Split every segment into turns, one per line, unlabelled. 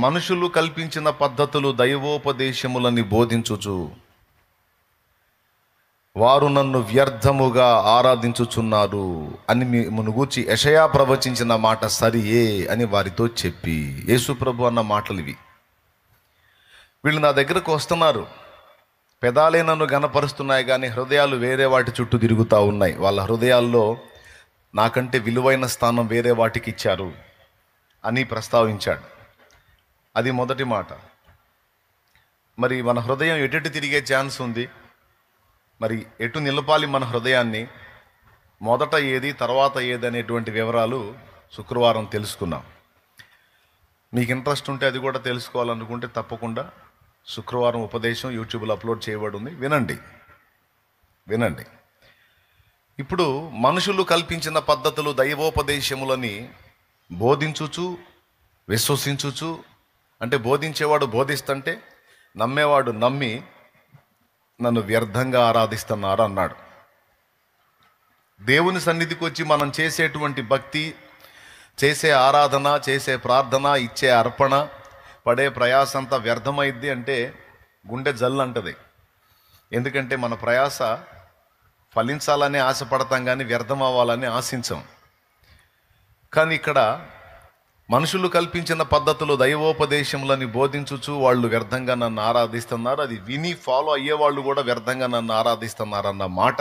మనుషులు కల్పించిన పద్ధతులు దైవోపదేశములని బోధించుచు వారు నన్ను వ్యర్థముగా ఆరాధించుచున్నారు అని మిమ్మును గూర్చి యెషయా ప్రవచించిన మాట సరియే అని వారితో చెప్పి. యేసు ప్రభు అన్న మాటలు ఇవి. వీళ్ళు నా దగ్గరకు వస్తున్నారు, పెదాలే నన్ను గనపరుస్తున్నాయి కానీ హృదయాలు వేరే వాటి చుట్టూ తిరుగుతూ ఉన్నాయి. వాళ్ళ హృదయాల్లో నాకంటే విలువైన స్థానం వేరే వాటికి ఇచ్చారు అని ప్రస్తావించాడు. అది మొదటి మాట. మరి మన హృదయం ఎటు తిరిగే ఛాన్స్ ఉంది? మరి ఎటు నిలపాలి మన హృదయాన్ని? మొదట ఏది, తర్వాత ఏది అనేటువంటి వివరాలు శుక్రవారం తెలుసుకున్నాం. మీకు ఇంట్రెస్ట్ ఉంటే అది కూడా తెలుసుకోవాలనుకుంటే తప్పకుండా శుక్రవారం ఉపదేశం యూట్యూబ్లో అప్లోడ్ చేయబడి ఉంది, వినండి. ఇప్పుడు మనుషులు కల్పించిన పద్ధతులు దైవోపదేశములని బోధించుచు విశ్వసించుచు, అంటే బోధించేవాడు బోధిస్తుంటే నమ్మేవాడు నమ్మి నన్ను వ్యర్థంగా ఆరాధిస్తున్నారు అన్నాడు. దేవుని సన్నిధికి వచ్చి మనం చేసేటువంటి భక్తి, చేసే ఆరాధన, చేసే ప్రార్థన, ఇచ్చే అర్పణ, పడే ప్రయాస అంతా వ్యర్థమైద్ది అంటే గుండె జల్లు అంటది. ఎందుకంటే మన ప్రయాస ఫలించాలని ఆశపడతాం కానీ వ్యర్థం అవ్వాలని ఆశించాం. కానీ ఇక్కడ మనుషులు కల్పించిన పద్ధతులు దైవోపదేశములని బోధించుచు వాళ్ళు వ్యర్థంగా నన్ను ఆరాధిస్తున్నారు, అది విని ఫాలో అయ్యేవాళ్ళు కూడా వ్యర్థంగా నన్ను ఆరాధిస్తున్నారన్న మాట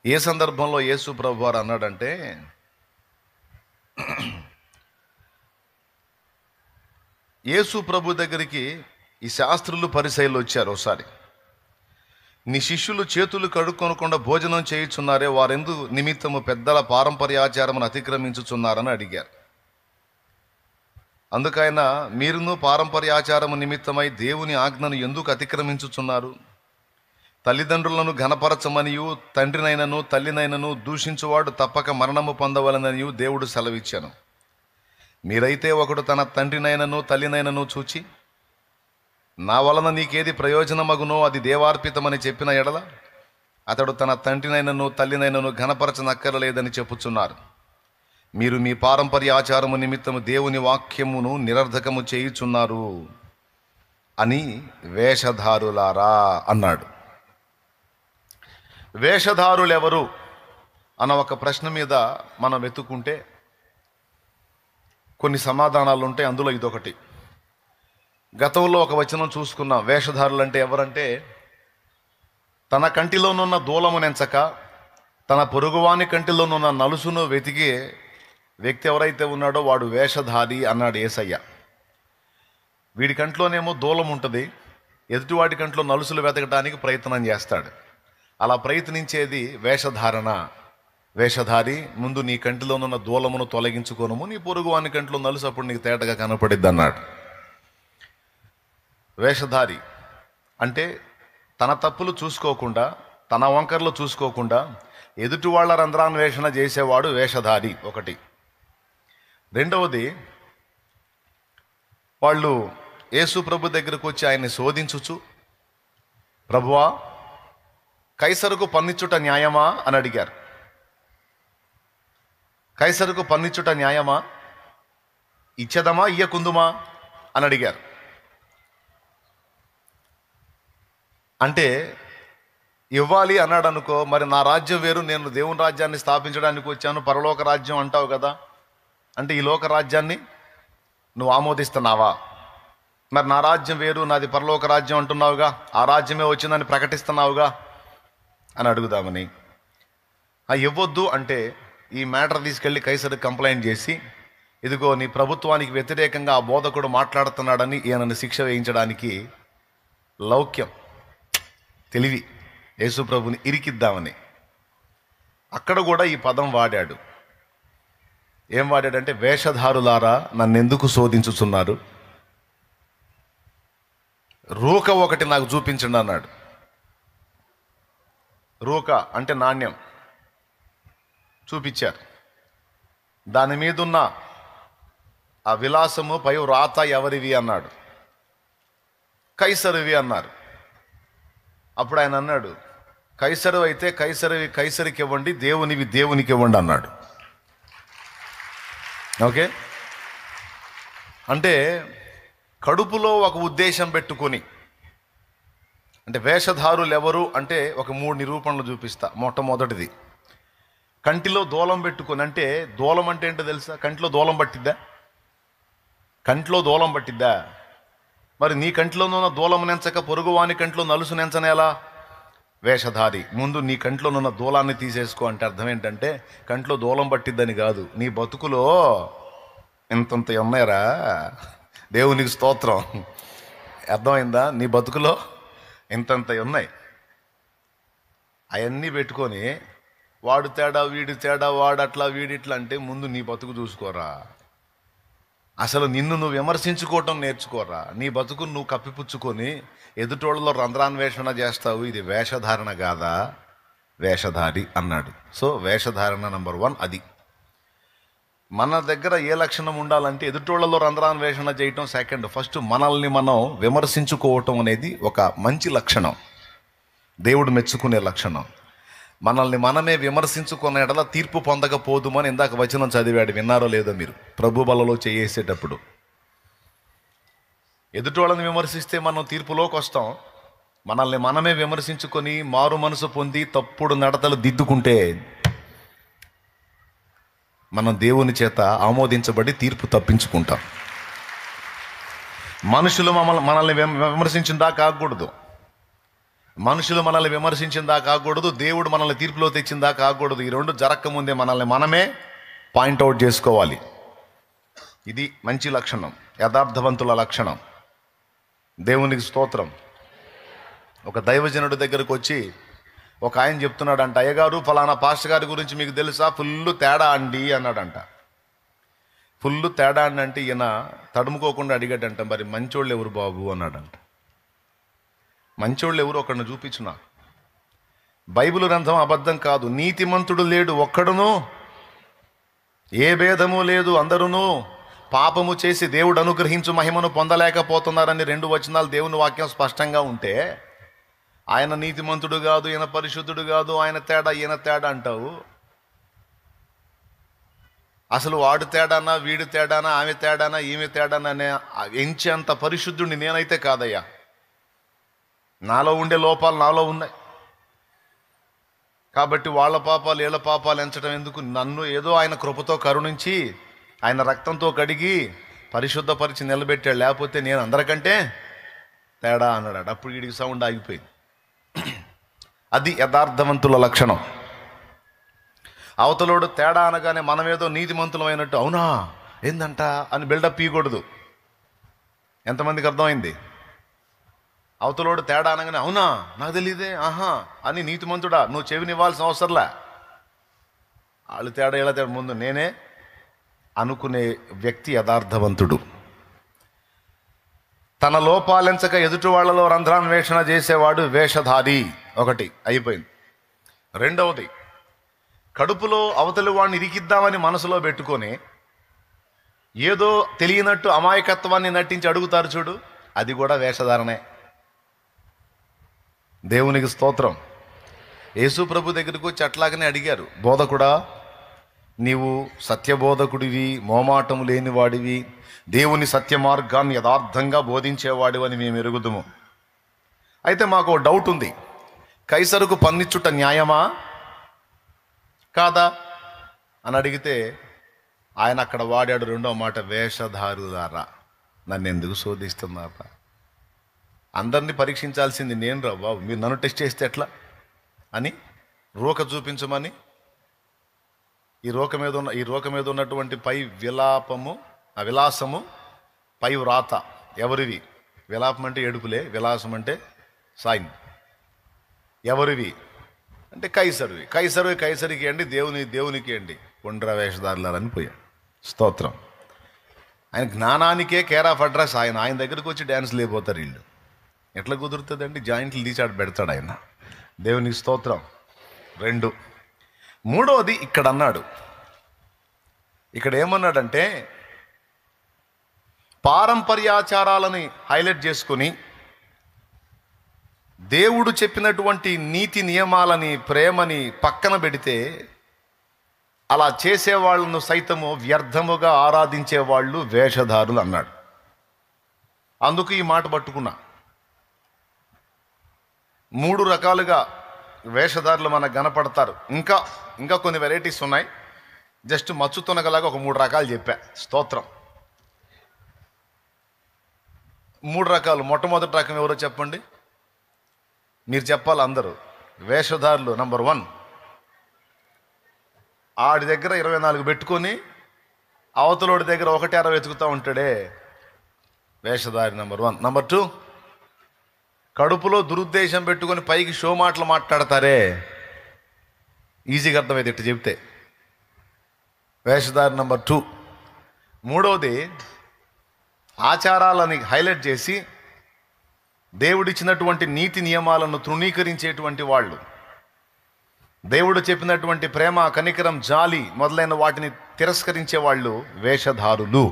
ఏ సందర్భంలో యేసు ప్రభు వారు అన్నాడంటే, యేసు ప్రభు దగ్గరికి ఈ శాస్త్రులు పరిసయ్యులు వచ్చారు. ఒకసారి, నీ శిష్యులు చేతులు కడుక్కొనకుండా భోజనం చేయుచున్నారే, వారెందు నిమిత్తము పెద్దల పారంపర్యాచారమును అతిక్రమించుచున్నారని అడిగారు. అందుకైనా మీరును పారంపర్యాచారము నిమిత్తమై దేవుని ఆజ్ఞను ఎందుకు అతిక్రమించుచున్నారు? తల్లిదండ్రులను ఘనపరచమనియు తండ్రినైనను తల్లినైనను దూషించువాడు తప్పక మరణము పొందవలననియు దేవుడు సెలవిచ్చాను. మీరైతే ఒకడు తన తండ్రినైనను తల్లినైనను చూచి, నా వలన నీకేది ప్రయోజనమగునో అది దేవార్పితమని చెప్పిన ఎడల అతడు తన తండ్రినైనను తల్లినైనను ఘనపరచనక్కరలేదని చెప్పుచున్నారు. మీరు మీ పారంపర్య ఆచారము నిమిత్తము దేవుని వాక్యమును నిరర్ధకము చేయుచున్నారు అని వేషధారులారా అన్నాడు. వేషధారులు ఎవరు అన్న ఒక ప్రశ్న మీద మనం వెతుక్కుంటే కొన్ని సమాధానాలు ఉంటాయి. అందులో ఇదొకటి. గతంలో ఒక వచనం చూసుకున్నాం. వేషధారులు అంటే ఎవరంటే, తన కంటిలోనున్న దూలమునెంచక తన పొరుగువాని కంటిలోనున్న నలుసును వెతికే వ్యక్తి ఎవరైతే ఉన్నాడో వాడు వేషధారి అన్నాడు యేసయ్య. వీడి కంట్లోనేమో దూలం ఉంటుంది, ఎదుటివాడి కంట్లో నలుసులు వెతకడానికి ప్రయత్నం చేస్తాడు. అలా ప్రయత్నించేది వేషధారణ. వేషధారి, ముందు నీ కంటిలోనున్న దూలమును తొలగించుకోనము, నీ పొరుగువాని కంట్లో నలుసు అప్పుడు నీకు తేటగా కనపడిద్ది అన్నాడు. వేషధారి అంటే తన తప్పులు చూసుకోకుండా, తన వంకర్లు చూసుకోకుండా ఎదుటి వాళ్ళ రంధ్రాన్వేషణ చేసేవాడు వేషధారి ఒకటి. రెండవది, వాళ్ళు యేసు ప్రభు దగ్గరకు వచ్చి ఆయన్ని శోధించుచు, ప్రభువా కైసరుకు పన్నిచ్చుట న్యాయమా అని అడిగారు. కైసరుకు పన్నిచ్చుట న్యాయమా, ఇచ్చేదమా ఇయ్యకుందుమా అని అడిగారు. అంటే ఇవ్వాలి అన్నాడు అనుకో, మరి నా రాజ్యం వేరు, నేను దేవుని రాజ్యాన్ని స్థాపించడానికి వచ్చాను, పరలోక రాజ్యం అంటావు కదా, అంటే ఈ లోక రాజ్యాన్ని నువ్వు ఆమోదిస్తున్నావా? మరి నా రాజ్యం వేరు, నాది పరలోక రాజ్యం అంటున్నావుగా, ఆ రాజ్యమే వచ్చిందని ప్రకటిస్తున్నావుగా అని అడుగుదామని. ఇవ్వద్దు అంటే ఈ మ్యాటర్ తీసుకెళ్ళి కైసరికి కంప్లైంట్ చేసి, ఇదిగో నీ ప్రభుత్వానికి వ్యతిరేకంగా ఆ బోధకుడు మాట్లాడుతున్నాడని ఈయనను శిక్ష వేయించడానికి లౌక్యం, తెలివి, యేసు ప్రభుని ఇరికిద్దామని. అక్కడ కూడా ఈ పదం వాడాడు. ఏం వాడాడంటే, వేషధారులారా నన్నెందుకు శోధించుచున్నారు, రూక ఒకటి నాకు చూపించండి అన్నాడు. రూక అంటే నాణ్యం చూపించారు. దాని మీదున్న ఆ విలాసము పై రాత ఎవరివి అన్నాడు. కైసరివి అన్నారు. అప్పుడు ఆయన అన్నాడు, కైసరు అయితే కైసరికి ఇవ్వండి, దేవునివి దేవునికి ఇవ్వండి అన్నాడు. ఓకే, అంటే కడుపులో ఒక ఉద్దేశం పెట్టుకొని, అంటే వేషధారులు ఎవరు అంటే ఒక 3 నిరూపణలు చూపిస్తా. మొట్టమొదటిది, కంటిలో దూలం పెట్టుకొని. అంటే దూలం అంటే ఏంటో తెలుసా? కంటిలో దూలం పట్టిద్దా? కంటిలో దూలం పట్టిద్దా? మరి నీ కంటిలోనున్న దూలం నెంచక పొరుగువాని కంటిలో నలుసు నెంచనేలా? వేషధారి. ముందు నీ కంటిలోనున్న దూలాన్ని తీసేసుకో. అంటే అర్థం ఏంటంటే కంటిలో దూలం పట్టిద్దని కాదు, నీ బతుకులో ఇంతంత ఉన్నాయరా. దేవునికి స్తోత్రం. అర్థమైందా? నీ బతుకులో ఇంతంత ఉన్నాయి. అవన్నీ పెట్టుకొని వాడు తేడా వీడి తేడా, వాడట్లా వీడిట్లా అంటే ముందు నీ బతుకు చూసుకోరా. అసలు నిన్ను నువ్వు విమర్శించుకోవటం నేర్చుకోరా. నీ బతుకును నువ్వు కప్పిపుచ్చుకొని ఎదుటోళ్ళలో రంధ్రాన్వేషణ చేస్తావు. ఇది వేషధారణ కాదా? వేషధారి అన్నాడు. సో వేషధారణ నంబర్ 1 అది. మన దగ్గర ఏ లక్షణం ఉండాలంటే ఎదుటోళ్ళలో రంధ్రాన్వేషణ చేయటం సెకండ్. ఫస్ట్ మనల్ని మనం విమర్శించుకోవటం అనేది ఒక మంచి లక్షణం, దేవుడు మెచ్చుకునే లక్షణం. మనల్ని మనమే విమర్శించుకునే ఎడల తీర్పు పొందకపోదుమని ఇందాక వచనం చదివాడు, విన్నారో లేదో మీరు? ప్రభు బలలో చేసేటప్పుడు ఎదుటోళ్ళని విమర్శిస్తే మనం తీర్పులోకి వస్తాం. మనల్ని మనమే విమర్శించుకొని మారు మనసు పొంది తప్పుడు నడతలు దిద్దుకుంటే మనం దేవుని చేత ఆమోదించబడి తీర్పు తప్పించుకుంటాం. మనుషులు మనల్ని విమర్శించిందా కాకూడదు. మనుషులు మనల్ని విమర్శించిందా కాకూడదు. దేవుడు మనల్ని తీర్పులో తెచ్చిందా కాకూడదు. ఈ రెండు జరగకముందే మనల్ని మనమే పాయింట్అవుట్ చేసుకోవాలి. ఇది మంచి లక్షణం, యథార్థవంతుల లక్షణం. దేవునికి స్తోత్రం. ఒక దైవజనుడి దగ్గరకు వచ్చి ఒక ఆయన చెప్తున్నాడంట, అయ్యగారు ఫలానా పాస్టర్ గారి గురించి మీకు తెలుసా? ఫుల్ తేడా అండి అన్నాడంట. ఫుల్ తేడా అండి అంటే ఈయన తడుముకోకుండా అడిగాడంట, మరి మంచోళ్ళు ఎవరు బాబు అన్నాడంట. మంచోళ్ళు ఎవరు ఒకడిని చూపించు నాకు. బైబిల్ గ్రంథం అబద్ధం కాదు. నీతిమంతుడు లేడు ఒక్కడును, ఏ భేదము లేదు, అందరూను పాపము చేసి దేవుడు అనుగ్రహించు మహిమను పొందలేకపోతున్నారని 2 వచనాలు దేవుని వాక్యం స్పష్టంగా ఉంటే, ఆయన నీతిమంతుడు కాదు, ఈయన పరిశుద్ధుడు కాదు, ఆయన తేడా ఈయన తేడా అంటావు. అసలు వాడు తేడానా, వీడు తేడానా, ఆమె తేడానా, ఈమె తేడానా అనే ఎంచేంత పరిశుద్ధుడిని నేనైతే కాదయ్యా. నాలో ఉండే లోపాలు నాలో ఉన్నాయి. కాబట్టి వాళ్ళ పాపాలు వీళ్ళ పాపాలు ఎంచడం ఎందుకు? నన్ను ఏదో ఆయన కృపతో కరుణించి ఆయన రక్తంతో కడిగి పరిశుద్ధపరిచి నిలబెట్టాడు. లేకపోతే నేను అందరికంటే తేడా అన్నాడు. అప్పుడు వీడికి సౌండ్ ఆగిపోయింది. అది యథార్థవంతుల లక్షణం. అవతలోడు తేడా అనగానే మనమేదో నీతిమంతులమైనట్టు, అవునా ఏందంట అని బిల్డప్ ఇవ్వకూడదు. ఎంతమందికి అర్థమైంది? అవతలోడు తేడా అనగానే అవునా నాకు తెలియదే ఆహా అని నీతిమంతుడా నువ్వు చెవినివ్వాల్సిన అవసరంలే. వాళ్ళు తేడా ఇలా తేడా ముందు నేనే అనుకునే వ్యక్తి యథార్థవంతుడు. తన లోపాలెంచక ఎదుటి వాళ్లలో రంధ్రాన్వేషణ చేసేవాడు వేషధారి. ఒకటి అయిపోయింది. రెండవది, కడుపులో అవతలి వాడిని ఇరికిద్దామని మనసులో పెట్టుకొని ఏదో తెలియనట్టు అమాయకత్వాన్ని నటించి అడుగుతారు చూడు, అది కూడా వేషధారణే. దేవునికి స్తోత్రం. యేసు ప్రభు దగ్గరికి వచ్చి అట్లాగనే అడిగారు, బోధకుడా నీవు సత్యబోధకుడివి, మోమాటం లేనివాడివి, దేవుని సత్య మార్గాన్ని యథార్థంగా బోధించేవాడివని మేము ఎరుగుదుము. అయితే మాకు డౌట్ ఉంది, కైసరుకు పన్నిచ్చుట న్యాయమా కాదా అని అడిగితే ఆయన అక్కడ వాడాడు రెండో మాట, వేషధారులారా నన్ను ఎందుకు శోధిస్తున్నారా? అందరినీ పరీక్షించాల్సింది నేను రా బాబు, మీరు నన్ను టెస్ట్ చేస్తే ఎట్లా అని రోక చూపించమని ఈ రోక మీద ఉన్నటువంటి పై విలాసము పై వ్రాత ఎవరివి? విలాపం అంటే ఏడుపులే, విలాసం అంటే సైన్. ఎవరివి అంటే కైసరువి. కైసరికి అండి, దేవునికి అండి. కొండ్ర వేషధారులారని పోయాడు. స్తోత్రం. ఆయన జ్ఞానానికే కేర్ ఆఫ్ అడ్రస్. ఆయన దగ్గరకు వచ్చి డ్యాన్స్ లేకపోతారు వీళ్ళు. ఎట్లా కుదురుతుందండి? జాయింట్లు తీసాడు పెడతాడు ఆయన. దేవునికి స్తోత్రం. 2. మూడవది ఇక్కడ అన్నాడు. ఇక్కడ ఏమన్నాడంటే పారంపర్యాచారాలని హైలైట్ చేసుకుని దేవుడు చెప్పినటువంటి నీతి నియమాలని, ప్రేమని పక్కన పెడితే అలా చేసేవాళ్ళను సైతము వ్యర్థముగా ఆరాధించేవాళ్ళు వేషధారులు అన్నాడు. అందుకు ఈ మాట పట్టుకున్నా. 3 రకాలుగా వేషధారులు మనకు కనపడతారు. ఇంకా కొన్ని వెరైటీస్ ఉన్నాయి. జస్ట్ మచ్చుతునగలాగా ఒక 3 రకాలు చెప్పా. స్తోత్రం. 3 రకాలు. మొట్టమొదటి రకం ఎవరో చెప్పండి, మీరు చెప్పాలి అందరూ. వేషధారులు నంబర్ 1, ఆడి దగ్గర 24 పెట్టుకొని అవతలోడి దగ్గర 1.60 వెతుకుతూ ఉంటాడే, వేషధారి నంబర్ 1. నంబర్ 2, కడుపులో దురుద్దేశం పెట్టుకొని పైకి షో మాటలు మాట్లాడతారే, ఈజీగా అర్థమైతే ఇట్టు చెప్తే, వేషధారి నంబర్ 2. మూడవది, ఆచారాలని హైలైట్ చేసి దేవుడిచ్చినటువంటి నీతి నియమాలను తృణీకరించేటువంటి వాళ్ళు, దేవుడు చెప్పినటువంటి ప్రేమ, కనికరం, జాలి మొదలైన వాటిని తిరస్కరించే వాళ్ళు వేషధారులు.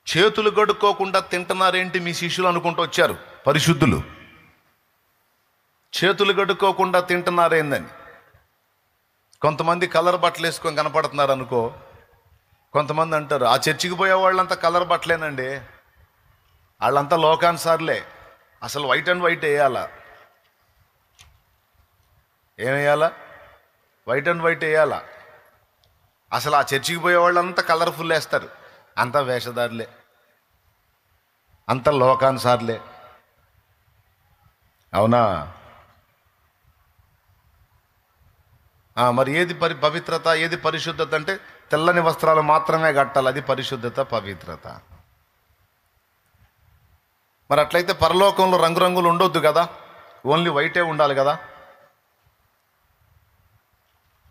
చేతులు కడుక్కోకుండా తింటున్నారేంటి మీ శిష్యులు అనుకుంటూ వచ్చారు పరిశుద్ధులు. చేతులు కడుక్కోకుండా తింటున్నారేందని. కొంతమంది కలర్ బట్టలు వేసుకొని కనపడుతున్నారు అనుకో, కొంతమంది అంటారు ఆ చర్చికి పోయే వాళ్ళంతా కలర్ బట్టలేనండి, వాళ్ళంతా లోకానుసారులే, అసలు వైట్ అండ్ వైట్ వేయాలా, ఏమేయాలా, వైట్ అండ్ వైట్ వేయాలా, అసలు ఆ చర్చికి పోయే వాళ్ళంతా కలర్ఫుల్ వేస్తారు, అంతా వేషధారులే, అంత లోకానుసారులే. అవునా? మరి ఏది పవిత్రత, ఏది పరిశుద్ధత అంటే తెల్లని వస్త్రాలు మాత్రమే కట్టాలి, అది పరిశుద్ధత, పవిత్రత. మరి అట్లయితే పరలోకంలో రంగురంగులు ఉండొద్దు కదా, ఓన్లీ వైటే ఉండాలి కదా.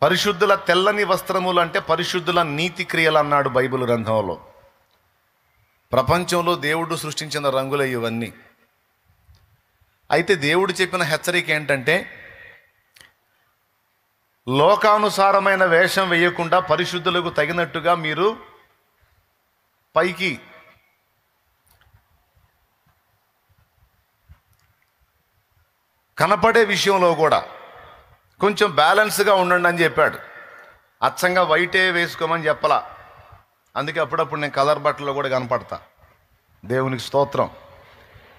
పరిశుద్ధుల తెల్లని వస్త్రములు అంటే పరిశుద్ధుల నీతి క్రియలు అన్నాడు బైబిల్ గ్రంథంలో. ప్రపంచంలో దేవుడు సృష్టించిన రంగులే ఇవన్నీ. అయితే దేవుడు చెప్పిన హెచ్చరిక ఏంటంటే, లోకానుసారమైన వేషం వేయకుండా పరిశుద్ధులకు తగినట్టుగా మీరు పైకి కనపడే విషయంలో కూడా కొంచెం బ్యాలెన్స్గా ఉండండి అని చెప్పాడు. అచ్చంగా వైటే వేసుకోమని చెప్పలా. అందుకే అప్పుడప్పుడు నేను కలర్ బట్టల్లో కూడా కనపడతా. దేవునికి స్తోత్రం,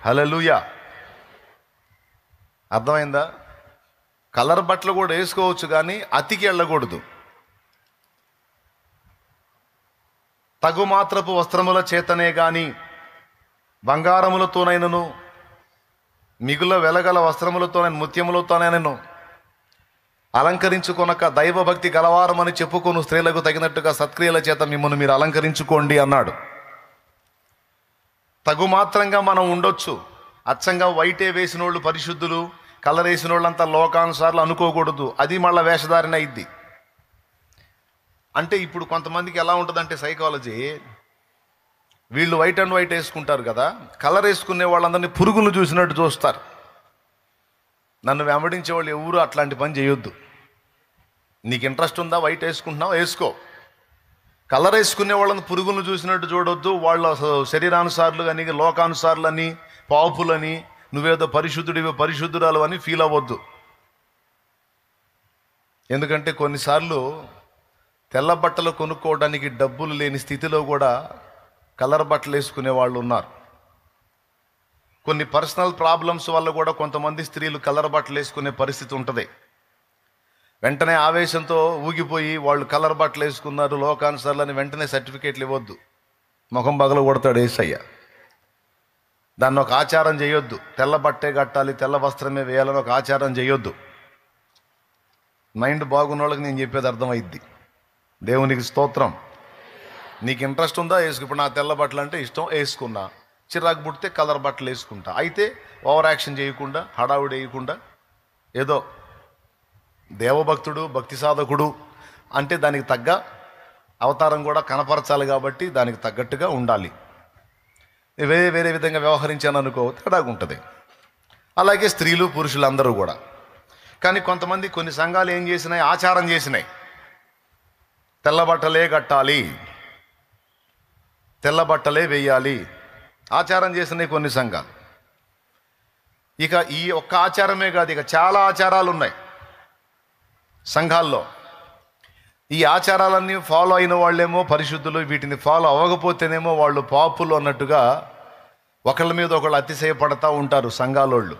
హల్లెలూయా. అర్థమైందా? కలర్ బట్టలు కూడా వేసుకోవచ్చు, కానీ అతికి వెళ్ళకూడదు. తగుమాత్రపు వస్త్రముల చేతనే గాని బంగారములతోనైనను మిగుల వెలగల వస్త్రములతోనైనా ముత్యములతోనైనను అలంకరించుకొనక దైవభక్తి గలవారమని చెప్పుకొను స్త్రీలకు తగినట్టుగా సత్క్రియల చేత మిమ్మల్ని మీరు అలంకరించుకోండి అన్నాడు. తగుమాత్రంగా మనం ఉండొచ్చు. అచ్చంగా వైటే వేసిన వాళ్ళు పరిశుద్ధులు, కలర్ వేసిన వాళ్ళంతా లోకానుసార్లు అనుకోకూడదు, అది మళ్ళీ వేషధారణ అయింది. అంటే ఇప్పుడు కొంతమందికి ఎలా ఉంటుందంటే సైకాలజీ, వీళ్ళు వైట్ అండ్ వైట్ వేసుకుంటారు కదా, కలర్ వేసుకునే వాళ్ళందరినీ పురుగులు చూసినట్టు చూస్తారు. నన్ను వెంబడించే వాళ్ళు ఎవరు అట్లాంటి పని చేయొద్దు. నీకు ఇంట్రెస్ట్ ఉందా, వైట్ వేసుకుంటున్నావు వేసుకో. కలర్ వేసుకునే వాళ్ళని పురుగులను చూసినట్టు చూడొద్దు. వాళ్ళ శరీరానుసారులు అని, లోకానుసారులని, పాపులని, నువ్వేదో పరిశుద్ధుడివి, పరిశుద్ధురాలు అని ఫీల్ అవ్వద్దు. ఎందుకంటే కొన్నిసార్లు తెల్ల బట్టలు కొనుక్కోవడానికి డబ్బులు లేని స్థితిలో కూడా కలర్ బట్టలు వేసుకునే వాళ్ళు ఉన్నారు. కొన్ని పర్సనల్ ప్రాబ్లమ్స్ వల్ల కూడా కొంతమంది స్త్రీలు కలర్ బట్టలు వేసుకునే పరిస్థితి ఉంటుంది. వెంటనే ఆవేశంతో ఊగిపోయి వాళ్ళు కలర్ బట్టలు వేసుకున్నారు లోకానుసారులని వెంటనే సర్టిఫికేట్లు ఇవ్వద్దు. ముఖం పగల కొడతాడు యేసయ్య. దాన్ని ఒక ఆచారం చేయొద్దు. తెల్ల బట్టే కట్టాలి, తెల్ల వస్త్రమే వేయాలని ఒక ఆచారం చేయొద్దు. మైండ్ బాగున్న వాళ్ళకి నేను చెప్పేది అర్థమైద్ది. దేవునికి స్తోత్రం. నీకు ఇంట్రెస్ట్ ఉందా వేసుకు. ఇప్పుడు నా తెల్ల బట్టలు అంటే ఇష్టం, వేసుకున్నా. చిరాకు పుడితే కలర్ బట్టలు వేసుకుంటా. అయితే ఓవర్ యాక్షన్ చేయకుండా, హడావుడి వేయకుండా, ఏదో దేవభక్తుడు, భక్తి సాధకుడు అంటే దానికి తగ్గ అవతారం కూడా కనపరచాలి కాబట్టి దానికి తగ్గట్టుగా ఉండాలి. వేరే విధంగా వ్యవహరించాను అనుకో తేడాగా ఉంటుంది. అలాగే స్త్రీలు పురుషులు అందరూ కూడా. కానీ కొంతమంది కొన్ని సంఘాలు ఏం చేసినాయి, ఆచారం చేసినాయి, తెల్ల బట్టలే కట్టాలి, తెల్ల బట్టలే వేయాలి, ఆచారం చేసినాయి కొన్ని సంఘాలు. ఇక ఈ ఒక్క ఆచారమే కాదు, ఇక చాలా ఆచారాలు ఉన్నాయి సంఘాల్లో. ఈ ఆచారాలన్నీ ఫాలో అయిన వాళ్ళేమో పరిశుద్ధులు, వీటిని ఫాలో అవ్వకపోతేనేమో వాళ్ళు పాపులు అన్నట్టుగా ఒకళ్ళ మీద ఒకళ్ళు అతిశయపడతా ఉంటారు సంఘాలోళ్ళు.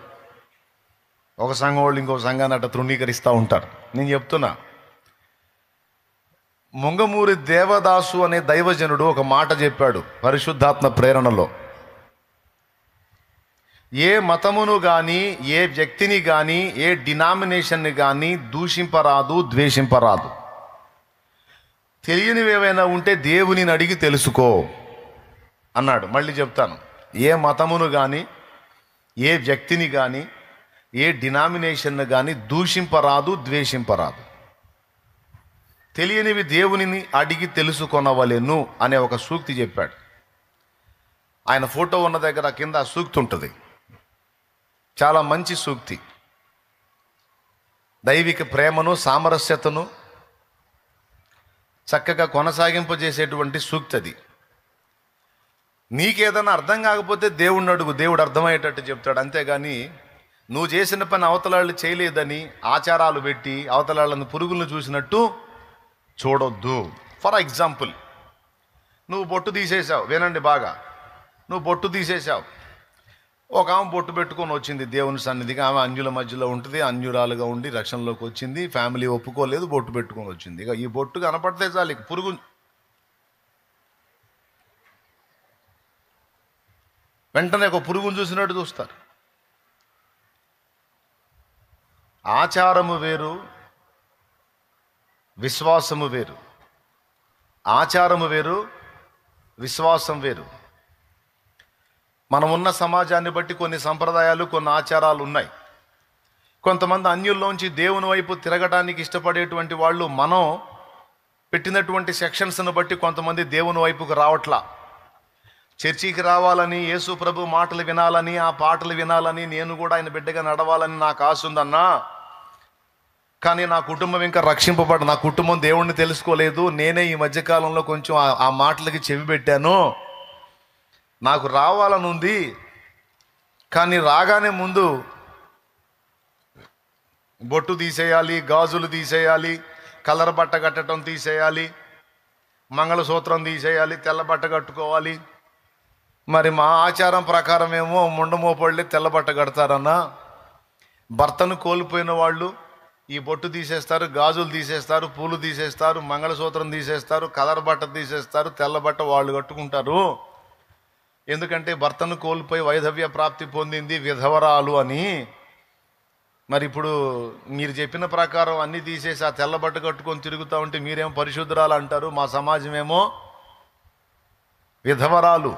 ఒక సంఘం వాళ్ళు ఇంకో సంఘాన్ని అట్లా తృణీకరిస్తూ ఉంటారు. నేను చెప్తున్నా, ముంగమూరి దేవదాసు అనే దైవజనుడు ఒక మాట చెప్పాడు పరిశుద్ధాత్మ ప్రేరణలో. ఏ మతమును కానీ, ఏ వ్యక్తిని కానీ, ఏ డినామినేషన్ని కానీ దూషింపరాదు, ద్వేషింపరాదు. తెలియనివి ఏవైనా ఉంటే దేవునిని అడిగి తెలుసుకో అన్నాడు. మళ్ళీ చెప్తాను, ఏ మతమును కానీ, ఏ వ్యక్తిని కానీ, ఏ డినామినేషన్ను కానీ దూషింపరాదు, ద్వేషింపరాదు. తెలియనివి దేవునిని అడిగి తెలుసుకొనవలెను అనే ఒక సూక్తి చెప్పాడు. ఆయన ఫోటో ఉన్న దగ్గర కింద ఆ సూక్తి ఉంటుంది. చాలా మంచి సూక్తి. దైవిక ప్రేమను, సామరస్యతను చక్కగా కొనసాగింపజేసేటువంటి సూక్తి అది. నీకేదైనా అర్థం కాకపోతే దేవుణ్ణి అడుగు, దేవుడు అర్థమయ్యేటట్టు చెప్తాడు. అంతేగాని నువ్వు చేసిన పని అవతలాళ్ళు చేయలేదని ఆచారాలు పెట్టి అవతలాళ్ళని పురుగులను చూసినట్టు చూడొద్దు. ఫర్ ఎగ్జాంపుల్, నువ్వు బొట్టు తీసేసావు, వినండి బాగా, నువ్వు బొట్టు తీసేసావు. ఒక ఆమె బొట్టు పెట్టుకొని వచ్చింది దేవుని సన్నిధికి. ఆమె అన్యుల మధ్యలో ఉంటుంది, అన్యురాలుగా ఉండి రక్షణలోకి వచ్చింది. ఫ్యామిలీ ఒప్పుకోలేదు, బొట్టు పెట్టుకొని వచ్చింది. ఇక ఈ బొట్టు కనపడితే చాలు, ఇక పురుగు వెంటనే ఒక పురుగును చూసినట్టు చూస్తారు. ఆచారము వేరు, విశ్వాసము వేరు. ఆచారము వేరు, విశ్వాసం వేరు. మనం ఉన్న సమాజాన్ని బట్టి కొన్ని సంప్రదాయాలు, కొన్ని ఆచారాలు ఉన్నాయి. కొంతమంది అన్యుల్లోంచి దేవుని వైపు తిరగటానికి ఇష్టపడేటువంటి వాళ్ళు మనం పెట్టినటువంటి సెక్షన్స్ను బట్టి కొంతమంది దేవుని వైపుకు రావట్లా. చర్చికి రావాలని, యేసు ప్రభు మాటలు వినాలని, ఆ పాటలు వినాలని, నేను కూడా ఆయన బిడ్డగా నడవాలని నాకు ఆశ ఉందన్నా. కానీ నా కుటుంబం ఇంకా రక్షింపబడ, నా కుటుంబం దేవుణ్ణి తెలుసుకోలేదు. నేనే ఈ మధ్యకాలంలో కొంచెం ఆ మాటలకి చెవి పెట్టాను. నాకు రావాలని ఉంది, కానీ రాగానే ముందు బొట్టు తీసేయాలి, గాజులు తీసేయాలి, కలర్ బట్ట కట్టడం తీసేయాలి, మంగళసూత్రం తీసేయాలి, తెల్ల బట్ట కట్టుకోవాలి. మరి మా ఆచారం ప్రకారం ఏమో ముండమోపళ్ళే తెల్ల బట్ట కడతారన్నా. భర్తను కోల్పోయిన వాళ్ళు ఈ బొట్టు తీసేస్తారు, గాజులు తీసేస్తారు, పూలు తీసేస్తారు, మంగళసూత్రం తీసేస్తారు, కలర్ బట్ట తీసేస్తారు, తెల్ల బట్ట వాళ్ళు కట్టుకుంటారు. ఎందుకంటే భర్తను కోల్పోయి వైధవ్య ప్రాప్తి పొందింది విధవరాలు అని. మరి ఇప్పుడు మీరు చెప్పిన ప్రకారం అన్నీ తీసేసి ఆ తెల్ల బట్ట కట్టుకొని తిరుగుతూ ఉంటే మీరేమో పరిశుద్ధరాలు అంటారు, మా సమాజమేమో విధవరాలు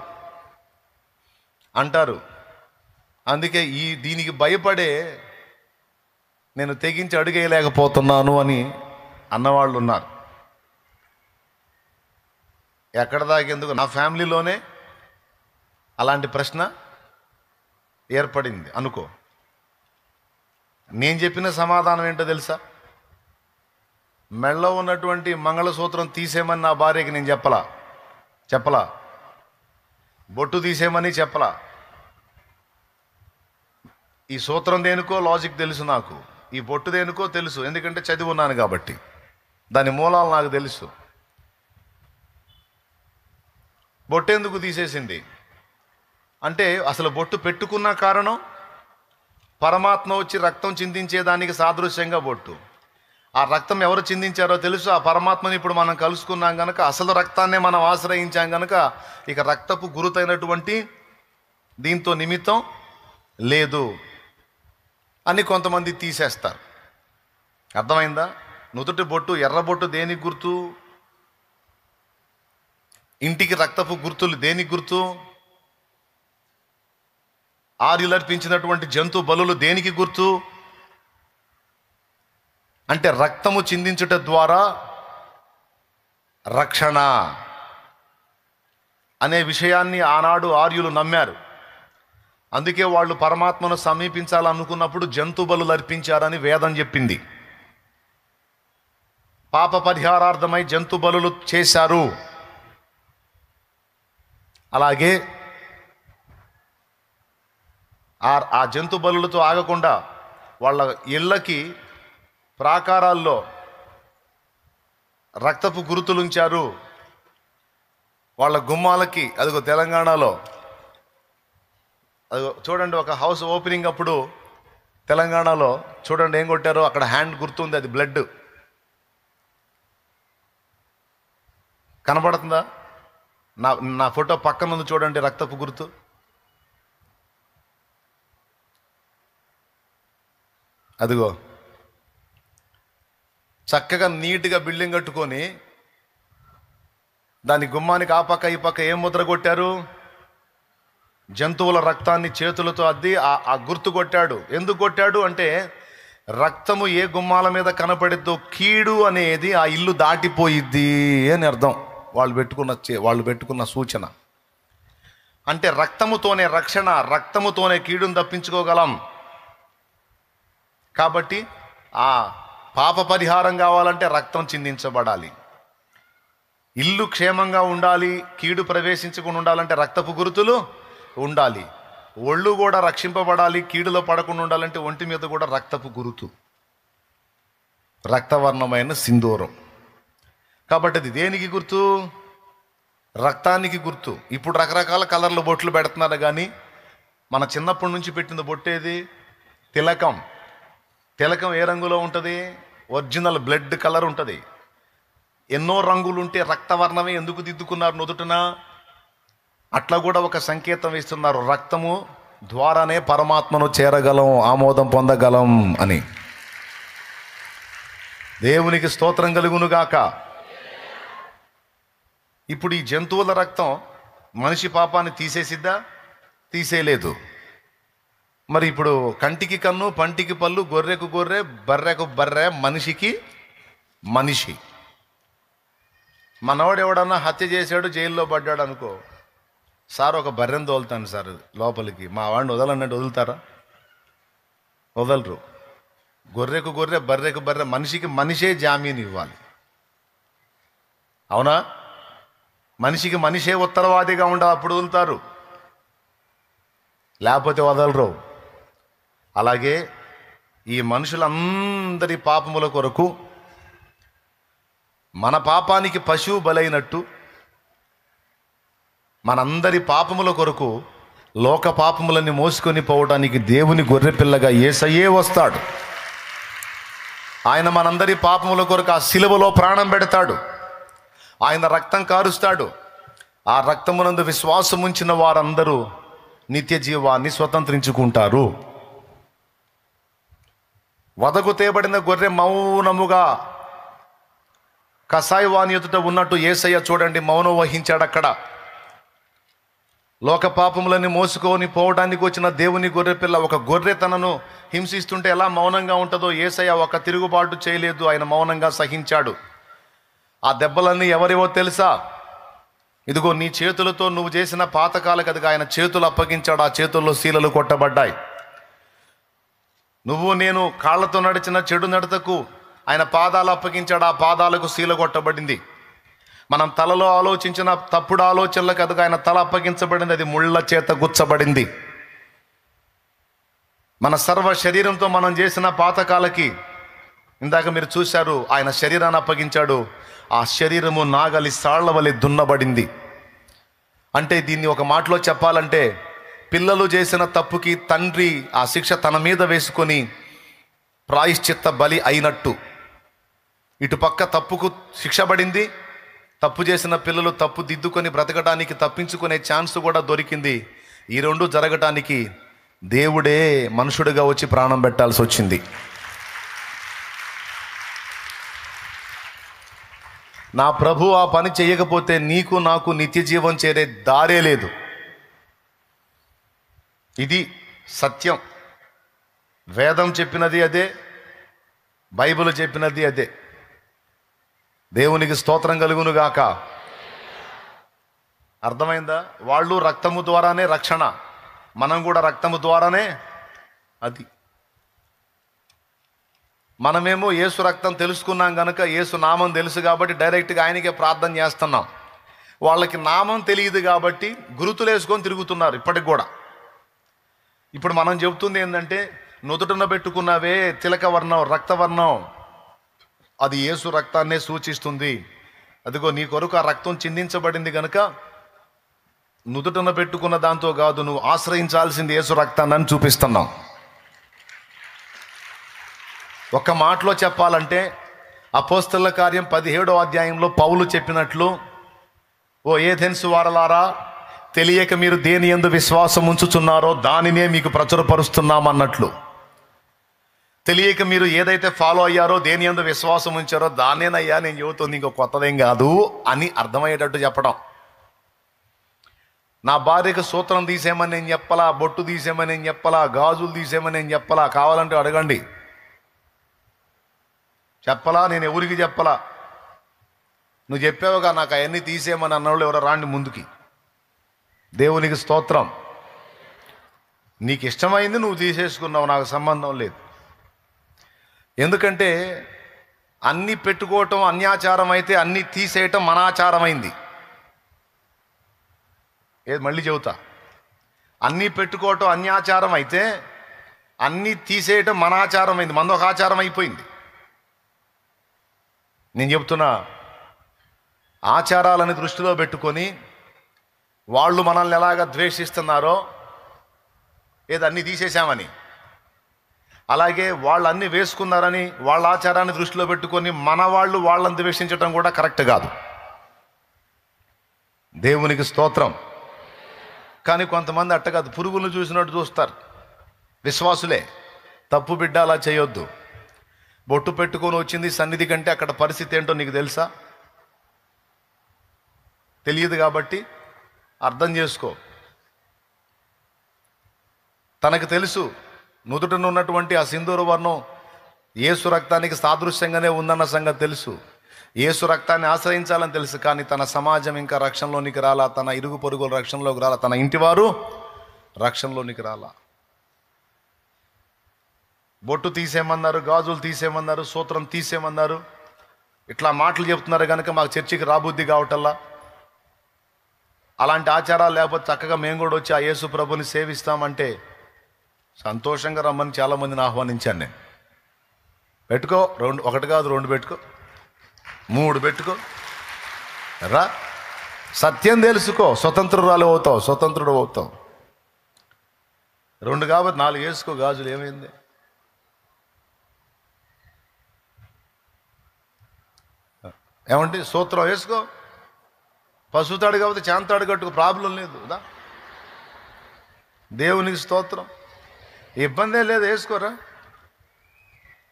అంటారు. అందుకే దీనికి భయపడే నేను తెగించి అడుగేయలేకపోతున్నాను అని అన్నవాళ్ళు ఉన్నారు. ఎక్కడ దాకెందుకు, నా ఫ్యామిలీలోనే అలాంటి ప్రశ్న ఏర్పడింది అనుకో. నేను చెప్పిన సమాధానం ఏంటో తెలుసా? మెళ్ళలో ఉన్నటువంటి మంగళసూత్రం తీసేయమని నా భార్యకి నేను చెప్పలా. బొట్టు తీసేయమని చెప్పలా. ఈ సూత్రం దేనికో లాజిక్ తెలుసు నాకు, ఈ బొట్టు దేనికో తెలుసు, ఎందుకంటే చదివి ఉన్నాను కాబట్టి. దాని మూలాలు నాకు తెలుసు. బొట్టు ఎందుకు తీసేసింది అంటే, అసలు బొట్టు పెట్టుకున్న కారణం పరమాత్మ వచ్చి రక్తం చిందించేదానికి సాదృశ్యంగా బొట్టు. ఆ రక్తం ఎవరు చిందించారో తెలుసు. ఆ పరమాత్మని ఇప్పుడు మనం కలుసుకున్నాం కనుక, అసలు రక్తాన్నే మనం ఆశ్రయించాం కనుక ఇక రక్తపు గురుతైనటువంటి దీంతో నిమిత్తం లేదు అని కొంతమంది తీసేస్తారు. అర్థమైందా? నుదుటి బొట్టు, ఎర్ర బొట్టు దేనికి గుర్తు? ఇంటికి రక్తపు గుర్తులు దేనికి గుర్తు? ఆర్యులర్పించినటువంటి జంతు బలులు దేనికి గుర్తు? అంటే రక్తము చిందించుట ద్వారా రక్షణ అనే విషయాన్ని ఆనాడు ఆర్యులు నమ్మారు. అందుకే వాళ్ళు పరమాత్మను సమీపించాలనుకున్నప్పుడు జంతు బలులు అర్పించారని వేదం చెప్పింది. పాప పరిహారార్థమై జంతు బలులు చేశారు. అలాగే ఆ జంతు బలులతో ఆగకుండా వాళ్ళ ఇళ్ళకి ప్రాకారాల్లో రక్తపు గురుతులు ఉంచారు వాళ్ళ గుమ్మాలకి. అదిగో తెలంగాణలో అదిగో చూడండి, ఒక హౌస్ ఓపెనింగ్ అప్పుడు తెలంగాణలో చూడండి ఏం కొట్టారో, అక్కడ హ్యాండ్ గుర్తుంది, అది బ్లడ్ కనబడుతుందా? నా ఫోటో పక్కన ఉంది చూడండి, రక్తపు గుర్తు. అదిగో చక్కగా నీట్గా బిల్డింగ్ కట్టుకొని దాని గుమ్మానికి ఆ పక్క ఈ పక్క ఏం ముద్ర కొట్టారు? జంతువుల రక్తాన్ని చేతులతో అద్ది ఆ గుర్తు కొట్టాడు. ఎందుకు కొట్టాడు అంటే, రక్తము ఏ గుమ్మాల మీద కనపడిద్దో కీడు అనేది ఆ ఇల్లు దాటిపోయిద్ది అని అర్థం. వాళ్ళు పెట్టుకున్న సూచన. అంటే రక్తముతోనే రక్షణ, రక్తముతోనే కీడును తప్పించుకోగలం. కాబట్టి ఆ పాప పరిహారం కావాలంటే రక్తం చిందించబడాలి. ఇల్లు క్షేమంగా ఉండాలి, కీడు ప్రవేశించకుండా ఉండాలంటే రక్తపు గురుతులు ఉండాలి. ఒళ్ళు కూడా రక్షింపబడాలి, కీడులో పడకుండా ఉండాలంటే ఒంటి మీద కూడా రక్తపు గురుతు, రక్తవర్ణమైన సింధూరం. కాబట్టి అది దేనికి గుర్తు? రక్తానికి గుర్తు. ఇప్పుడు రకరకాల కలర్ల బొట్లు పెడుతున్నారు, కానీ మన చిన్నప్పటి నుంచి పెట్టిన బొట్టేది తిలకం. తిలకం ఏ రంగులో ఉంటుంది? ఒరిజినల్ బ్లడ్ కలర్ ఉంటుంది. ఎన్నో రంగులు ఉంటే రక్తవర్ణమే ఎందుకు దిద్దుకున్నారు నుదుటన? అట్లా కూడా ఒక సంకేతం ఇస్తున్నారు, రక్తము ద్వారానే పరమాత్మను చేరగలం, ఆమోదం పొందగలం అని. దేవునికి స్తోత్రం కలుగునుగాక. ఇప్పుడు ఈ జంతువుల రక్తం మనిషి పాపాన్ని తీసేసిద్దా? తీసేయలేదు. మరి ఇప్పుడు కంటికి కన్ను, పంటికి పళ్ళు, గొర్రెకు గొర్రె, బర్రెకు బర్రె, మనిషికి మనిషి. మనవాడు ఎవడన్నా హత్య చేశాడు, జైల్లో పడ్డాడు అనుకో, సార్ ఒక బర్రెను తోలుతాను సార్ లోపలికి, మా వాడిని వదలన్నట్టు వదులుతారా? వదలరు. గొర్రెకు గొర్రె, బర్రెకు బర్రె, మనిషికి మనిషే జామీన్ ఇవ్వాలి. అవునా? మనిషికి మనిషే ఉత్తరవాదిగా ఉండాలి, అప్పుడు వదులుతారు, లేకపోతే వదలరు. అలాగే ఈ మనుషులందరి పాపముల కొరకు, మన పాపానికి పశువు బలైనట్టు, మనందరి పాపముల కొరకు లోక పాపములని మోసుకొని పోవడానికి దేవుని గొర్రెపిల్లగా యేసయ్యే వస్తాడు. ఆయన మనందరి పాపముల కొరకు ఆ శిలువలో ప్రాణం పెడతాడు, ఆయన రక్తం కారుస్తాడు. ఆ రక్తమునందు విశ్వాసం ఉంచిన వారందరూ నిత్య జీవాన్ని స్వతంత్రించుకుంటారు. వదకు తేబడిన గొర్రె మౌనముగా కసాయివాని ఎదుట ఉన్నట్టు యేసయ్య చూడండి మౌనం వహించాడు. అక్కడ లోక పాపములని మోసుకొని పోవడానికి వచ్చిన దేవుని గొర్రెపిల్ల, ఒక గొర్రె తనను హింసిస్తుంటే ఎలా మౌనంగా ఉంటుందో, యేసయ్య ఒక తిరుగుబాటు చేయలేదు, ఆయన మౌనంగా సహించాడు. ఆ దెబ్బలన్నీ ఎవరివో తెలుసా? ఇదిగో నీ చేతులతో నువ్వు చేసిన పాతకాల కనుక ఆయన చేతులు అప్పగించాడు, ఆ చేతుల్లో శీలలు కొట్టబడ్డాయి. నువ్వు నేను కాళ్ళతో నడిచిన చెడు నడతకు ఆయన పాదాలు అప్పగించాడు, ఆ పాదాలకు శీల కొట్టబడింది. మనం తలలో ఆలోచించిన తప్పుడు ఆలోచనలకు కనుక ఆయన తల అప్పగించబడింది, అది ముళ్ళ చేత గుచ్చబడింది. మన సర్వ శరీరంతో మనం చేసిన పాతకాలకి ఇందాక మీరు చూశారు, ఆయన శరీరాన్ని అప్పగించాడు, ఆ శరీరము నాగలి సాళ్ల వలె దున్నబడింది. అంటే దీన్ని ఒక మాటలో చెప్పాలంటే, పిల్లలు చేసిన తప్పుకి తండ్రి ఆ శిక్ష తన మీద వేసుకొని ప్రాయశ్చిత్త బలి అయినట్టు, ఇటుపక్క తప్పుకు శిక్ష పడింది, తప్పు చేసిన పిల్లలు తప్పు దిద్దుకొని బ్రతకడానికి తప్పించుకునే ఛాన్స్ కూడా దొరికింది. ఈ రెండు జరగటానికి దేవుడే మనుషుడిగా వచ్చి ప్రాణం పెట్టాల్సి వచ్చింది. నా ప్రభు ఆ పని చేయకపోతే నీకు నాకు నిత్య జీవం చేరే దారే లేదు. ఇది సత్యం. వేదం చెప్పినది అదే, బైబిల్ చెప్పినది అదే. దేవునికి స్తోత్రం కలుగునుగాక. అర్థమైందా? వాళ్ళు రక్తము ద్వారానే రక్షణ, మనం కూడా రక్తము ద్వారానే. అది మనమేమో యేసు రక్తం తెలుసుకున్నాం కనుక, యేసు నామం తెలుసు కాబట్టి డైరెక్ట్గా ఆయనకే ప్రార్థన చేస్తున్నాం. వాళ్ళకి నామం తెలియదు కాబట్టి గురుతులు వేసుకొని తిరుగుతున్నారు ఇప్పటికి కూడా. ఇప్పుడు మనం చెబుతుంది ఏంటంటే, నుదుటన పెట్టుకున్నవే తిలక వర్ణం, రక్తవర్ణం, అది యేసు రక్తాన్నే సూచిస్తుంది. అదిగో నీ కొరకు ఆ రక్తం చిందించబడింది కనుక నుదుటన పెట్టుకున్న దాంతో కాదు, నువ్వు ఆశ్రయించాల్సింది యేసు రక్తాన్ని చూపిస్తున్నాం. ఒక్క మాటలో చెప్పాలంటే అపోస్తలుల కార్యం 17వ అధ్యాయంలో పౌలు చెప్పినట్లు, ఓ ఏథెన్సు వారలారా, తెలియక మీరు దేని యందు విశ్వాసం ఉంచుచున్నారో దానినే మీకు ప్రచురపరుస్తున్నామన్నట్లు, తెలియక మీరు ఏదైతే ఫాలో అయ్యారో, దేని యందు విశ్వాసం ఉంచారో దానేనయ్యా నేను చెబుతుంది, ఇంకో కొత్తదేం కాదు అని అర్థమయ్యేటట్టు చెప్పడం. నా భార్యకు సూత్రం తీసేయమని నేను చెప్పలా, బొట్టు తీసేయమని నేను చెప్పలా, గాజులు తీసేయమని నేను చెప్పలా, కావాలంటే అడగండి. చెప్పలా, నేను ఎవరికి చెప్పలా. నువ్వు చెప్పావుగా నాకు అవన్నీ తీసేయమని అన్నవాళ్ళు ఎవరో రాండి ముందుకి. దేవునికి స్తోత్రం. నీకు ఇష్టమైంది నువ్వు తీసేసుకున్నావు, నాకు సంబంధం లేదు. ఎందుకంటే అన్నీ పెట్టుకోవటం అన్యాచారం అయితే అన్నీ తీసేయటం మనాచారమైంది. ఏది మళ్ళీ చెబుతా, అన్నీ పెట్టుకోవటం అన్యాచారం అయితే అన్నీ తీసేయటం మనాచారమైంది, మనది ఒక ఆచారం అయిపోయింది. నేను చెప్తున్నా, ఆచారాలని దృష్టిలో పెట్టుకొని వాళ్ళు మనల్ని ఎలాగ ద్వేషిస్తున్నారో, ఏదో అన్నీ తీసేశామని, అలాగే వాళ్ళు అన్నీ వేసుకున్నారని వాళ్ళ ఆచారాన్ని దృష్టిలో పెట్టుకొని మన వాళ్ళు వాళ్ళని ద్వేషించడం కూడా కరెక్ట్ కాదు. దేవునికి స్తోత్రం. కానీ కొంతమంది అట్ట కాదు, పురుగులను చూసినట్టు చూస్తారు. విశ్వాసులే, తప్పు బిడ్డ, అలా చేయొద్దు. బొట్టు పెట్టుకొని వచ్చింది సన్నిధి కంటే అక్కడ పరిస్థితి ఏంటో నీకు తెలుసా? తెలియదు కాబట్టి అర్థం చేసుకో. తనకు తెలుసు నుదుటను ఉన్నటువంటి ఆ సింధూర వర్ణం యేసు రక్తానికి సాదృశ్యంగానే ఉందన్న సంగతి తెలుసు. యేసు రక్తాన్ని ఆశ్రయించాలని తెలుసు. కానీ తన సమాజం ఇంకా రక్షణలోనికి రాలా, తన ఇరుగు పొరుగుల రక్షణలోకి రాలా, తన ఇంటివారు రక్షణలోనికి రాలా. బొట్టు తీసేయమన్నారు, గాజులు తీసేయమన్నారు, సూత్రం తీసేయమన్నారు, ఇట్లా మాటలు చెప్తున్నారు కనుక మాకు చర్చికి రాబుద్ధి కావటల్లా. అలాంటి ఆచారాలు లేకపోతే చక్కగా మేము కూడా వచ్చి ఆ యేసు ప్రభుని సేవిస్తామంటే సంతోషంగా రమ్మని చాలామందిని ఆహ్వానించాను నేను. పెట్టుకో, ఒకటి కాదు 2 పెట్టుకో, 3 పెట్టుకో, రా, సత్యం తెలుసుకో, స్వతంత్రురాలు అవుతావు, స్వతంత్రుడు అవుతావు. 2 కాబట్టి 4 వేసుకో, గాజులు ఏమైంది? ఏమంటే సూత్రం వేసుకో, పసుతాడు కాబట్టి చాంతాడు కట్టుకో, ప్రాబ్లం లేదు కదా. దేవునికి స్తోత్రం, ఇబ్బందే లేదు, వేసుకోరా.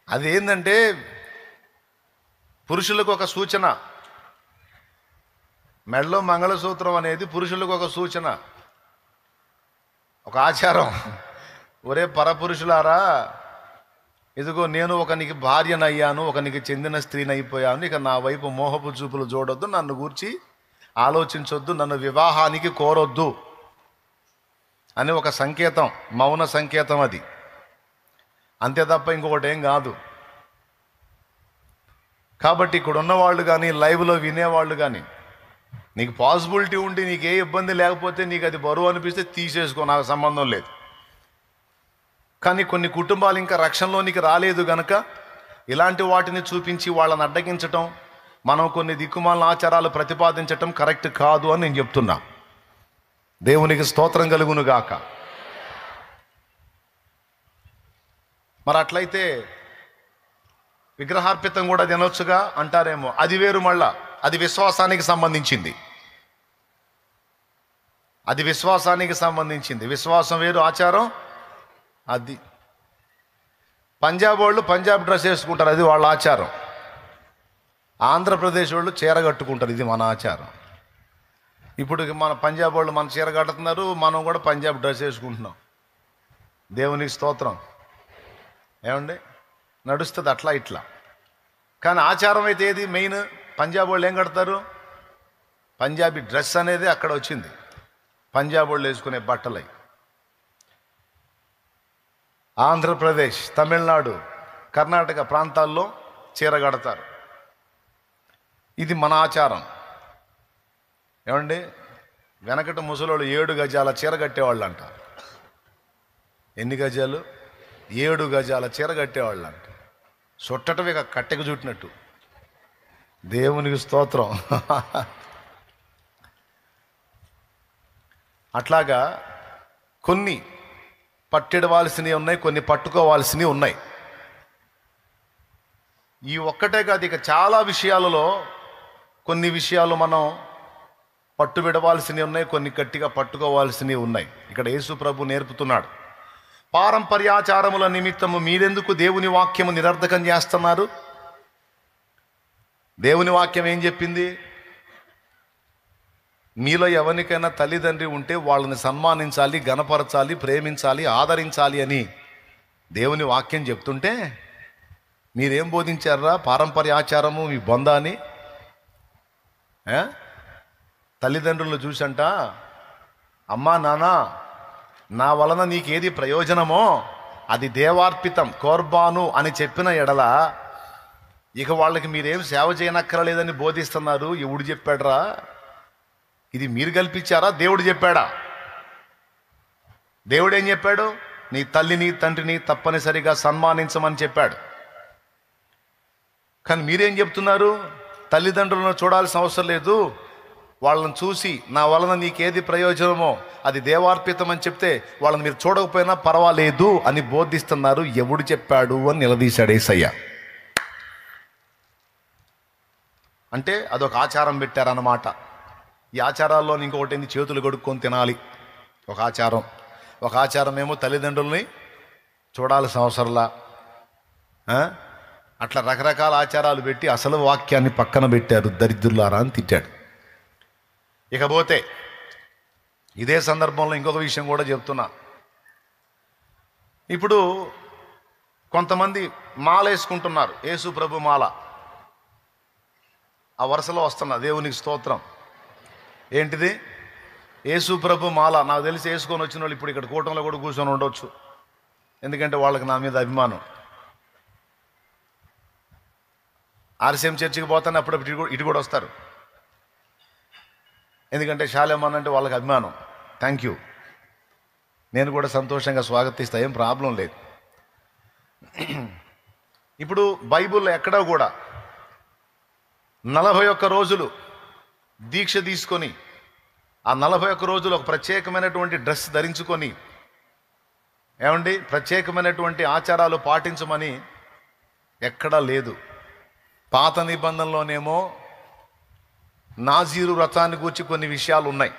అది ఏంటంటే పురుషులకు ఒక సూచన. మెడలో మంగళసూత్రం అనేది పురుషులకు ఒక సూచన, ఒక ఆచారం. ఒరే పరపురుషులారా, ఇదిగో నేను ఒకనికి భార్యనయ్యాను, ఒకనికి చెందిన స్త్రీని అయిపోయాను, ఇక నా వైపు మోహపు చూపులు చూడొద్దు, నన్ను గూర్చి ఆలోచించొద్దు, నన్ను వివాహానికి కోరొద్దు అని ఒక సంకేతం, మౌన సంకేతం అది, అంతే తప్ప ఇంకొకటి ఏం కాదు. కాబట్టి ఇక్కడ ఉన్నవాళ్ళు కానీ లైవ్లో వినేవాళ్ళు కానీ, నీకు పాసిబిలిటీ ఉండి నీకు ఏ ఇబ్బంది లేకపోతే, నీకు అది బరువు అనిపిస్తే తీసేసుకో, నాకు సంబంధం లేదు. కానీ కొన్ని కుటుంబాలు ఇంకా రక్షణలోనికి రాలేదు గనక ఇలాంటి వాటిని చూపించి వాళ్ళని అడ్డగించటం, మనం కొన్ని దిక్కుమాలిన ఆచారాలు ప్రతిపాదించటం కరెక్ట్ కాదు అని నేను చెప్తున్నా. దేవునికి స్తోత్రం కలుగును గాక. మరి అట్లయితే విగ్రహార్పితం కూడా తినొచ్చుగా అంటారేమో, అది వేరు. మళ్ళా అది విశ్వాసానికి సంబంధించింది, అది విశ్వాసానికి సంబంధించింది. విశ్వాసం వేరు, ఆచారం అది. పంజాబ్ వాళ్ళు పంజాబ్ డ్రెస్ వేసుకుంటారు, అది వాళ్ళ ఆచారం. ఆంధ్రప్రదేశ్ వాళ్ళు చీర కట్టుకుంటారు, ఇది మన ఆచారం. ఇప్పుడు మన పంజాబ్ వాళ్ళు మన చీర కట్టుతున్నారు, మనం కూడా పంజాబ్ డ్రెస్ వేసుకుంటున్నాం. దేవునికి స్తోత్రం. ఏమండి, నడుస్తుంది అట్లా ఇట్లా. కానీ ఆచారం అయితే ఏది మెయిన్? పంజాబ్ వాళ్ళు ఏం కడతారు? పంజాబీ డ్రెస్ అనేది అక్కడ వచ్చింది, పంజాబ్ వాళ్ళు వేసుకునే బట్టలై. ఆంధ్రప్రదేశ్, తమిళనాడు, కర్ణాటక ప్రాంతాల్లో చీర కడతారు, ఇది మన ఆచారం. ఏమండి, వెనకటి ముసలోళ్ళు 7 గజాల చీర కట్టేవాళ్ళు అంట. ఎన్ని గజాలు? 7 గజాల చీర కట్టేవాళ్ళు అంట. చుట్టటమే కట్టెకు చుట్టినట్టు దేవునికి స్తోత్రం. అట్లాగా కొన్ని పట్టిడవలసినవి ఉన్నాయి, కొన్ని పట్టుకోవాల్సినవి ఉన్నాయి. ఈ ఒక్కటే కాదు, ఇక చాలా విషయాలలో కొన్ని విషయాలు మనం పట్టు విడవాల్సినవి ఉన్నాయి, కొన్ని గట్టిగా పట్టుకోవాల్సినవి ఉన్నాయి. ఇక్కడ యేసు ప్రభు నేర్పుతున్నాడు, పారంపర్యాచారముల నిమిత్తము మీరెందుకు దేవుని వాక్యము నిరర్ధకం చేస్తున్నారు? దేవుని వాక్యం ఏం చెప్పింది? మీలో ఎవరికైనా తల్లిదండ్రి ఉంటే వాళ్ళని సన్మానించాలి, గణపరచాలి, ప్రేమించాలి, ఆదరించాలి అని దేవుని వాక్యం చెప్తుంటే మీరేం బోధించారా? పారంపర్య ఆచారము మీ బొందా అని. తల్లిదండ్రులను చూసంట, అమ్మా నాన్న నా వలన నీకేది ప్రయోజనమో అది దేవార్పితం, కోర్బాను అని చెప్పిన ఎడల ఇక వాళ్ళకి మీరేం సేవ చేయనక్కర్లేదని బోధిస్తున్నారు. ఎవడు చెప్పాడరా? ఇది మీరు కల్పించారా? దేవుడు చెప్పాడా? దేవుడు ఏం చెప్పాడు? నీ తల్లిని తండ్రిని తప్పనిసరిగా సన్మానించమని చెప్పాడు. కానీ మీరేం చెప్తున్నారు? తల్లిదండ్రులను చూడాల్సిన అవసరం లేదు, వాళ్ళని చూసి నా వలన నీకేది ప్రయోజనమో అది దేవార్పితం అని చెప్తే వాళ్ళని మీరు చూడకపోయినా పర్వాలేదు అని బోధిస్తున్నారు. ఎవడు చెప్పాడు అని నిలదీశాడు యేసయ్య. అంటే అదొక ఆచారం పెట్టారన్నమాట. ఈ ఆచారాల్లో ఇంకొకటి ఏంది? చేతులు కడుక్కొని తినాలి ఒక ఆచారం. ఒక ఆచారం ఏమో తల్లిదండ్రుల్ని చూడాల్సిన అవసరంలా. అట్లా రకరకాల ఆచారాలు పెట్టి అసలు వాక్యాన్ని పక్కన పెట్టారు, దరిద్రులారా అని తిట్టాడు. ఇకపోతే ఇదే సందర్భంలో ఇంకొక విషయం కూడా చెప్తున్నా. ఇప్పుడు కొంతమంది మాల వేసుకుంటున్నారు, యేసు ప్రభు మాల. ఆ వరుసలో వస్తున్నా, దేవునికి స్తోత్రం. ఏంటిది? యేసు ప్రభు మాల. నాకు తెలిసి వేసుకొని వచ్చిన వాళ్ళు ఇప్పుడు ఇక్కడ కూటంలో కూడా కూర్చొని ఉండొచ్చు, ఎందుకంటే వాళ్ళకి నా మీద అభిమానం. ఆర్సీఎం చర్చికి పోతానే అప్పుడప్పుడు ఇటు కూడా వస్తారు, ఎందుకంటే శాలేమన్ అంటే వాళ్ళకి అభిమానం. థ్యాంక్ యూ, నేను కూడా సంతోషంగా స్వాగతిస్తా, ఏం ప్రాబ్లం లేదు. ఇప్పుడు బైబిల్లో ఎక్కడా కూడా 41 రోజులు దీక్ష తీసుకొని ఆ 41 రోజులు ఒక ప్రత్యేకమైనటువంటి డ్రెస్ ధరించుకొని ప్రత్యేకమైనటువంటి ఆచారాలు పాటించమని ఎక్కడా లేదు. పాత నిబంధనలోనేమో నాజీరు వ్రతాన్ని గూర్చి కొన్ని విషయాలు ఉన్నాయి,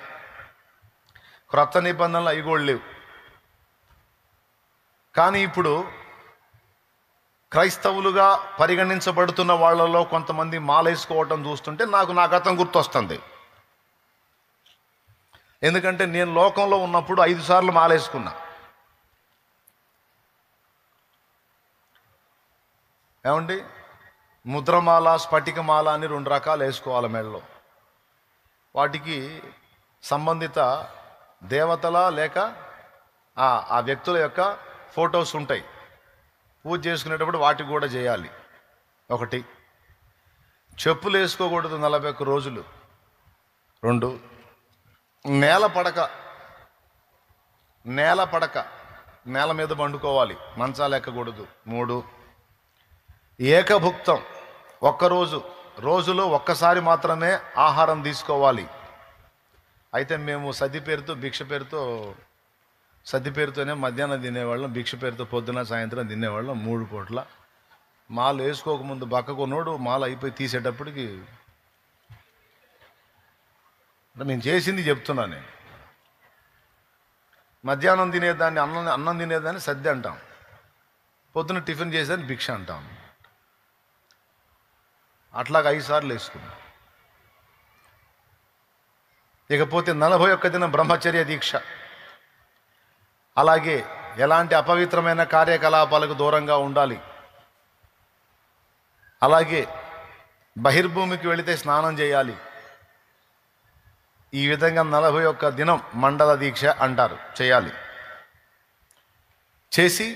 క్రొత్త నిబంధనలు అవి కూడా లేవు. కానీ ఇప్పుడు క్రైస్తవులుగా పరిగణించబడుతున్న వాళ్ళలో కొంతమంది మాలేసుకోవటం చూస్తుంటే నాకు నా గతం గుర్తొస్తుంది. ఎందుకంటే నేను లోకంలో ఉన్నప్పుడు 5 సార్లు మాలేసుకున్నా. ముద్రమాల, స్ఫటికమాల అని 2 రకాలు వేసుకోవాలి మెడలో. వాటికి సంబంధిత దేవతల లేక ఆ వ్యక్తుల యొక్క ఫొటోస్ ఉంటాయి. పూజ చేసుకునేటప్పుడు వాటికి కూడా చేయాలి. ఒకటి, చెప్పులు వేసుకోకూడదు 41 రోజులు. 2, నేల పడక నేల మీద పండుకోవాలి, మంచాలు ఎక్కకూడదు. 3, ఏకభుక్తం, రోజులో ఒక్కసారి మాత్రమే ఆహారం తీసుకోవాలి. అయితే మేము సద్ది పేరుతోనే మధ్యాహ్నం తినేవాళ్ళం, భిక్ష పేరుతో పొద్దున సాయంత్రం తినేవాళ్ళం 3 పూట్ల. మాలు వేసుకోకముందు బక్కకున్నోడు మాల అయిపోయి తీసేటప్పటికి నేను చేసింది చెప్తున్నా. నేను మధ్యాహ్నం తినేదాన్ని అన్నం తినేదాన్ని సద్ది అంటాం, పొద్దున టిఫిన్ చేసేదాన్ని భిక్ష అంటాం. అట్లాగా 5 సార్లు వేసుకున్నాం. ఇకపోతే 41 దినం బ్రహ్మచర్య దీక్ష. అలాగే ఎలాంటి అపవిత్రమైన కార్యకలాపాలకు దూరంగా ఉండాలి. అలాగే బహిర్భూమికి వెళితే స్నానం చేయాలి. ఈ విధంగా 41 దినం మండల దీక్ష అంటారు, చేయాలి. చేసి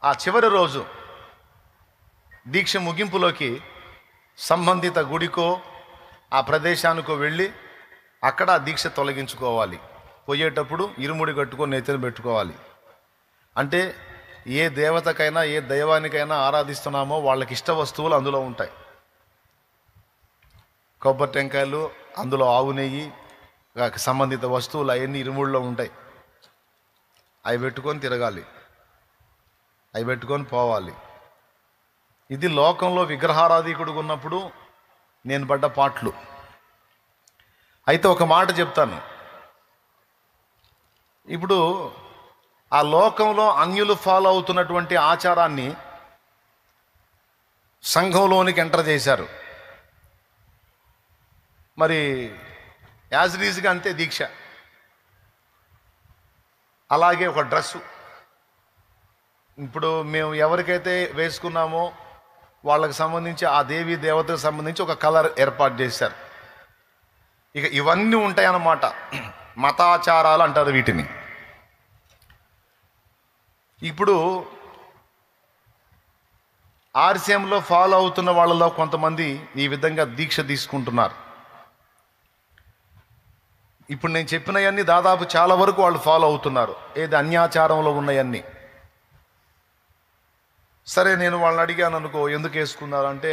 ఆ చివరి రోజు దీక్ష ముగింపులోకి సంబంధిత గుడికో ఆ ప్రదేశానికో వెళ్ళి అక్కడ ఆ దీక్ష తొలగించుకోవాలి. పోయేటప్పుడు ఇరుముడి కట్టుకొని నెత్తిన పెట్టుకోవాలి. అంటే ఏ దేవతకైనా ఏ దైవానికైనా ఆరాధిస్తున్నామో వాళ్ళకి ఇష్ట వస్తువులు అందులో ఉంటాయి. కొబ్బరి టెంకాయలు, అందులో ఆవు నెయ్యి, సంబంధిత వస్తువులు అవన్నీ ఇరుముళ్ళలో ఉంటాయి. అవి పెట్టుకొని తిరగాలి, అవి పెట్టుకొని పోవాలి. ఇది లోకంలో విగ్రహారాధికుడు ఉన్నప్పుడు నేను పడ్డ పాటలు. అయితే ఒక మాట చెప్తాను. ఇప్పుడు ఆ లోకంలో అన్యులు ఫాలో అవుతున్నటువంటి ఆచారాన్ని సంఘంలోనికి ఎంటర్ చేశారు. మరి యాజ్ ఇట్ ఈజ్గా అంతే దీక్ష. అలాగే ఒక డ్రెస్సు, ఇప్పుడు మేము ఎవరికైతే వేసుకున్నామో వాళ్ళకి సంబంధించి ఆ దేవీ దేవతకు సంబంధించి ఒక కలర్ ఏర్పాటు చేశారు. ఇక ఇవన్నీ ఉంటాయన్నమాట. మతాచారాలు అంటారు వీటిని. ఇప్పుడు ఆర్సీఎంలో ఫాలో అవుతున్న వాళ్ళలో కొంతమంది ఈ విధంగా దీక్ష తీసుకుంటున్నారు. ఇప్పుడు నేను చెప్పినవన్నీ దాదాపు చాలా వరకు వాళ్ళు ఫాలో అవుతున్నారు. ఏది అన్యాచారంలో ఉన్నాయన్నీ. సరే, నేను వాళ్ళని అడిగాను అనుకో, ఎందుకు వేసుకున్నారు అంటే,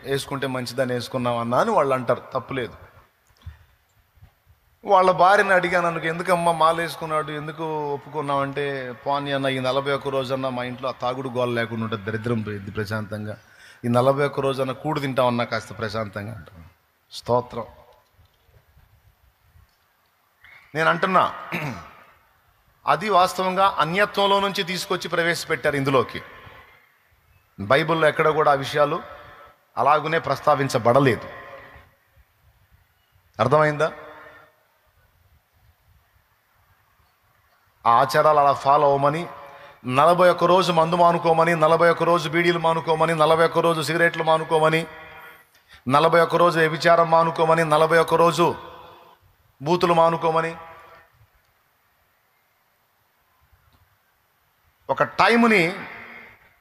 వేసుకుంటే మంచిదని వేసుకున్నాం అన్నా అని వాళ్ళు అంటారు. తప్పులేదు. వాళ్ళ భార్యని అడిగాను అనుకో, ఎందుకమ్మా మాల వేసుకున్నాడు, ఎందుకు ఒప్పుకున్నామంటే, పోనీ అన్న ఈ 41 రోజన్నా మా ఇంట్లో ఆ తాగుడు గోల లేకుండా ఉంటుంది, దరిద్రం పోయింది ప్రశాంతంగా. ఈ 41 రోజన్నా కూడు తింటామన్నా కాస్త ప్రశాంతంగా అంటాను. స్తోత్రం. నేను అంటున్నా, అది వాస్తవంగా అన్యత్వంలో నుంచి తీసుకొచ్చి ప్రవేశపెట్టారు ఇందులోకి. బైబిల్లో ఎక్కడ కూడా ఆ విషయాలు అలాగునే ప్రస్తావించబడలేదు. అర్థమైందా? ఆ ఆచారాలు అలా ఫాలో అవ్వమని, 41 రోజు మందు మానుకోమని, 41 రోజు బీడీలు మానుకోమని, 41 రోజు సిగరెట్లు మానుకోమని, 41 రోజు వ్యభిచారం మానుకోమని, 41 రోజు బూతులు మానుకోమని ఒక టైముని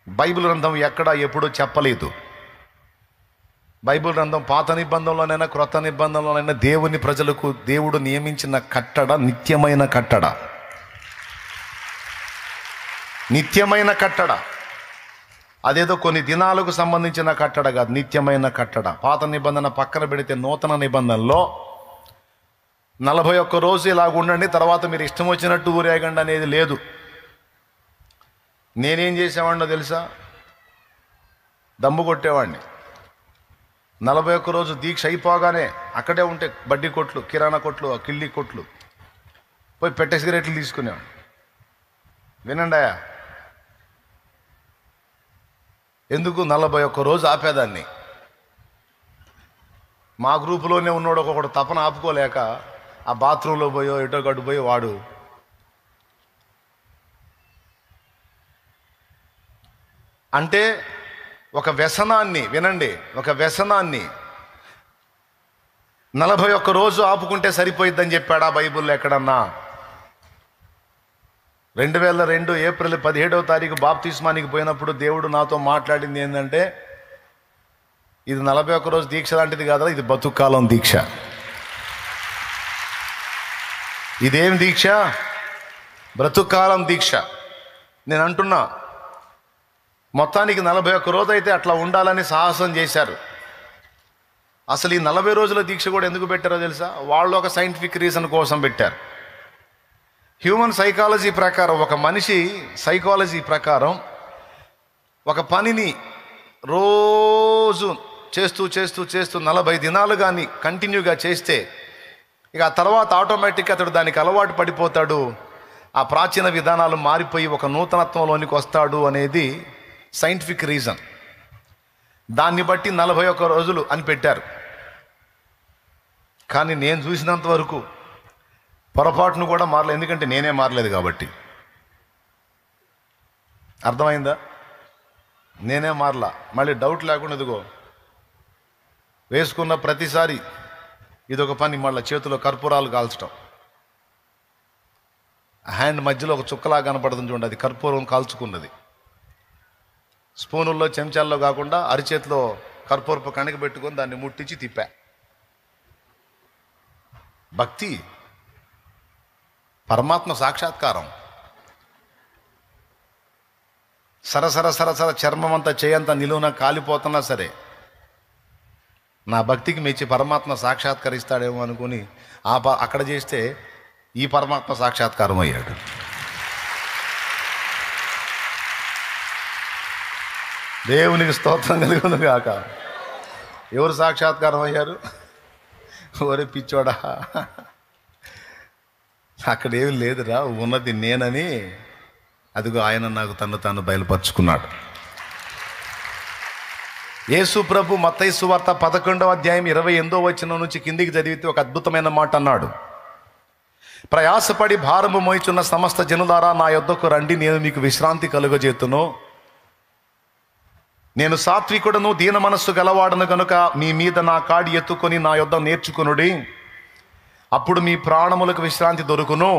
బైబిల్ గ్రంథం ఎక్కడా ఎప్పుడూ చెప్పలేదు. బైబిల్ గ్రంథం పాత నిబంధనలోనైనా క్రొత్త నిబంధనలోనైనా దేవుని ప్రజలకు దేవుడు నియమించిన కట్టడ నిత్యమైన కట్టడ. నిత్యమైన కట్టడ. అదేదో కొన్ని దినాలకు సంబంధించిన కట్టడ కాదు, నిత్యమైన కట్టడ. పాత నిబంధన పక్కన పెడితే నూతన నిబంధనలో 41 రోజు ఇలాగ ఉండండి, తర్వాత మీరు ఇష్టం వచ్చినట్టు ఊరేగండి అనేది లేదు. నేనేం చేసేవాడినో తెలుసా? దమ్ము కొట్టేవాడిని. 41 రోజు దీక్ష అయిపోగానే అక్కడే ఉంటే బడ్డీ కొట్లు, కిరాణా కొట్లు, కిళ్ళి కొట్లు పోయి పెట్టె సిగరెట్లు తీసుకునేవాడిని. వినండాయా, ఎందుకు 41 రోజు ఆపేదాన్ని. మా గ్రూపులోనే ఉన్నాడు ఒకడు తపన ఆపుకోలేక ఆ బాత్రూంలో పోయో ఎటో గడ్డు పోయి వాడు అంటే ఒక వ్యసనాన్ని, వినండి, ఒక వ్యసనాన్ని 41 రోజు ఆపుకుంటే సరిపోయిద్దని చెప్పాడా బైబిల్లో ఎక్కడన్నా? 2002 ఏప్రిల్ 17వ తారీఖు బాప్తిస్మానికి పోయినప్పుడు దేవుడు నాతో మాట్లాడింది ఏంటంటే, ఇది 41 రోజు దీక్ష లాంటిది కాదా, ఇది బతుక్కాలం దీక్ష. ఇదేం దీక్ష? బ్రతుక్కాలం దీక్ష. నేను అంటున్నా, మొత్తానికి 41 రోజు అయితే అట్లా ఉండాలని సాహసం చేశారు. అసలు ఈ 40 రోజుల దీక్ష కూడా ఎందుకు పెట్టారో తెలుసా? వాళ్ళు ఒక సైంటిఫిక్ రీజన్ కోసం పెట్టారు. హ్యూమన్ సైకాలజీ ప్రకారం, ఒక మనిషి సైకాలజీ ప్రకారం ఒక పనిని రోజు చేస్తూ చేస్తూ చేస్తూ 40 దినాలు కానీ కంటిన్యూగా చేస్తే ఇక ఆ తర్వాత ఆటోమేటిక్గా అతడు దానికి అలవాటు పడిపోతాడు. ఆ ప్రాచీన విధానాలు మారిపోయి ఒక నూతనత్వంలోనికి వస్తాడు అనేది సైంటిఫిక్ రీజన్. దాన్ని బట్టి 41 రోజులు అని పెట్టారు. కానీ నేను చూసినంత వరకు పొరపాటును కూడా మారలేదు, ఎందుకంటే నేనే మారలేదు కాబట్టి. అర్థమైందా? నేనే మారలా. మళ్ళీ డౌట్ లేకుండా ఇదిగో వేసుకున్న ప్రతిసారి ఇదొక పని, మళ్ళీ చేతిలో కర్పూరాలు కాల్చడం, హ్యాండ్ మధ్యలో ఒక చుక్కలా కనపడుతుంది చూడండి, అది కర్పూరం కాల్చుకున్నది. స్పూనుల్లో చెంచాల్లో కాకుండా అరిచేతిలో కర్పూరపు కణిక పెట్టుకొని దాన్ని ముట్టించి తిప్పా. భక్తి, పరమాత్మ సాక్షాత్కారం. సరసర సరసర చర్మం అంతా చేయంతా నిలువున కాలిపోతున్నా సరే నా భక్తికి మెచ్చి పరమాత్మ సాక్షాత్కరిస్తాడేమో అనుకుని అక్కడ చేస్తే ఈ పరమాత్మ సాక్షాత్కారం అయ్యాడు. దేవునికి స్తోత్రం కలుగును గాక. ఎవరు సాక్షాత్కారం అయ్యారు? ఒరే పిచ్చోడా, అక్కడేమి లేదురా, ఉన్నది నేనని అదిగో ఆయన నాకు తను తాను బయలుపరుచుకున్నాడు. యేసు ప్రభు మత్తయి సువార్త 11వ అధ్యాయం 28వ వచనం నుంచి కిందికి చదివితే ఒక అద్భుతమైన మాట అన్నాడు. ప్రయాసపడి భారము మోయిచున్న సమస్త జనులారా నా యొద్దకు రండి, నేను మీకు విశ్రాంతి కలుగజేతును. నేను సాత్వికుడను దీన మనస్సు గలవాడను గనుక మీ మీద నా కాడి ఎత్తుకొని నా యొద్ద నేర్చుకొనుడి, అప్పుడు మీ ప్రాణములకు విశ్రాంతి దొరుకును.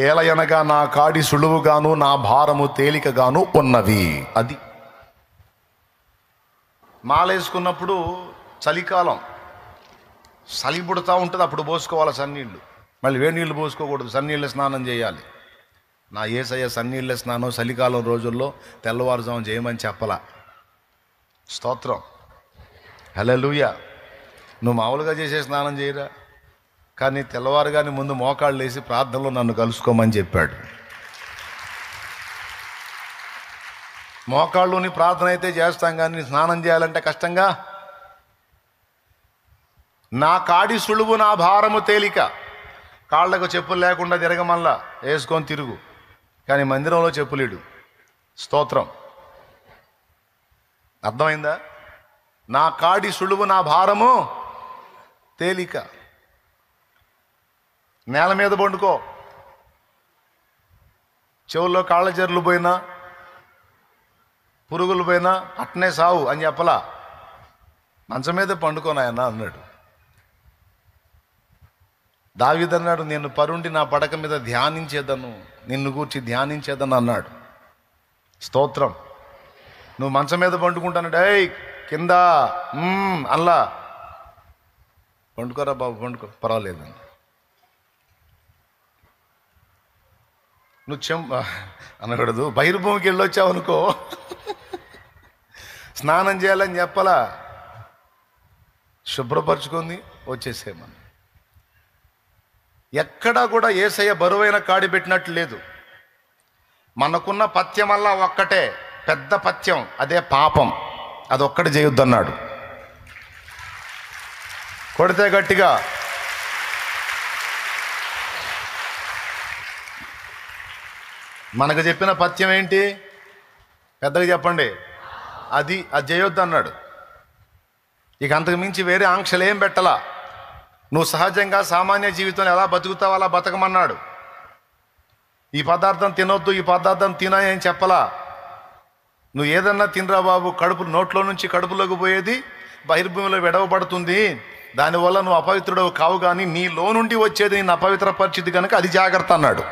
ఏలయనగా నా కాడి సులువుగాను నా భారము తేలికగాను ఉన్నవి. అది మాలేసుకున్నప్పుడు చలికాలం చలి పుడుతూ ఉంటుంది, అప్పుడు పోసుకోవాలి సన్నీళ్ళు. మళ్ళీ వేడి నీళ్ళు పోసుకోకూడదు, సన్నీళ్ళ స్నానం చేయాలి. నా యేసయ్య సన్నీళ్ళ స్నానం చలికాలం రోజుల్లో తెల్లవారుజాము చేయమని చెప్పలా. స్తోత్రం, హల్లెలూయా. నువ్వు మామూలుగా చేసే స్నానం చేయరా, కానీ తెల్లవారుగానే ముందు మోకాళ్ళు వేసి ప్రార్థనలో నన్ను కలుసుకోమని చెప్పాడు. మోకాళ్ళుని ప్రార్థన అయితే చేస్తాం, కానీ స్నానం చేయాలంటే కష్టంగా. నా కాడి సులువు నా భారము తేలిక. కాళ్ళకు చెప్పులు లేకుండా తిరగమల్లా వేసుకొని తిరుగు, కానీ మందిరంలో చెప్పులేడు. స్తోత్రం, అర్థమైందా? నా కాడి సులువు నా భారము తేలిక. నేల మీద పండుకో, చెవుల్లో కాళ్ళ చెర్లు పోయినా పురుగులు పోయినా అట్నే సావు అని చెప్పలా. మంచం మీద పండుకోనాయన అన్నాడు. దావీదు అన్నాడు, నేను పరుండి నా పడక మీద ధ్యానించేదను, నిన్ను గూర్చి ధ్యానించేదను అన్నాడు. స్తోత్రం. నువ్వు మంచం మీద పండుకుంటానంటే ఏయ్ కింద అల్లా పండుకోరా బాబు, పండుకో, పర్వాలేదండి. నువ్వు అనకూడదు. బహిర్భూమికి వెళ్ళొచ్చావు అనుకో, స్నానం చేయాలని చెప్పలా, శుభ్రపరచుకొని వచ్చేసేమని. ఎక్కడా కూడా యేసయ్య బరువైన కాడి పెట్టినట్లు లేదు. మనకున్న పథ్యం వల్ల ఒక్కటే పెద్ద పథ్యం, అదే పాపం. అదొక్కటి చేయొద్దన్నాడు. కొడితే గట్టిగా. మనకు చెప్పిన పథ్యం ఏంటి? పెద్దగా చెప్పండి. అది చేయొద్దు అన్నాడు. ఇక అంతకు మించి వేరే ఆంక్షలు ఏం పెట్టలా. నువ్వు సహజంగా సామాన్య జీవితంలో ఎలా బతుకుతావు అలా బతకమన్నాడు. ఈ పదార్థం తినొద్దు, ఈ పదార్థం తినాయి అని చెప్పలా. నువ్వు ఏదన్నా తినరా బాబు, కడుపు నోట్లో నుంచి కడుపులోకి పోయేది బహిర్భూమిలో విడవబడుతుంది, దానివల్ల నువ్వు అపవిత్రుడవు కావు, కానీ నీలో నుండి వచ్చేది నిన్ను అపవిత్ర పరిస్థితి కనుక అది జాగ్రత్త అన్నాడు.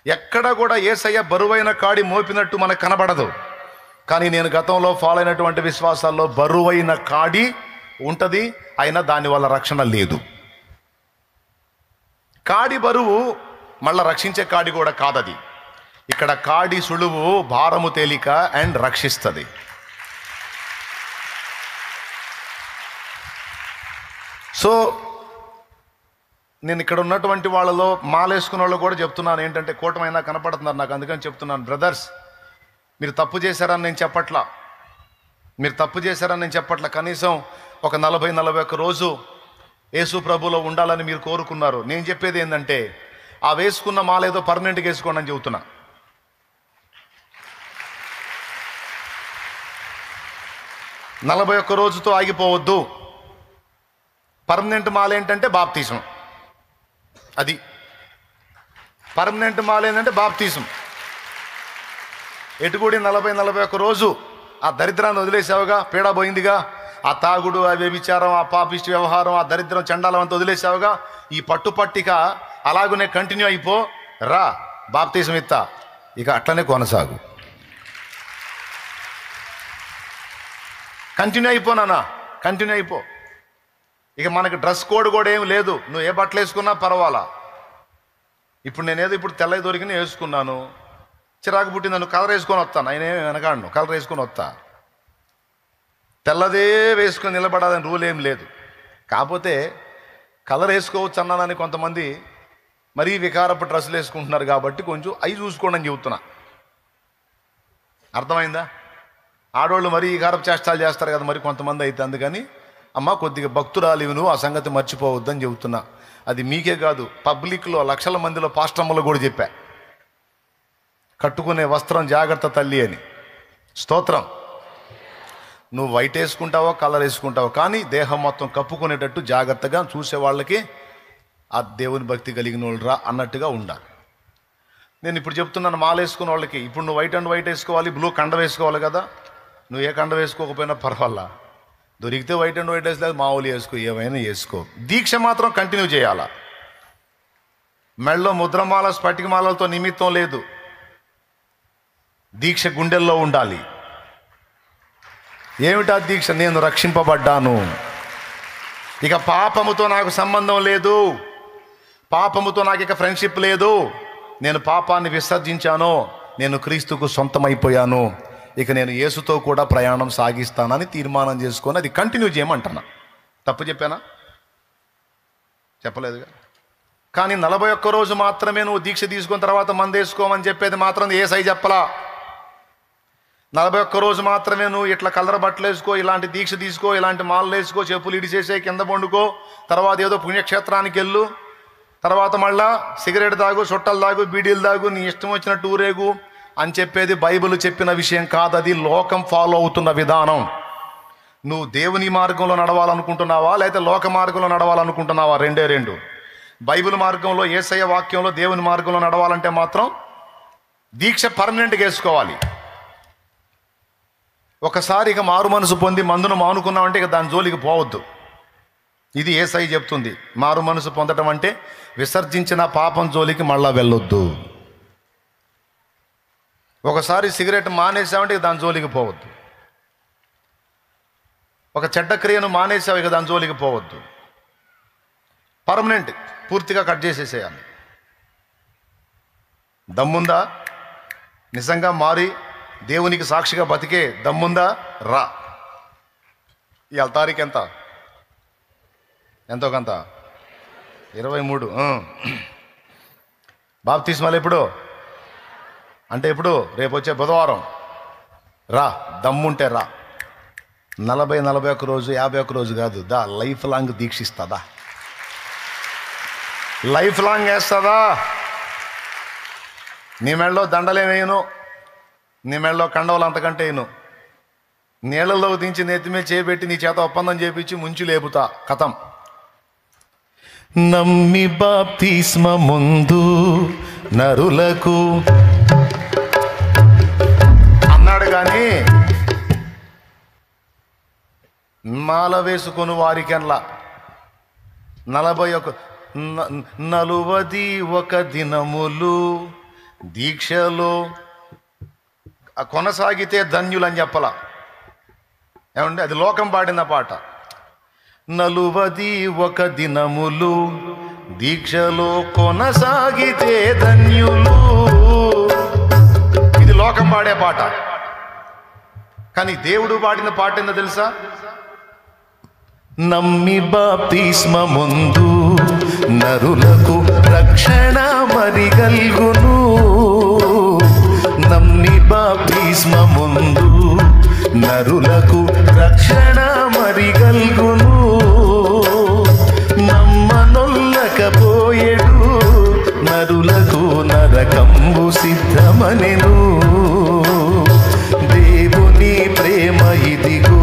ఎక్కడ కూడా యేసయ్య బరువైన కాడి మోపినట్టు మనకు కనబడదు. కానీ నేను గతంలో ఫాలో అయినటువంటి విశ్వాసాల్లో బరువైన కాడి ఉంటుంది, అయినా దానివల్ల రక్షణ లేదు. కాడి బరువు మళ్ళా రక్షించే కాడి కూడా కాదది. ఇక్కడ కాడి సులువు, భారము తేలిక అండ్ రక్షిస్తుంది. సో నేను ఇక్కడ ఉన్నటువంటి వాళ్ళలో మాలేసుకున్న వాళ్ళు కూడా చెప్తున్నాను ఏంటంటే, కూటమైనా కనపడుతున్నారు నాకు, అందుకని చెప్తున్నాను, బ్రదర్స్ మీరు తప్పు చేశారని నేను చెప్పట్లా, మీరు తప్పు చేశారని నేను చెప్పట్లా. కనీసం ఒక 40-41 రోజు యేసు ప్రభులో ఉండాలని మీరు కోరుకున్నారు. నేను చెప్పేది ఏంటంటే, ఆ వేసుకున్న మాల ఏదో పర్మనెంట్గా వేసుకోండి అని చెబుతున్నా. నలభై 41 రోజుతో ఆగిపోవద్దు. పర్మనెంట్ మాల ఏంటంటే బాప్తీసం. అది పర్మనెంట్ మాల ఏంటంటే బాప్తీసం. ఎటుకూడి 40-41 రోజు ఆ దరిద్రాన్ని వదిలేసావుగా, పీడ పోయిందిగా, ఆ తాగుడు, ఆ వ్యభిచారం, ఆ పాపిష్టి వ్యవహారం, ఆ దరిద్రం చండాలం అంతా వదిలేసావుగా. ఈ పట్టుపట్టిక అలాగనే కంటిన్యూ అయిపో, రా బాప్తీసం ఇత్తా, ఇక అట్లనే కొనసాగు. కంటిన్యూ అయిపో నాన్న, కంటిన్యూ అయిపో. ఇక మనకి డ్రెస్ కోడ్ కూడా ఏం లేదు, నువ్వు ఏ బట్టలు వేసుకున్నా పర్వాలా. ఇప్పుడు నేనేదో ఇప్పుడు తెల్లవి దొరికిన వేసుకున్నాను, చిరాకు పుట్టింది, నన్ను కలర్ వేసుకొని వస్తాను, ఆయన వెనకాడను, కలర్ వేసుకొని వస్తా. తెల్లదే వేసుకొని నిలబడాలని రూల్ ఏం లేదు. కాకపోతే కలర్ వేసుకోవచ్చు అన్నానని కొంతమంది మరీ వికారపు డ్రెస్సులు వేసుకుంటున్నారు కాబట్టి కొంచెం అవి చూసుకోండి అని చెబుతున్నా. అర్థమైందా? ఆడవాళ్ళు మరీ వికారపు చేష్టాలు చేస్తారు కదా మరి కొంతమంది అయితే. అందుకని అమ్మ కొద్దిగా భక్తురాలివి నువ్వు, ఆ సంగతి మర్చిపోవద్దని చెబుతున్నా. అది మీకే కాదు, పబ్లిక్లో లక్షల మందిలో పాస్టమ్మలు కూడా చెప్పా, కట్టుకునే వస్త్రం జాగ్రత్త తల్లి అని. స్తోత్రం. నువ్వు వైట్ వేసుకుంటావో కలర్ వేసుకుంటావో కానీ దేహం మొత్తం కప్పుకునేటట్టు జాగ్రత్తగా చూసే వాళ్ళకి ఆ దేవుని భక్తి కలిగిన వాళ్ళు రా అన్నట్టుగా ఉండాలి. నేను ఇప్పుడు చెప్తున్నాను మాల వేసుకున్న వాళ్ళకి, ఇప్పుడు నువ్వు వైట్ అండ్ వైట్ వేసుకోవాలి, బ్లూ కండ వేసుకోవాలి కదా. నువ్వు ఏ కండ వేసుకోకపోయినా పర్వాలా, దొరికితే వైట్ అండ్ వైట్ వేసుకోలేదు, మామూలు వేసుకో, ఏమైనా వేసుకో. దీక్ష మాత్రం కంటిన్యూ చేయాలా. మెళ్ళలో ముద్రమాల స్ఫటికమాలతో నిమిత్తం లేదు, దీక్ష గుండెల్లో ఉండాలి. ఏమిటా దీక్ష? నేను రక్షింపబడ్డాను, ఇక పాపముతో నాకు సంబంధం లేదు, పాపముతో నాకు ఇక ఫ్రెండ్షిప్ లేదు, నేను పాపాన్ని విసర్జించాను, నేను క్రీస్తుకు సొంతమైపోయాను, ఇక నేను యేసుతో కూడా ప్రయాణం సాగిస్తానని తీర్మానం చేసుకొని అది కంటిన్యూ చేయమంటున్నా. తప్పు చెప్పానా? చెప్పలేదుగా. కానీ 41 రోజు మాత్రమే నువ్వు దీక్ష తీసుకున్న తర్వాత మందు వేసుకోమని చెప్పేది మాత్రం యేసయ్య చెప్పలా. 41 రోజు మాత్రమే నువ్వు ఇట్లా కలర్ బట్టలు వేసుకో, ఇలాంటి దీక్ష తీసుకో, ఇలాంటి మాలలు వేసుకో, చెప్పులు ఇడిచేసే, కింద పండుకో, తర్వాత ఏదో పుణ్యక్షేత్రానికి వెళ్ళు, తర్వాత మళ్ళా సిగరెట్ తాగు, చుట్టలు తాగు, బీడీలు తాగు, నీ ఇష్టం వచ్చినట్టు ఊరేగు అని చెప్పేది బైబిల్ చెప్పిన విషయం కాదు. అది లోకం ఫాలో అవుతున్న విధానం. నువ్వు దేవుని మార్గంలో నడవాలనుకుంటున్నావా లేకపోతే లోక మార్గంలో నడవాలనుకుంటున్నావా? రెండే రెండు. బైబిల్ మార్గంలో, యేసయ్య వాక్యంలో, దేవుని మార్గంలో నడవాలంటే మాత్రం దీక్ష పర్మనెంట్గా వేసుకోవాలి. ఒకసారి ఇక మారు మనసు పొంది మందును మానుకున్నామంటే ఇక దాని జోలికి పోవద్దు. ఇది యేసయ్య చెప్తుంది. మారు మనసు పొందడం అంటే విసర్జించిన పాపం జోలికి మళ్ళా వెళ్ళొద్దు. ఒకసారి సిగరెట్ మానేసామంటే ఇక దాని జోలికి పోవద్దు. ఒక చెడ్డ క్రియను మానేసావు, ఇక దాని జోలికి పోవద్దు. పర్మనెంట్, పూర్తిగా కట్ చేసేసేయాలి. దమ్ముందా? నిజంగా మారి దేవునికి సాక్షిగా బతికే దమ్ముందా? రా. ఈ తారీఖు ఎంతో కొంత 23. బాప్తిస్మాలు ఎప్పుడు అంటే ఎప్పుడు? రేపు వచ్చే బుధవారం రా. దమ్ముంటే రా. 41 రోజు 51 రోజు కాదు, దా లైఫ్ లాంగ్ దీక్షిస్తుందా? లైఫ్ లాంగ్ వేస్తుందా? నీ మెడలో దండలేమేయను, నీ మెడలో కండవలు అంతకంటే వేయను, నీళ్ళలో దించి నెత్తిమే చేపెట్టి నీ చేత ఒప్పందం చేపించి ముంచి లేపుతా. కథం. నమ్మి బాప్తిస్మ ముందు నరులకు అన్నాడు కానీ మాల వేసుకొని వారికెన్లా 41 దినములు దీక్షలో కొనసాగితే ధన్యులని చెప్పలా. ఏమంటే అది లోకం పాడిన పాట. 41 దినములు దీక్షలో కొనసాగితే ధన్యులు, ఇది లోకం పాడే పాట. కానీ దేవుడు పాడిన పాట ఏందో తెలుసా? నమ్మి బాప్తిస్మ ముందు నరులకు రక్షణ మరిగల్గును, నమ్మి బాప్తిస్మ ముందు నరులకు రక్షణ మరిగల్గును, నమ్మనొల్లకపోయేడు నరులకు నరకంబు సిద్ధమనెను, దేవుని ప్రేమ ఇదిగో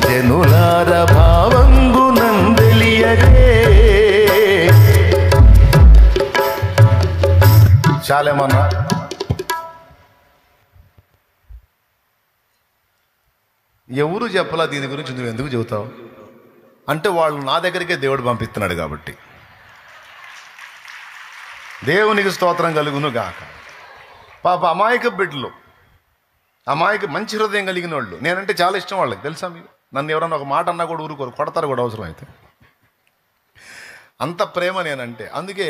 జనులార భావంగునందెలియగే. చాలేమన్నా? ఎవరు చెప్పలా దీని గురించి, నువ్వు ఎందుకు చెబుతావు అంటే వాళ్ళు నా దగ్గరికే దేవుడు పంపిస్తున్నాడు కాబట్టి. దేవునికి స్తోత్రం కలుగును గాక. పాప అమాయక బిడ్డలు, అమాయక మంచి హృదయం కలిగిన వాళ్ళు, నేనంటే చాలా ఇష్టం వాళ్ళకి, తెలుసా మీకు? నన్ను ఎవరన్నా ఒక మాట అన్నా కూడా ఊరుకోరు, కొడతారు కూడా అవసరం అయితే. అంత ప్రేమ నేనంటే. అందుకే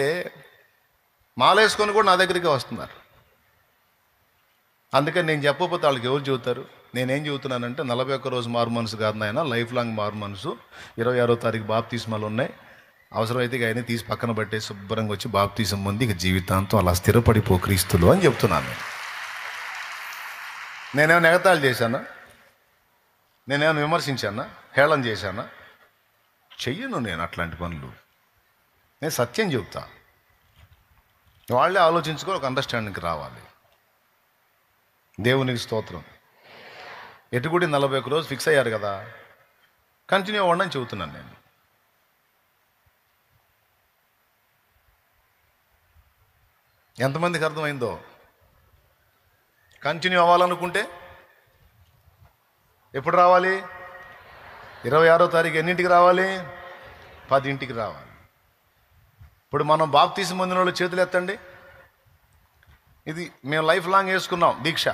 మాలేసుకొని కూడా నా దగ్గరికి వస్తున్నారు. అందుకని నేను చెప్పకపోతే వాళ్ళకి ఎవరు చెబుతారు? నేనేం చెబుతున్నానంటే 41 రోజు మారు మనసు కాదు నాయన, లైఫ్ లాంగ్ మారు మనసు. 26వ తారీఖు బాప్తిస్మాలు ఉన్నాయి, అవసరమైతే ఇక ఆయన తీసి పక్కన పట్టే శుభ్రంగా వచ్చి బాప్తిసం పొంది ఇక జీవితాంతం అలా స్థిరపడిపో క్రీస్తులు అని చెప్తున్నాను. నేనేమైనా ఎగతాళి చేశానా? నేనేమైనా విమర్శించానా? హేళన చేశానా? చెయ్యను నేను అట్లాంటి పనులు. నేను సత్యం చెబుతా. వాళ్ళే ఆలోచించుకొని ఒక అండర్స్టాండింగ్కి రావాలి. దేవునికి స్తోత్రం. ఎటుగుడి 41 రోజు ఫిక్స్ అయ్యారు కదా, కంటిన్యూ అవ్వండి అని చెబుతున్నాను నేను. ఎంతమందికి అర్థమైందో? కంటిన్యూ అవ్వాలనుకుంటే ఎప్పుడు రావాలి? 26వ తారీఖు ఎన్నింటికి రావాలి? 10ంటికి రావాలి. ఇప్పుడు మనం బాప్తీసం పొందిన వాళ్ళు చేతులు ఎత్తండి. ఇది మేము లైఫ్ లాంగ్ వేసుకున్నాం దీక్ష,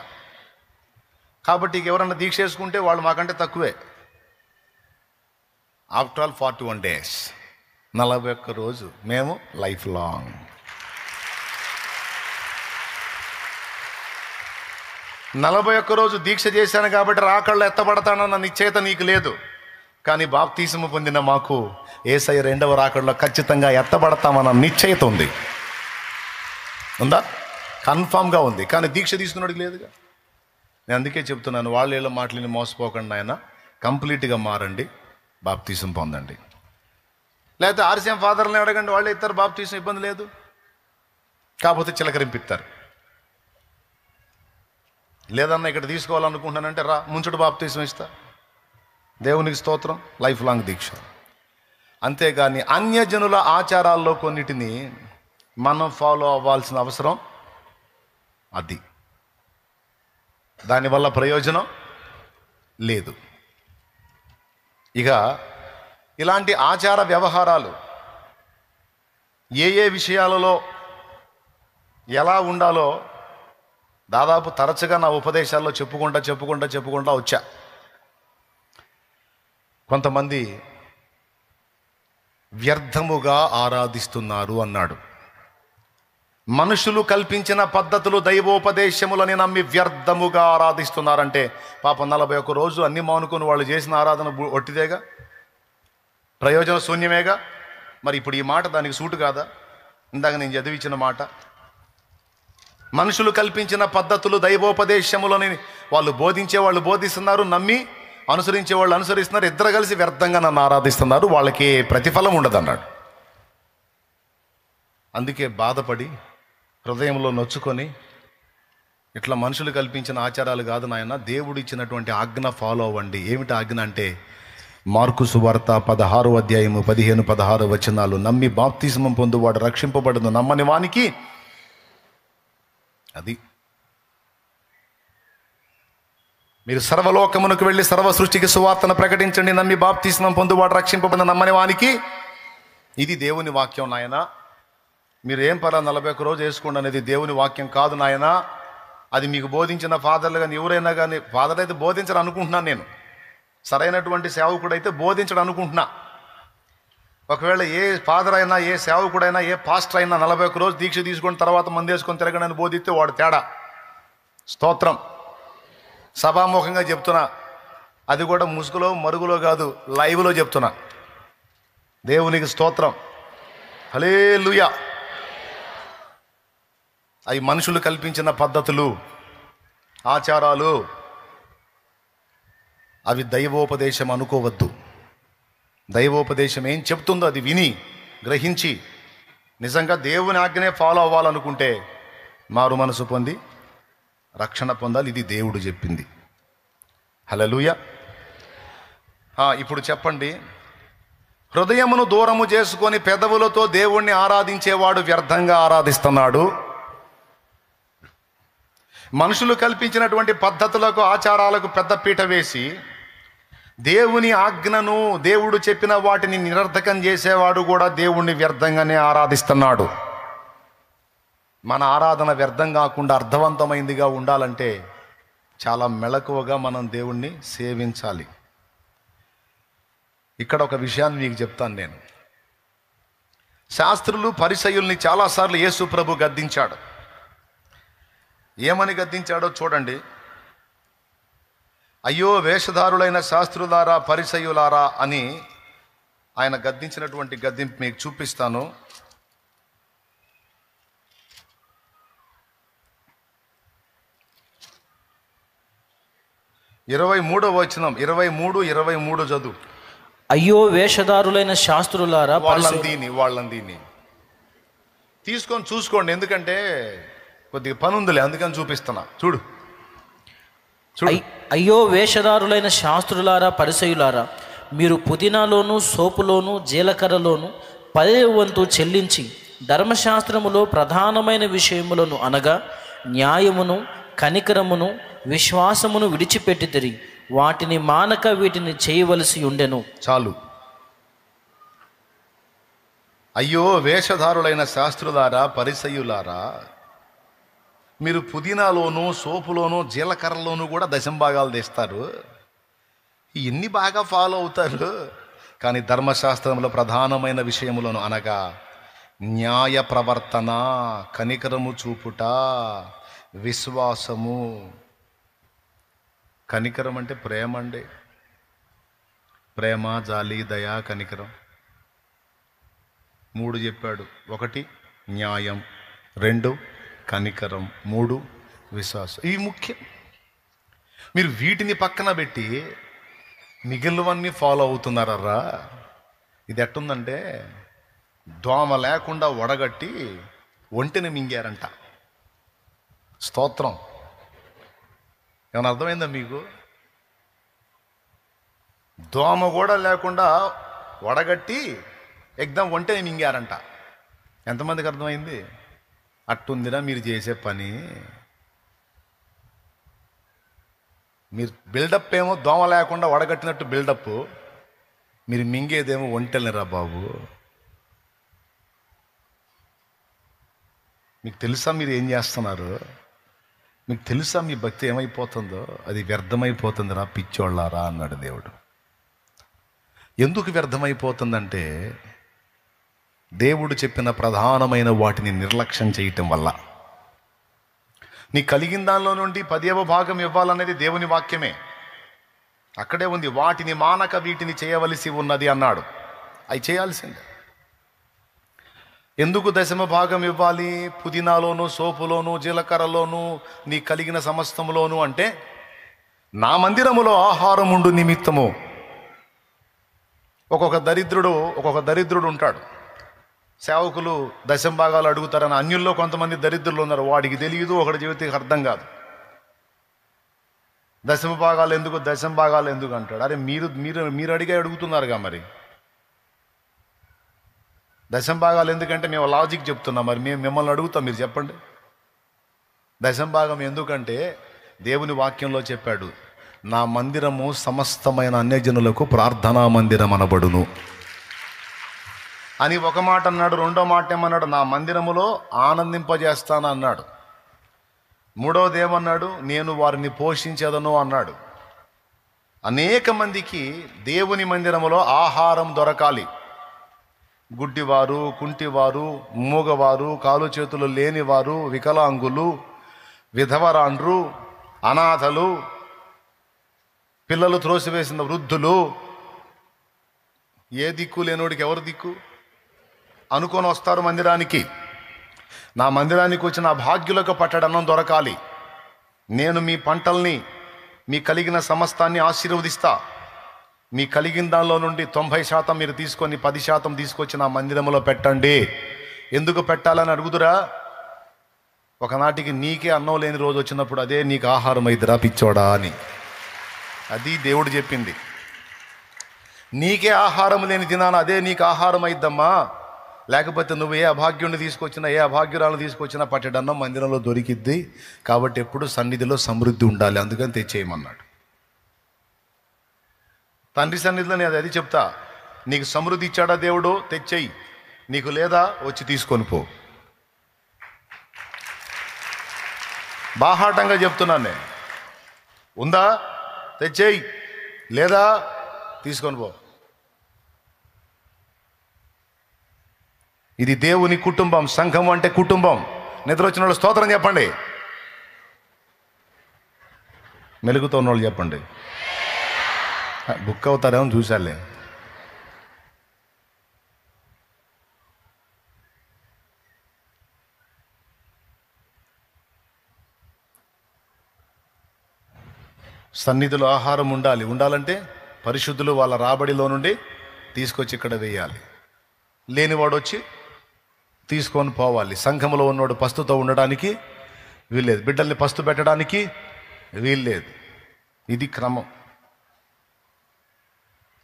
కాబట్టి ఎవరన్నా దీక్ష వేసుకుంటే వాళ్ళు మాకంటే తక్కువే. ఆఫ్టర్ ఆల్ 41 days, 41 రోజు, మేము లైఫ్ లాంగ్. 41 రోజు దీక్ష చేశాను కాబట్టి రాకళ్ళు ఎత్తబడతానన్న నిశ్చయిత నీకు లేదు. కానీ బాప్తీసము పొందిన మాకు యేసయ్య 2వ రాకడలో ఖచ్చితంగా ఎత్తబడతామన్న నిశ్చయిత ఉంది. ఉందా? కన్ఫామ్గా ఉంది. కానీ దీక్ష తీసుకున్నోడికి లేదుగా. నేను అందుకే చెప్తున్నాను, వాళ్ళ మాటలని మోసపోకండి ఆయన, కంప్లీట్గా మారండి, బాప్తీసం పొందండి. లేకపోతే ఆర్సీఎం ఫాదర్ని అడగండి, వాళ్ళే ఇస్తారు బాప్తీసం, ఇబ్బంది లేదు. కాకపోతే చిలకరింపిస్తారు. లేదన్నా ఇక్కడ తీసుకోవాలనుకుంటున్నానంటే రా, ముంచుడు బాప్తీసం ఇస్తా. దేవునికి స్తోత్రం. లైఫ్ లాంగ్ దీక్ష. అంతేగాని అన్యజనుల ఆచారాల్లో కొన్నిటిని మనం ఫాలో అవ్వాల్సిన అవసరం అది. దానివల్ల ప్రయోజనం లేదు. ఇక ఇలాంటి ఆచార వ్యవహారాలు ఏ విషయాలలో ఎలా ఉండాలో దాదాపు తరచుగా నా ఉపదేశాల్లో చెప్పుకుంటా వచ్చా. కొంతమంది వ్యర్థముగా ఆరాధిస్తున్నారు అన్నాడు. మనుషులు కల్పించిన పద్ధతులు దైవోపదేశములని నమ్మి వ్యర్థముగా ఆరాధిస్తున్నారంటే పాపం 41 రోజు అన్ని మానుకొని వాళ్ళు చేసిన ఆరాధన ఒట్టిదేగా, ప్రయోజన శూన్యమేగా. మరి ఇప్పుడు ఈ మాట దానికి సూటు కాదా? ఇందాక నేను చదివించిన మాట, మనుషులు కల్పించిన పద్ధతులు దైవోపదేశములని వాళ్ళు బోధిస్తున్నారు, నమ్మి అనుసరించే వాళ్ళు అనుసరిస్తున్నారు, ఇద్దరు కలిసి వ్యర్థంగా నన్ను ఆరాధిస్తున్నారు, వాళ్ళకి ప్రతిఫలం ఉండదన్నాడు. అందుకే బాధపడి హృదయంలో నొచ్చుకొని, ఇట్లా మనుషులు కల్పించిన ఆచారాలు కాదు నాయన, దేవుడు ఇచ్చినటువంటి ఆజ్ఞ ఫాలో అవ్వండి. ఏమిటి ఆజ్ఞ అంటే మార్కు సువార్త 16వ అధ్యాయము 15-16 వచనాలు, నమ్మి బాప్తిస్మం పొందువాడు రక్షింపబడును, నమ్మని వానికి అది. మీరు సర్వలోకమునకు వెళ్ళి సర్వ సృష్టికి సువార్తను ప్రకటించండి, నమ్మి బాప్తిస్మం పొందువాడు రక్షింపబడిన, నమ్మని వానికి ఇది దేవుని వాక్యం నాయన. మీరు ఏం 41 రోజు వేసుకోండి అనేది దేవుని వాక్యం కాదు నాయన. అది మీకు బోధించిన ఫాదర్లు కానీ ఎవరైనా కానీ, ఫాదర్ అయితే బోధించడం అనుకుంటున్నాను నేను, సరైనటువంటి సేవకుడు అయితే బోధించడం అనుకుంటున్నా. ఒకవేళ ఏ ఫాదర్ అయినా, ఏ సేవకుడైనా, ఏ పాస్టర్ అయినా 41 రోజు దీక్ష తీసుకొని తర్వాత మంది వేసుకొని తిరగడని బోధిస్తే వాడు తేడా. స్తోత్రం. సభాముఖంగా చెప్తున్నా, అది కూడా ముసుగులో మరుగులో కాదు, లైవ్లో చెప్తున్నా. దేవునికి స్తోత్రం. హల్లెలూయా. అవి మనుషులు కల్పించిన పద్ధతులు, ఆచారాలు, అవి దైవోపదేశం అనుకోవద్దు. దైవోపదేశం ఏం చెప్తుందో అది విని గ్రహించి నిజంగా దేవుని ఆజ్ఞనే ఫాలో అవ్వాలనుకుంటే మారు మనసు పొంది రక్షణ పొందాలి. ఇది దేవుడు చెప్పింది. హల్లెలూయా. ఇప్పుడు చెప్పండి, హృదయమును దూరము చేసుకొని పెదవులతో దేవుణ్ణి ఆరాధించేవాడు వ్యర్థంగా ఆరాధిస్తున్నాడు. మనుషులు కల్పించినటువంటి పద్ధతులకు, ఆచారాలకు పెద్దపీట వేసి దేవుని ఆజ్ఞను, దేవుడు చెప్పిన వాటిని నిరర్థకం చేసేవాడు కూడా దేవుణ్ణి వ్యర్థంగానే ఆరాధిస్తున్నాడు. మన ఆరాధన వ్యర్థం కాకుండా అర్థవంతమైందిగా ఉండాలంటే చాలా మెలకువగా మనం దేవుణ్ణి సేవించాలి. ఇక్కడ ఒక విషయాన్ని మీకు చెప్తాను నేను. శాస్త్రులు పరిసయ్యుల్ని చాలాసార్లు యేసు ప్రభు గద్దించాడు. ఏమని గద్దించాడో చూడండి. అయ్యో వేషధారులైన శాస్త్రులారా పరిసయ్యులారా అని ఆయన గద్దించినటువంటి గద్దింపు మీకు చూపిస్తాను. ఇరవై 23వ వచనం, 23 చదువు.
అయ్యో వేషధారులైన శాస్త్రులారా,
వాళ్ళని తీసుకొని చూసుకోండి, ఎందుకంటే కొద్దిగా పని ఉందిలే, అందుకని చూపిస్తున్నా. చూడు.
అయ్యో వేషధారులైన శాస్త్రులారా పరిసయ్యులారా, మీరు పుదీనాలోను సోపులోను జీలకర్రలోను 10వ వంతు చెల్లించి ధర్మశాస్త్రములో ప్రధానమైన విషయములను అనగా న్యాయమును కనికరమును విశ్వాసమును విడిచిపెట్టితిరి, వాటిని మానక వీటిని చేయవలసి ఉండెను.
చాలు. అయ్యో వేషధారులైన శాస్త్రులారా పరిసయ్యులారా, మీరు పుదీనాలోను సోపులోను జీలకర్రలోను కూడా దశంభాగాలు తెస్తారు, ఎన్ని బాగా ఫాలో అవుతారు, కానీ ధర్మశాస్త్రంలో ప్రధానమైన విషయములను అనగా న్యాయ ప్రవర్తన, కనికరము చూపుట, విశ్వాసము. కనికరం అంటే ప్రేమ అండి. ప్రేమ, జాలి, దయ, కనికరం 3 చెప్పాడు. 1 న్యాయం, 2 కనికరం, 3 విశ్వాసం. ఇవి ముఖ్యం. మీరు వీటిని పక్కన పెట్టి మిగిలినవన్నీ ఫాలో అవుతున్నారా? ఇది ఎట్టుందంటే దోమ లేకుండా వడగట్టి ఒంటిని మింగారంట. స్తోత్రం. ఏమైనా అర్థమైందా మీకు? దోమ కూడా లేకుండా వడగట్టి ఎగ్దం ఒంటిని మింగారంట. ఎంతమందికి అర్థమైంది? అట్టుందిరా మీరు చేసే పని. మీరు బిల్డప్ ఏమో దోమ లేకుండా వడగట్టినట్టు బిల్డప్, మీరు మింగేదేమో ఒంటెలనిరా బాబు. మీకు తెలుసా మీరు ఏం చేస్తున్నారు? మీకు తెలుసా మీ భక్తి ఏమైపోతుందో? అది వ్యర్థమైపోతుందిరా పిచ్చోళ్ళారా అన్నాడు దేవుడు. ఎందుకు వ్యర్థమైపోతుందంటే దేవుడు చెప్పిన ప్రధానమైన వాటిని నిర్లక్ష్యం చేయటం వల్ల. నీ కలిగిన దానిలో నుండి 10వ భాగం ఇవ్వాలనేది దేవుని వాక్యమే, అక్కడే ఉంది. వాటిని మానక వీటిని చేయవలసి ఉన్నది అన్నాడు. అవి చేయాల్సిందే. ఎందుకు 10వ భాగం ఇవ్వాలి? పుదీనాలోను సోపులోను జీలకర్రలోను నీ కలిగిన సమస్తములోను అంటే నా మందిరములో ఆహారం ఉండు నిమిత్తము. ఒక్కొక్క దరిద్రుడు ఉంటాడు. సేవకులు 10వ భాగాలు అడుగుతారని అన్యుల్లో కొంతమంది దరిద్రులు ఉన్నారు. వాడికి తెలియదు, ఒకటి జీవితానికి అర్థం కాదు. 10వ భాగాలు ఎందుకు అంటాడు. అరే మీరు అడిగే అడుగుతున్నారుగా. మరి 10వ భాగాలు ఎందుకంటే మేము లాజిక్ చెప్తున్నాం. మరి మేము మిమ్మల్ని అడుగుతాం, మీరు చెప్పండి. 10వ భాగం ఎందుకంటే దేవుని వాక్యంలో చెప్పాడు, నా మందిరము సమస్తమైన అన్యజనులకు ప్రార్థనా మందిరం అనబడును అని ఒక మాట అన్నాడు. రెండో మాట ఏమన్నాడు? నా మందిరములో ఆనందింపజేస్తాను అన్నాడు. మూడవది ఏమన్నాడు? నేను వారిని పోషించేదను అన్నాడు. అనేక మందికి దేవుని మందిరములో ఆహారం దొరకాలి. గుడ్డివారు, కుంటివారు, మూగవారు, కాలు చేతులు లేనివారు, వికలాంగులు, విధవరాండ్రు, అనాథలు, పిల్లలు త్రోసివేసిన వృద్ధులు, ఏ దిక్కు లేనోడికి ఎవరు దిక్కు అనుకొని వస్తారు మందిరానికి. నా మందిరానికి వచ్చిన భాగ్యులకు పట్టడన్నం దొరకాలి. నేను మీ పంటల్ని, మీ కలిగిన సమస్తాన్ని ఆశీర్వదిస్తా. మీ కలిగిన దానిలో నుండి 90% మీరు తీసుకొని 10% తీసుకొచ్చి నా మందిరంలో పెట్టండి. ఎందుకు పెట్టాలని అడుగుదురా? ఒకనాటికి నీకే అన్నం లేని రోజు వచ్చినప్పుడు అదే నీకు ఆహారం అయిద్దిరా పిచ్చోడా అని. అది దేవుడు చెప్పింది. నీకే ఆహారం లేని దినాన అదే నీకు ఆహారం అయిద్దమ్మా. లేకపోతే నువ్వు ఏ అభాగ్యుడిని తీసుకొచ్చినా, ఏ అభాగ్యురాలను తీసుకొచ్చినా పట్టెడన్నం మందిరంలో దొరికిద్ది. కాబట్టి ఎప్పుడు సన్నిధిలో సమృద్ధి ఉండాలి, అందుకని తెచ్చేయమన్నాడు. తండ్రి సన్నిధిలో నేను అది చెప్తా. నీకు సమృద్ధి ఇచ్చాడా దేవుడు? తెచ్చేయి. నీకు లేదా వచ్చి తీసుకొని పో. బాహాటంగా చెప్తున్నాను నేను. ఉందా? తెచ్చేయి. లేదా తీసుకొని పో. ఇది దేవుని కుటుంబం. సంఘం అంటే కుటుంబం. నిద్ర వచ్చిన వాళ్ళు స్తోత్రం చెప్పండి. మెలుగుతో ఉన్నోళ్ళు చెప్పండి. బుక్ అవుతారేమో చూసాలే. సన్నిధిలో ఆహారం ఉండాలంటే పరిశుద్ధులు వాళ్ళ రాబడిలో నుండి తీసుకొచ్చి ఇక్కడ వేయాలి. లేనివాడు వచ్చి తీసుకొని పోవాలి. సంఘంలో ఉన్నవాడు పస్తుతో ఉండడానికి వీల్లేదు, బిడ్డల్ని పస్తు పెట్టడానికి వీల్లేదు. ఇది క్రమం.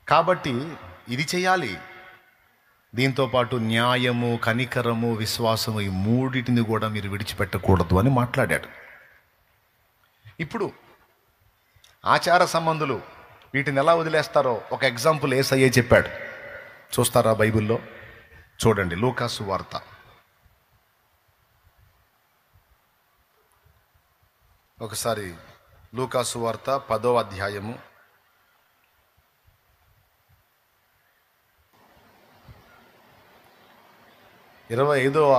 కాబట్టి ఇది చేయాలి. దీంతోపాటు న్యాయము, కనికరము, విశ్వాసము, ఈ మూడింటిని కూడా మీరు విడిచిపెట్టకూడదు అని మాట్లాడాడు. ఇప్పుడు ఆచార సంబంధులు వీటిని ఎలా వదిలేస్తారో ఒక ఎగ్జాంపుల్ యేసయ్యే చెప్పాడు. చూస్తారా బైబిల్లో? చూడండి, లూకాసు వార్త ఒకసారి. లూకాసు వార్త 10వ అధ్యాయము 25వ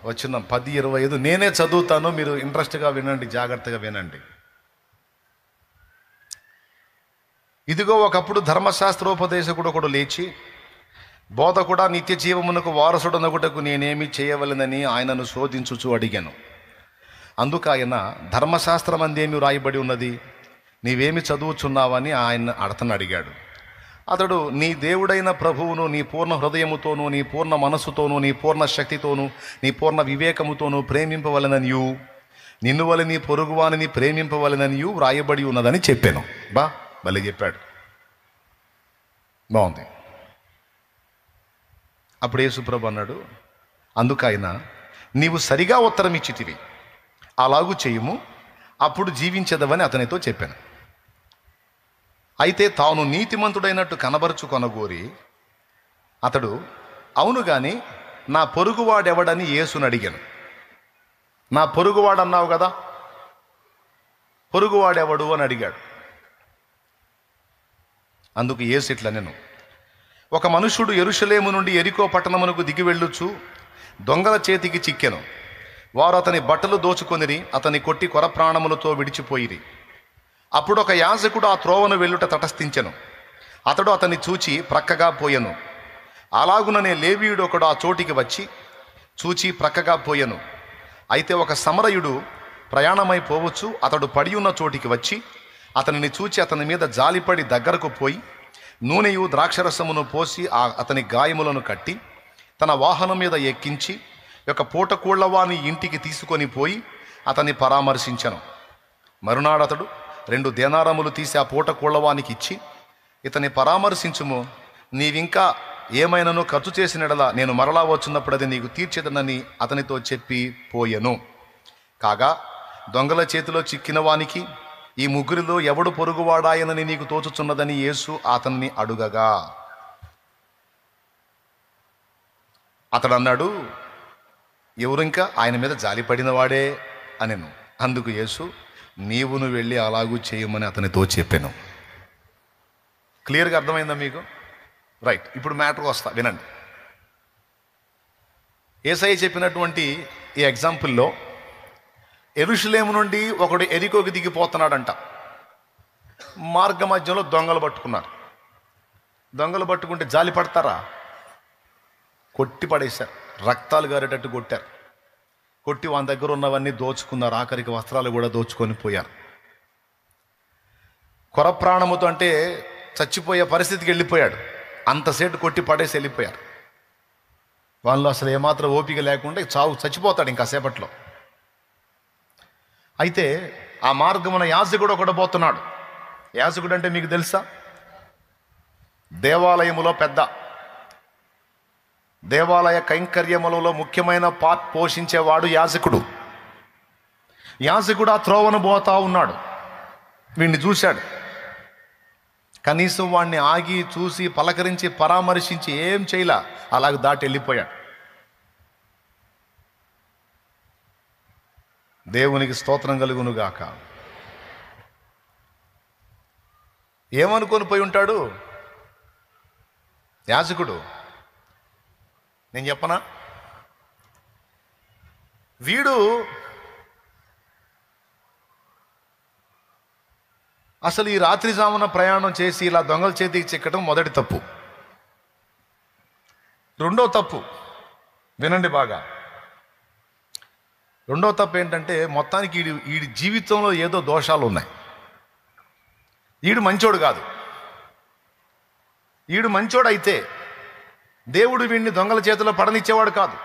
వచనం, 10:25. నేనే చదువుతాను, మీరు ఇంట్రెస్ట్గా వినండి, జాగ్రత్తగా వినండి. ఇదిగో, ఒకప్పుడు ధర్మశాస్త్రోపదేశకుడు ఒకడు లేచి, బోధకుడా, నిత్య జీవమునకు వారసుడనగుటకు నేనేమి చేయవలెనని ఆయనను శోధించుచు అడిగాను. అందుకు ఆయన, ధర్మశాస్త్రం అందేమి రాయబడి ఉన్నది, నీవేమి చదువుచున్నావని అతను అడిగాడు. అతడు, నీ దేవుడైన ప్రభువును నీ పూర్ణ హృదయముతోనూ, నీ పూర్ణ మనస్సుతోనూ, నీ పూర్ణ శక్తితోనూ, నీ పూర్ణ వివేకముతోనూ ప్రేమింపవలెననియు, నిన్ను వలె నీ పొరుగువానిని ప్రేమింపవలెననియు వ్రాయబడి ఉన్నదని చెప్పాను. భలే చెప్పాడు, బాగుంది. అప్పుడు యేసుప్రభు అన్నాడు, అందుకైనా నీవు సరిగా ఉత్తరం ఇచ్చితివి, అలాగూ చేయుము, అప్పుడు జీవించదవని అతనితో చెప్పాను. అయితే తాను నీతిమంతుడైనట్టు కనబరుచుకొనగోరి అతడు, అవును గాని నా పొరుగువాడెవడని యేసుని అడిగాను. నా పొరుగువాడు అన్నావు కదా, పొరుగువాడెవడు అని అడిగాడు. అందుకు యేసు ఇట్లా, నేను ఒక మనుషుడు యెరూషలేము నుండి యెరికో పట్టణమునకు దిగి వెళ్ళుచు దొంగల చేతికి చిక్కెను. వారు అతని బట్టలు దోచుకొనిరి, అతని కొట్టి కొర ప్రాణములతో విడిచిపోయిరి. అప్పుడు ఒక యాజకుడు ఆ త్రోవను వెళ్ళుట తటస్థించెను. అతడు అతన్ని చూచి ప్రక్కగా పోయెను. అలాగుననే లేవీయుడు ఒకడు ఆ చోటికి వచ్చి చూచి ప్రక్కగా పోయెను. అయితే ఒక సమరయుడు ప్రయాణమై పోవచ్చు, అతడు పడి ఉన్న చోటికి వచ్చి అతనిని చూచి అతని మీద జాలిపడి దగ్గరకు పోయి నూనెయు ద్రాక్షరసమును పోసి అతని గాయములను కట్టి తన వాహనం మీద ఎక్కించి ఒక పూటకూళ్లవాని ఇంటికి తీసుకొని పోయి అతన్ని పరామర్శించెను. మరునాడు అతడు 2 దేనారములు తీసి ఆ పూటకూళ్లవానికి ఇచ్చి, ఇతన్ని పరామర్శించుము, నీవింకా ఏమైనాను ఖర్చు చేసినడలా నేను మరలా వచ్చినప్పుడు అది నీకు తీర్చేదనని అతనితో చెప్పి పోయెను. కాగా దొంగల చేతిలో చిక్కిన వానికి ఈ ముగ్గురిలో ఎవడు పొరుగువాడాయనని నీకు తోచుచున్నదని యేసు అతన్ని అడుగగా అతడు అన్నాడు, ఎవరింకా ఆయన మీద జాలిపడిన వాడే అనెను. అందుకు యేసు, నీవును వెళ్ళి అలాగూ చేయమని అతనితో చెప్పాను. క్లియర్గా అర్థమైందా మీకు? రైట్, ఇప్పుడు మ్యాటర్కి వస్తా, వినండి. యేసయ్య చెప్పినటువంటి ఈ ఎగ్జాంపుల్లో యెరూషలేము నుండి ఒకడు యెరికోకి దిగిపోతున్నాడంట. మార్గ మధ్యంలో దొంగలు పట్టుకున్నారు. దొంగలు పట్టుకుంటే జాలి పడతారా? కొట్టి పడేశారు, రక్తాలు గారేటట్టు కొట్టారు. కొట్టి వాళ్ళ దగ్గర ఉన్నవన్నీ దోచుకున్నారు. ఆఖరికి వస్త్రాలు కూడా దోచుకొని పోయారు. కొర ప్రాణముతో అంటే చచ్చిపోయే పరిస్థితికి వెళ్ళిపోయాడు. అంతసేటు కొట్టి పడేసి వెళ్ళిపోయారు. వాళ్ళు అసలు ఏమాత్రం ఓపిక లేకుండా చచ్చిపోతాడు ఇంకాసేపట్లో. అయితే ఆ మార్గమున యాజకుడు ఒకడు పోతున్నాడు. యాజకుడు అంటే మీకు తెలుసా? దేవాలయములో పెద్ద, దేవాలయ కైంకర్యములలో ముఖ్యమైన పార్ట్ పోషించేవాడు యాజకుడు. యాజకుడు ఆ త్రోవను పోతా ఉన్నాడు. వీడిని చూశాడు. కనీసం వాడిని ఆగి చూసి పలకరించి పరామర్శించి ఏం చేయలా, అలాగ దాటి వెళ్ళిపోయాడు. దేవునికి స్తోత్రం కలుగునుగాక. ఏమనుకొని పోయి ఉంటాడు యాజకుడు? నేను చెప్పనా? వీడు అసలు ఈ రాత్రి జామున ప్రయాణం చేసి ఇలా దొంగల చేతికి చిక్కడం మొదటి తప్పు. రెండో తప్పు వినండి బాగా. రెండో తప్పు ఏంటంటే, మొత్తానికి వీడి జీవితంలో ఏదో దోషాలు ఉన్నాయి. వీడు మంచోడు కాదు. వీడు మంచోడు అయితే దేవుడు వీడిని దొంగల చేతిలో పడనిచ్చేవాడు కాదు.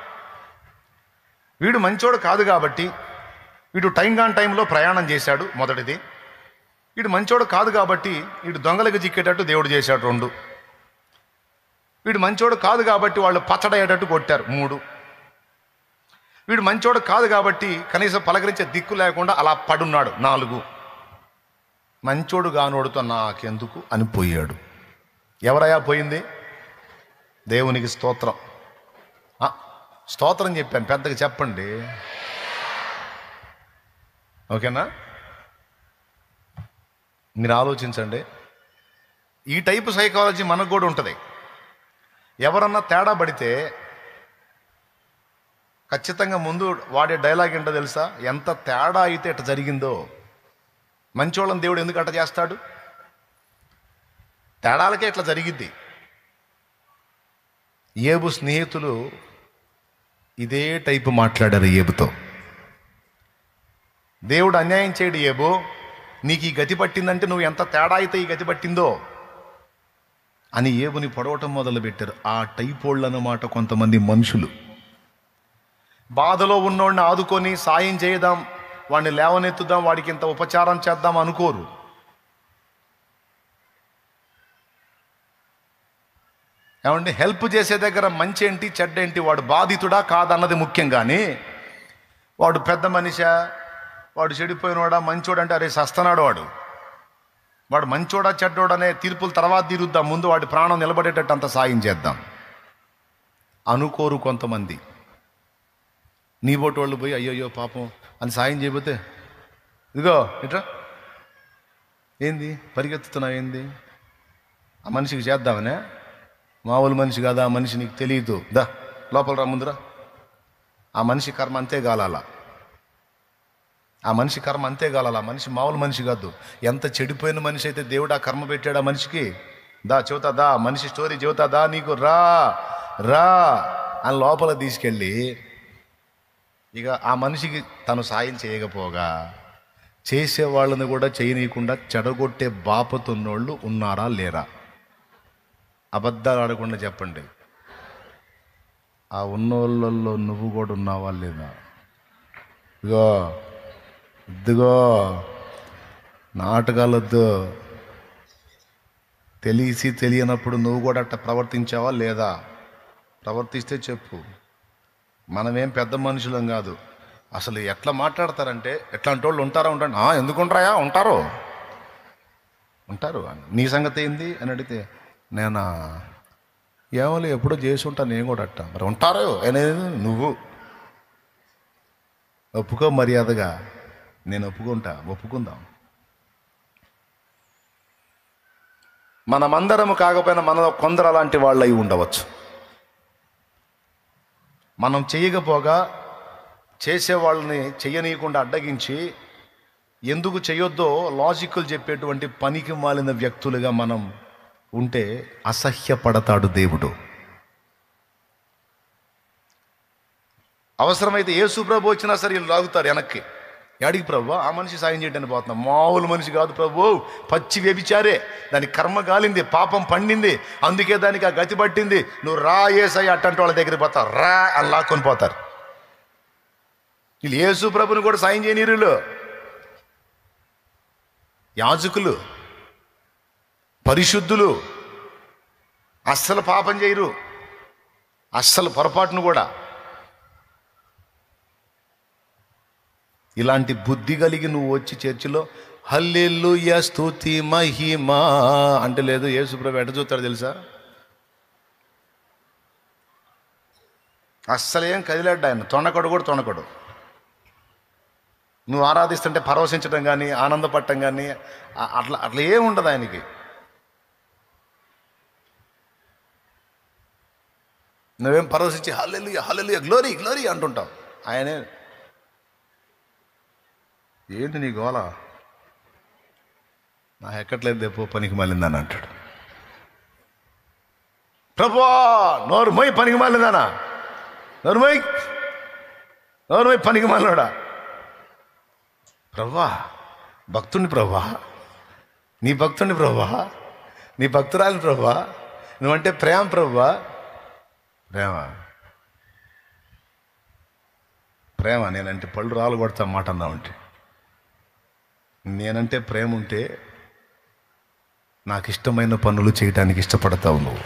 వీడు మంచోడు కాదు కాబట్టి వీడు టైంలో ప్రయాణం చేశాడు మొదటిది. వీడు మంచోడు కాదు కాబట్టి వీడు దొంగలకు చిక్కేటట్టు దేవుడు చేశాడు 2. వీడు మంచోడు కాదు కాబట్టి వాళ్ళు పచ్చడయ్యేటట్టు కొట్టారు 3. వీడు మంచోడు కాదు కాబట్టి కనీసం పలకరించే దిక్కు లేకుండా అలా పడున్నాడు 4. మంచోడు గానోడుతో నాకెందుకు అని పోయాడు. ఎవరయ్యా పోయింది? దేవునికి స్తోత్రం. స్తోత్రం చెప్పాను, పెద్దగా చెప్పండి, ఓకేనా? మీరు ఆలోచించండి. ఈ టైపు సైకాలజీ మనకు కూడా ఉంటుంది. ఎవరన్నా తేడా పడితే ఖచ్చితంగా ముందు వాడే డైలాగ్ ఏంటో తెలుసా? ఎంత తేడా అయితే ఎట్ట జరిగిందో. మంచోళ్ళని దేవుడు ఎందుకు అట్ట చేస్తాడు? తేడాలకే ఇట్లా జరిగిద్ది. ఏబు స్నేహితులు ఇదే టైపు మాట్లాడారు ఏబుతో. దేవుడు అన్యాయం చేయడు ఏబు, నీకు ఈ గతి పట్టిందంటే నువ్వు ఎంత తేడా అయితే ఈ గతి పట్టిందో అని ఏబుని పొడవటం మొదలుపెట్టారు. ఆ టైపోళ్ళు అన్నమాట కొంతమంది మనుషులు. బాధలో ఉన్నోడిని ఆదుకొని సాయం చేద్దాం, వాడిని లేవనెత్తుదాం, వాడికి ఇంత ఉపచారం చేద్దాం అనుకోరు. ఏమండి, హెల్ప్ చేసే దగ్గర మంచి ఏంటి చెడ్డేంటి, వాడు బాధితుడా కాదన్నది ముఖ్యం. కానీ వాడు పెద్ద మనిషా, వాడు చెడిపోయినవాడా మంచోడు అంటే అరే సస్తనాడు వాడు మంచోడా చెడ్డోడనే తీర్పులు తర్వాత తీరుద్దాం, ముందు వాడి ప్రాణం నిలబడేటట్టు అంత సాయం చేద్దాం అనుకోరు కొంతమంది. నీ బోటు వాళ్ళు పోయి అయ్యో పాపం అని సాయం చేయబోతే ఇదిగో ఇట్రా, ఏంది పరిగెత్తుతున్నావు, ఏంది ఆ మనిషికి చేద్దామనే, మామూలు మనిషి కాదా, ఆ మనిషి నీకు తెలియదు, దా లోపల రా ముందురా. ఆ మనిషి కర్మ అంతే గాలాల, ఆ మనిషి కర్మ అంతే గాలాల. ఆ మనిషి మామూలు మనిషి కాదు. ఎంత చెడిపోయిన మనిషి అయితే దేవుడు ఆ కర్మ పెట్టాడు ఆ మనిషికి. దా చెబుతా, దా మనిషి స్టోరీ చెబుతా, దా నీకు రా రా అని లోపల తీసుకెళ్ళి ఇక ఆ మనిషికి తను సాయం చేయకపోగా చేసేవాళ్ళని కూడా చేయనీయకుండా చెడగొట్టే బాపతున్నోళ్ళు ఉన్నారా లేరా? అబద్ధాలు ఆడకుండా చెప్పండి. ఆ ఉన్నోళ్ళల్లో నువ్వు కూడా ఉన్నావా లేదా? ఇదిగో నాటకాలొద్దు. తెలిసి తెలియనప్పుడు నువ్వు కూడా అట్లా ప్రవర్తించావా లేదా? ప్రవర్తిస్తే చెప్పు. మనమేం పెద్ద మనుషులం కాదు. అసలు ఎట్లా మాట్లాడతారంటే, ఎట్లాంటి వాళ్ళు ఉంటారా? ఎందుకుంటారా? ఉంటారు. నీ సంగతి ఏంది అని అడిగితే, నేనా ఏమో ఎప్పుడో చేసి ఉంటాను నేను కూడా అట్ట. మరి ఉంటారు అనేది నువ్వు ఒప్పుకో మర్యాదగా. నేను ఒప్పుకుందాం. మనమందరము కాకపోయినా మనలో కొందరు అలాంటి వాళ్ళు అయి ఉండవచ్చు. మనం చేయకపోగా చేసేవాళ్ళని చెయ్యనీయకుండా అడ్డగించి ఎందుకు చేయొద్దో లాజికల్ చెప్పేటువంటి పనికి మాలిన వ్యక్తులుగా మనం ఉంటే అసహ్యపడతాడు దేవుడు. అవసరమైతే యేసు ప్రభు వచ్చినా సరే వీళ్ళు లాగుతారు వెనక్కి. యాడికి ప్రభు? ఆ మనిషి సాయం చేయడానికి పోతున్నాం. మామూలు మనిషి కాదు ప్రభు, పచ్చి వ్యభిచారే, దానికి కర్మ గాలింది, పాపం పండింది, అందుకే దానికి ఆ గతి పట్టింది, నువ్వు రా యేసయ్య అట్టంటే వాళ్ళ దగ్గరికి పోతారు, రా అని లాక్కొని పోతారు. వీళ్ళు యేసు ప్రభుని కూడా సాయం చేయనీరులు. యాజకులు, పరిశుద్ధులు అస్సలు పాపం చేయరు, అస్సలు పొరపాటును కూడా. ఇలాంటి బుద్ధి కలిగి నువ్వు వచ్చి చర్చిలో హల్లెలూయా స్తుతి మహిమ అంటే లేదు. యేసుప్రభు ఎట చూస్తాడు తెలుసా? అస్సలు ఏం కదిలాడు ఆయన, తొణకడు. నువ్వు ఆరాధిస్తుంటే పరవశించడం కానీ ఆనందపడటం కానీ అట్లా ఏం ఉండదు ఆయనకి. నువ్వేం పరవశించి హల్లెలూయా హల్లెలూయా గ్లోరీ గ్లోరీ అంటుంటావు. ఆయనే ఏంటి నీ గోల? నా ఎక్కట్లేదు దేపో పనికి మాలిందని అంటాడు. ప్రభువా నోరు మొయ్ పనికి మాలిందానా, నోరు మొయ్ పనికి మాలినాడా. ప్రభువా భక్తుని ప్రభువా, నీ భక్తుని ప్రభువా, నీ భక్తురాలి ప్రభువా, నువ్వంటే ప్రేమ ప్రభువా. ప్రేమ నేనంటే పళ్ళు రాలు కొడతా మాట అన్నావంటే, నేనంటే ప్రేమ ఉంటే నాకు ఇష్టమైన పనులు చేయడానికి ఇష్టపడతావు నువ్వు.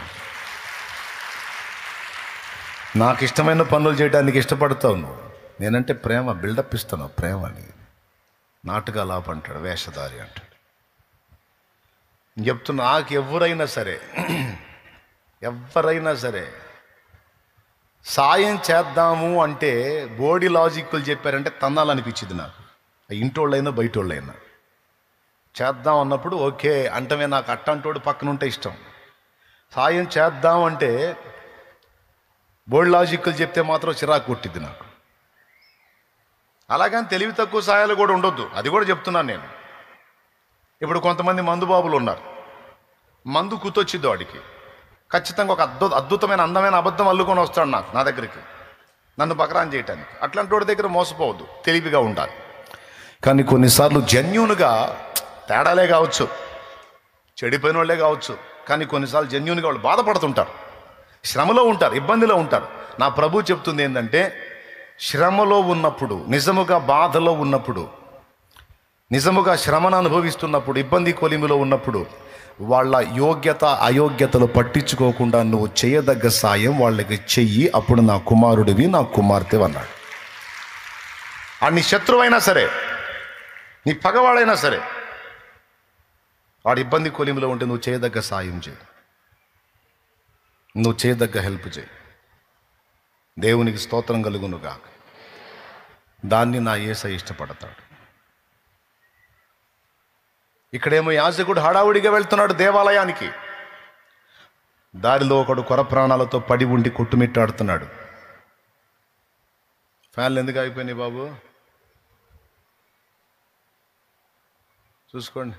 నాకు ఇష్టమైన పనులు చేయడానికి ఇష్టపడతావు నువ్వు. నేనంటే ప్రేమ, బిల్డప్ ఇస్తాను ప్రేమని. నాటుగా లాప అంటాడు, వేషధారి అంటాడు. చెప్తున్నా, నాకు ఎవరైనా సరే సాయం చేద్దాము అంటే బోడీ లాజిక్లు చెప్పారంటే తన్నాలనిపించింది నాకు. ఇంటోళ్ళైనా బయటోళ్ళైనా చేద్దాం అన్నప్పుడు ఓకే అంటమే. నాకు అట్టంటోడు పక్కన ఉంటే ఇష్టం. సాయం చేద్దాం అంటే బోర్డు లాజిక్లు చెప్తే మాత్రం చిరాకు కొట్టిద్ది నాకు. అలాగని తెలివి తక్కువ సాయాలు కూడా ఉండొద్దు, అది కూడా చెప్తున్నాను నేను. ఇప్పుడు కొంతమంది మందు బాబులు ఉన్నారు, మందు కూతొచ్చిద్దు వాడికి, ఖచ్చితంగా ఒక అద్భుతమైన అందమైన అబద్ధం అల్లుకొని వస్తాడు నా దగ్గరికి, నన్ను బకరాన్ చేయటానికి. అట్లాంటి వాడి దగ్గర మోసపోవద్దు, తెలివిగా ఉండాలి. కానీ కొన్నిసార్లు జెన్యూన్గా, తేడాలే కావచ్చు, చెడిపోయిన వాళ్ళే కావచ్చు, కానీ కొన్నిసార్లు జెన్యూన్గా వాళ్ళు బాధపడుతుంటారు, శ్రమలో ఉంటారు, ఇబ్బందిలో ఉంటారు. నా ప్రభు చెప్తుంది ఏంటంటే, శ్రమలో ఉన్నప్పుడు, నిజముగా బాధలో ఉన్నప్పుడు, నిజముగా శ్రమను అనుభవిస్తున్నప్పుడు, ఇబ్బంది కొలిమిలో ఉన్నప్పుడు, వాళ్ళ యోగ్యత అయోగ్యతలు పట్టించుకోకుండా నువ్వు చేయదగ్గ సాయం వాళ్ళకి చెయ్యి. అప్పుడు నా కుమారుడివి, నా కుమార్తె అన్నాడు. నీ శత్రువైనా సరే, నీ పగవాడైనా సరే, వాడి ఇబ్బంది కొలిమిలో ఉంటే నువ్వు చేయదగ్గ సాయం చేయి, నువ్వు చేయదగ్గ హెల్ప్ చేయి. దేవునికి స్తోత్రం కలుగునుగా. దాన్ని నా యేసయ్య ఇష్టపడతాడు. ఇక్కడేమో యాజకుడు హడావుడిగా వెళ్తున్నాడు దేవాలయానికి. దారిలో ఒకడు కొర ప్రాణాలతో పడి ఉండి కొట్టుమిట్టాడుతున్నాడు. ఫ్యాన్లు ఎందుకు అయిపోయినాయి బాబు, చూసుకోండి.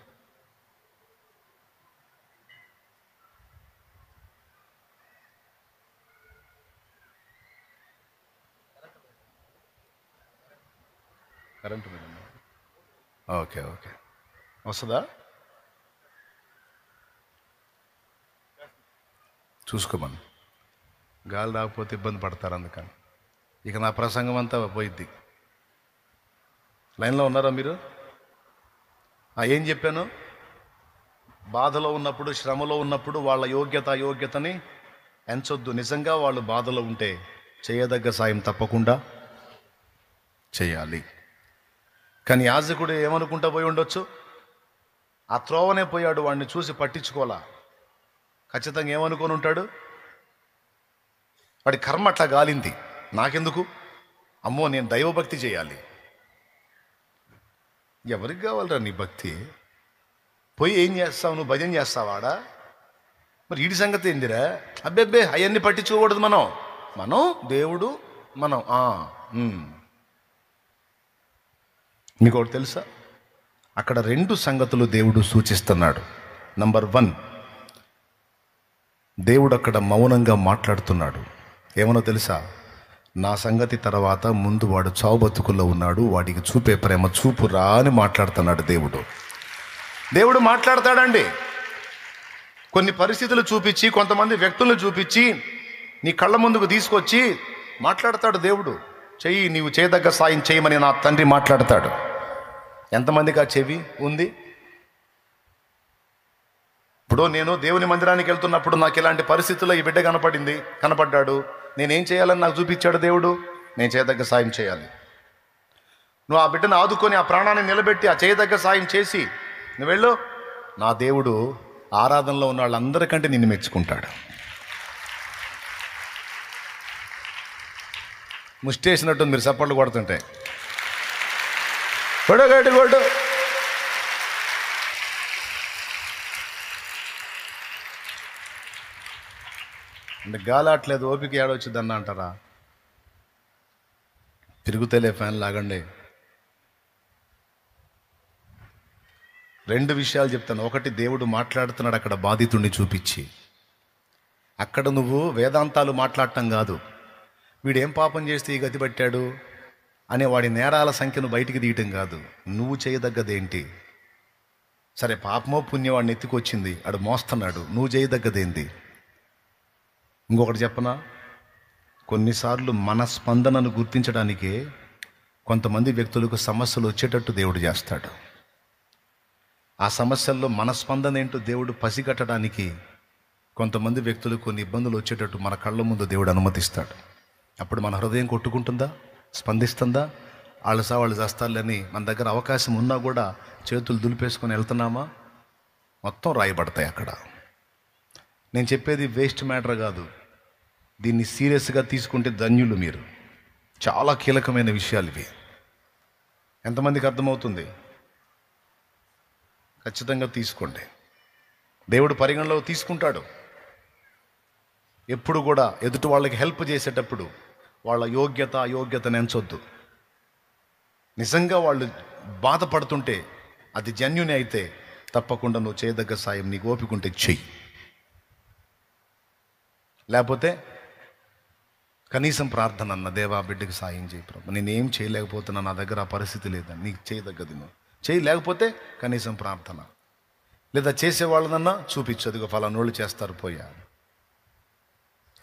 కరెంటు ఓకే వస్తుందా, చూసుకోమని. గాలి రాకపోతే ఇబ్బంది పడతారు, అందుకని. ఇక నా ప్రసంగం అంతా పోయిద్ది. లైన్లో ఉన్నారా మీరు? ఏం చెప్పాను? బాధలో ఉన్నప్పుడు, శ్రమలో ఉన్నప్పుడు వాళ్ళ అయోగ్యతని ఎంచొద్దు. నిజంగా వాళ్ళు బాధలో ఉంటే చేయదగ్గ సాయం తప్పకుండా చేయాలి. కానీ యాజకుడు ఏమనుకుంటా పోయి ఉండొచ్చు, ఆ త్రోవనే పోయాడు, వాడిని చూసి పట్టించుకోవాలా. ఖచ్చితంగా ఏమనుకొని ఉంటాడు, వాడి కర్మ అట్లా గాలింది, నాకెందుకు, అమ్మో నేను దైవభక్తి చేయాలి. ఎవరికి కావాలరా నీ భక్తి? పోయి ఏం చేస్తావు నువ్వు? భజన చేస్తావాడా? మరి వీడి సంగతి ఏందిరా? అబ్బెబ్బే అవన్నీ పట్టించుకోకూడదు. మనం దేవుడు, మనం మీకు ఒకటి తెలుసా? అక్కడ 2 సంగతులు దేవుడు సూచిస్తున్నాడు. నంబర్ 1, దేవుడు అక్కడ మౌనంగా మాట్లాడుతున్నాడు. ఏమనో తెలుసా? నా సంగతి తర్వాత ముందు వాడు చావు బతుకుల్లో ఉన్నాడు, వాడికి చూపే ప్రేమ చూపురా అని మాట్లాడుతున్నాడు దేవుడు మాట్లాడతాడండి. కొన్ని పరిస్థితులు చూపించి, కొంతమంది వ్యక్తులను చూపించి, నీ కళ్ళ ముందుకు తీసుకొచ్చి మాట్లాడతాడు దేవుడు. చెయ్యి, నీవు చేయదగ్గ సాయం చేయమని నా తండ్రి మాట్లాడతాడు. ఎంతమందికి ఆ చెవి ఉంది? ఇప్పుడు నేను దేవుని మందిరానికి వెళ్తున్నప్పుడు నాకు ఇలాంటి పరిస్థితుల్లో ఈ బిడ్డ కనపడ్డాడు. నేనేం చేయాలని నాకు చూపించాడు దేవుడు. నేను చేయదగ్గ సాయం చేయాలి. నువ్వు ఆ బిడ్డను ఆదుకొని, ఆ ప్రాణాన్ని నిలబెట్టి, ఆ చేయదగ్గ సాయం చేసి నువ్వు వెళ్ళు. నా దేవుడు ఆరాధనలో ఉన్న వాళ్ళందరికంటే నిన్ను మెచ్చుకుంటాడు. ముష్టేసినట్టు మీరు చప్పట్లు కొడుతుంటే కొడు అంటే గాలాట్లేదు, ఓపిక ఏడొచ్చింది అన్న అంటారా? తిరుగుతలే ఫ్యాన్ లాగండి. 2 విషయాలు చెప్తాను. ఒకటి, దేవుడు మాట్లాడుతున్నాడు అక్కడ బాధితుడిని చూపించి. అక్కడ నువ్వు వేదాంతాలు మాట్లాడటం కాదు, వీడేం పాపం చేస్తే ఈ గతి పట్టాడు అనే వాడి నేరాల సంఖ్యను బయటికి తీయటం కాదు. నువ్వు చేయదగ్గదేంటి? సరే, పాపమో పుణ్యం వాడిని ఎత్తుకొచ్చింది, ఆడు మోస్తున్నాడు, నువ్వు చేయదగ్గదేంటి? ఇంకొకటి చెప్పనా, కొన్నిసార్లు మన స్పందనను గుర్తించడానికే కొంతమంది వ్యక్తులకు సమస్యలు వచ్చేటట్టు దేవుడు చేస్తాడు. ఆ సమస్యల్లో మన స్పందన ఏంటో దేవుడు పసిగట్టడానికి కొంతమంది వ్యక్తులకు కొన్ని ఇబ్బందులు వచ్చేటట్టు మన కళ్ళ ముందు దేవుడు అనుమతిస్తాడు. అప్పుడు మన హృదయం కొట్టుకుంటుందా? స్పందిస్తుందా? వాళ్ళు చేస్తారులని మన దగ్గర అవకాశం ఉన్నా కూడా చేతులు దులిపేసుకొని వెళ్తున్నామా? మొత్తం రాయబడతాయి అక్కడ. నేను చెప్పేది వేస్ట్ మ్యాటర్ కాదు, దీన్ని సీరియస్గా తీసుకుంటే ధన్యులు మీరు. చాలా కీలకమైన విషయాలు ఇవి. ఎంతమందికి అర్థమవుతుంది? ఖచ్చితంగా తీసుకోండి. దేవుడు పరిగణలో తీసుకుంటాడు. ఎప్పుడు కూడా ఎదుటి వాళ్ళకి హెల్ప్ చేసేటప్పుడు వాళ్ళ యోగ్యత అయోగ్యతను ఎంచొద్దు. నిజంగా వాళ్ళు బాధపడుతుంటే అది జెన్యూన్ అయితే తప్పకుండా నువ్వు చేయదగ్గ సాయం నీకు ఓపికంటే చెయ్యి. లేకపోతే కనీసం ప్రార్థన అన్న, దేవా బిడ్డకి సాయం చేయి ప్రభు, నేనేం చేయలేకపోతున్నా, నా దగ్గర ఆ పరిస్థితి లేదని, నీకు చేయదగ్గది నువ్వు చేయి. లేకపోతే కనీసం ప్రార్థన, లేదా చేసేవాళ్ళనన్నా చూపించు, అదిగో ఫలానోళ్ళు చేస్తారు పోయా.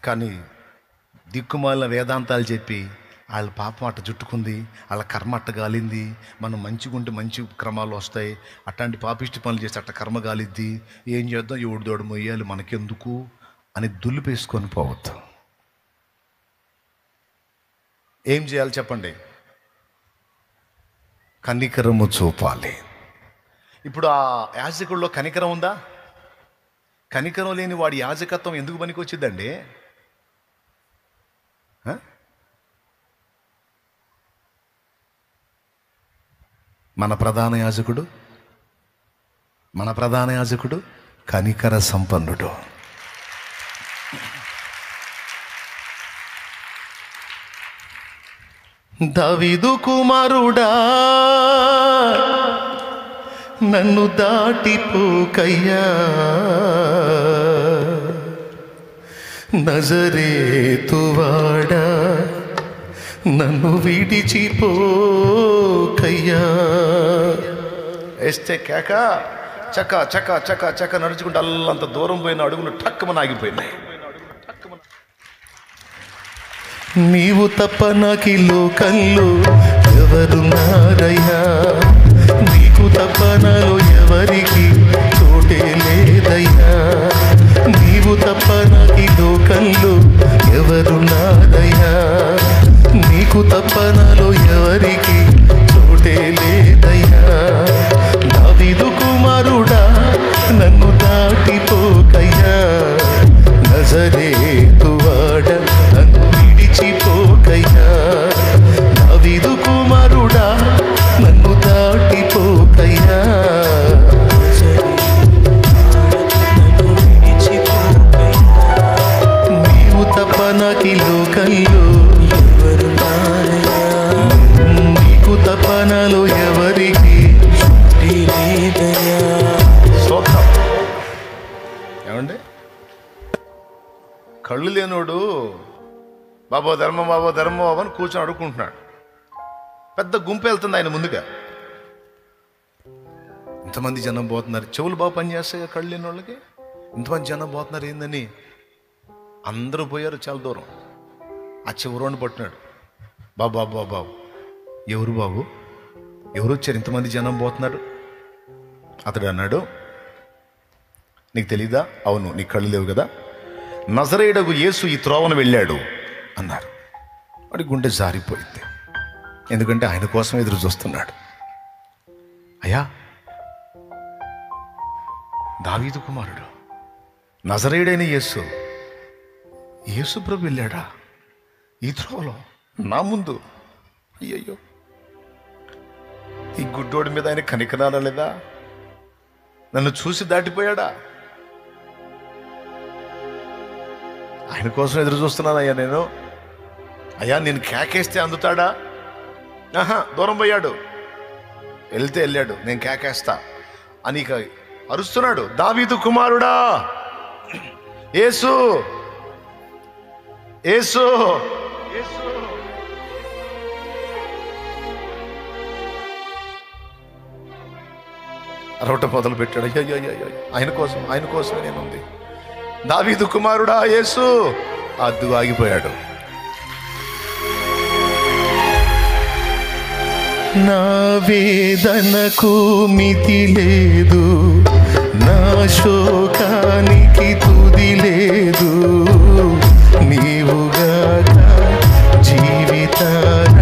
కానీ దిక్కుమాలిన వేదాంతాలు చెప్పి వాళ్ళ పాపం అట్ట జుట్టుకుంది, వాళ్ళ కర్మ అట్ట గాలింది, మనం మంచిగుంటే మంచి క్రమాలు వస్తాయి, అట్లాంటి పాపిష్టి పనులు చేసి అట్ట కర్మ గాలిద్ది, ఏం చేద్దాం, ఎవడు దోడు మొయ్యాలి మనకెందుకు అని దులిపేసుకొని పోవద్దు. ఏం చేయాలి చెప్పండి? కనికరము చూపాలి. ఇప్పుడు ఆ యాజకుల్లో కనికరం ఉందా? కనికరం లేని వాడి యాజకత్వం ఎందుకు పనికొచ్చిందండి? మన ప్రధాన యాజకుడు కనికర సంపన్నుడు. దావీదు కుమారుడా, నన్ను దాటిపోకయ్యా, నజరేతువాడా, నన్ను విడిచిపోకయ్యా. వేస్తే కేక, చక్క చక్క చక్క చక్క నడుచుకుంటే అల్లంత దూరం పోయిన అడుగులు టక్కుమని ఆగిపోయినాయి. నీవు తప్ప నాకి లోకంలో ఎవరున్నారయ్యా, నీకు తప్ప నాలో ఎవరికి చోటే లేదయ్యా, నీవు తప్ప నాకి లోకంలో ఎవరున్నారయ్యా, నీకు తప్ప నాలో ఎవరికి చోటే లేదయ్యా. దావీదు కుమారుడా, నన్ను దాటిపోకయ్యా, నజరేతువాడ, నన్ను విడిచిపోకయ్యా. దావీదు కుమారుడా, నన్ను దాటిపోకయ్యా. నీవు తప్ప నాకి లోకంలో నీకు తప్ప నాలో ఎవరికి స్తోత్రం. ఏమండి, కళ్ళు లేనోడు బాబో ధర్మం అని కూర్చొని అడుక్కుంటున్నాడు. పెద్ద గుంపు వెళ్తుంది ఆయన ముందుగా. ఇంతమంది జనం పోతున్నారు, చెవులు బాగా పనిచేస్తాయి కళ్ళు లేని వాళ్ళకి. ఇంతమంది జనం పోతున్నారు ఏందని అందరూ పోయారు చాలా దూరం. ఆ చివరోని పట్టున్నాడు, బాబు ఎవరు బాబు, ఎవరు వచ్చారు, ఇంతమంది జనం పోతున్నారు. అతడు అన్నాడు, నీకు తెలీదా? అవును, నీ కళ్ళు లేవు కదా, నజరేయుడగు యేసు ఈ త్రోవను వెళ్ళాడు అన్నారు. వాడి గుండె జారిపోయింది, ఎందుకంటే ఆయన కోసం ఎదురు చూస్తున్నాడు. అయ్యా, దావీదు కుమారుడు నజరేయుడైన యేసు ప్రభు వెళ్ళాడా ఈ త్రోవలో నా ముందు? అయ్యయ్యో, ఈ గుడ్డోడి మీద ఆయన కనికరాలా లేదా? నన్ను చూసి దాటిపోయాడా? ఆయన కోసం ఎదురు చూస్తున్నానయ్యా నేను. అయ్యా, నేను కేకేస్తే అందుతాడా? దూరం పోయాడు, వెళ్తే వెళ్ళాడు, నేను కేకేస్తా. అని ఇక అరుస్తున్నాడు, దావీదు కుమారుడా యేసు, యేసు. అరవట మొదలు పెట్టాడు. అయ్యో ఆయన కోసమే నేనుంది. దావీదు కుమారుడా యేసు, అద్దు ఆగిపోయాడు.
నా వేదనకు మితి లేదు, నా శోకానికి తుది లేదు, నీవుగాక జీవితాన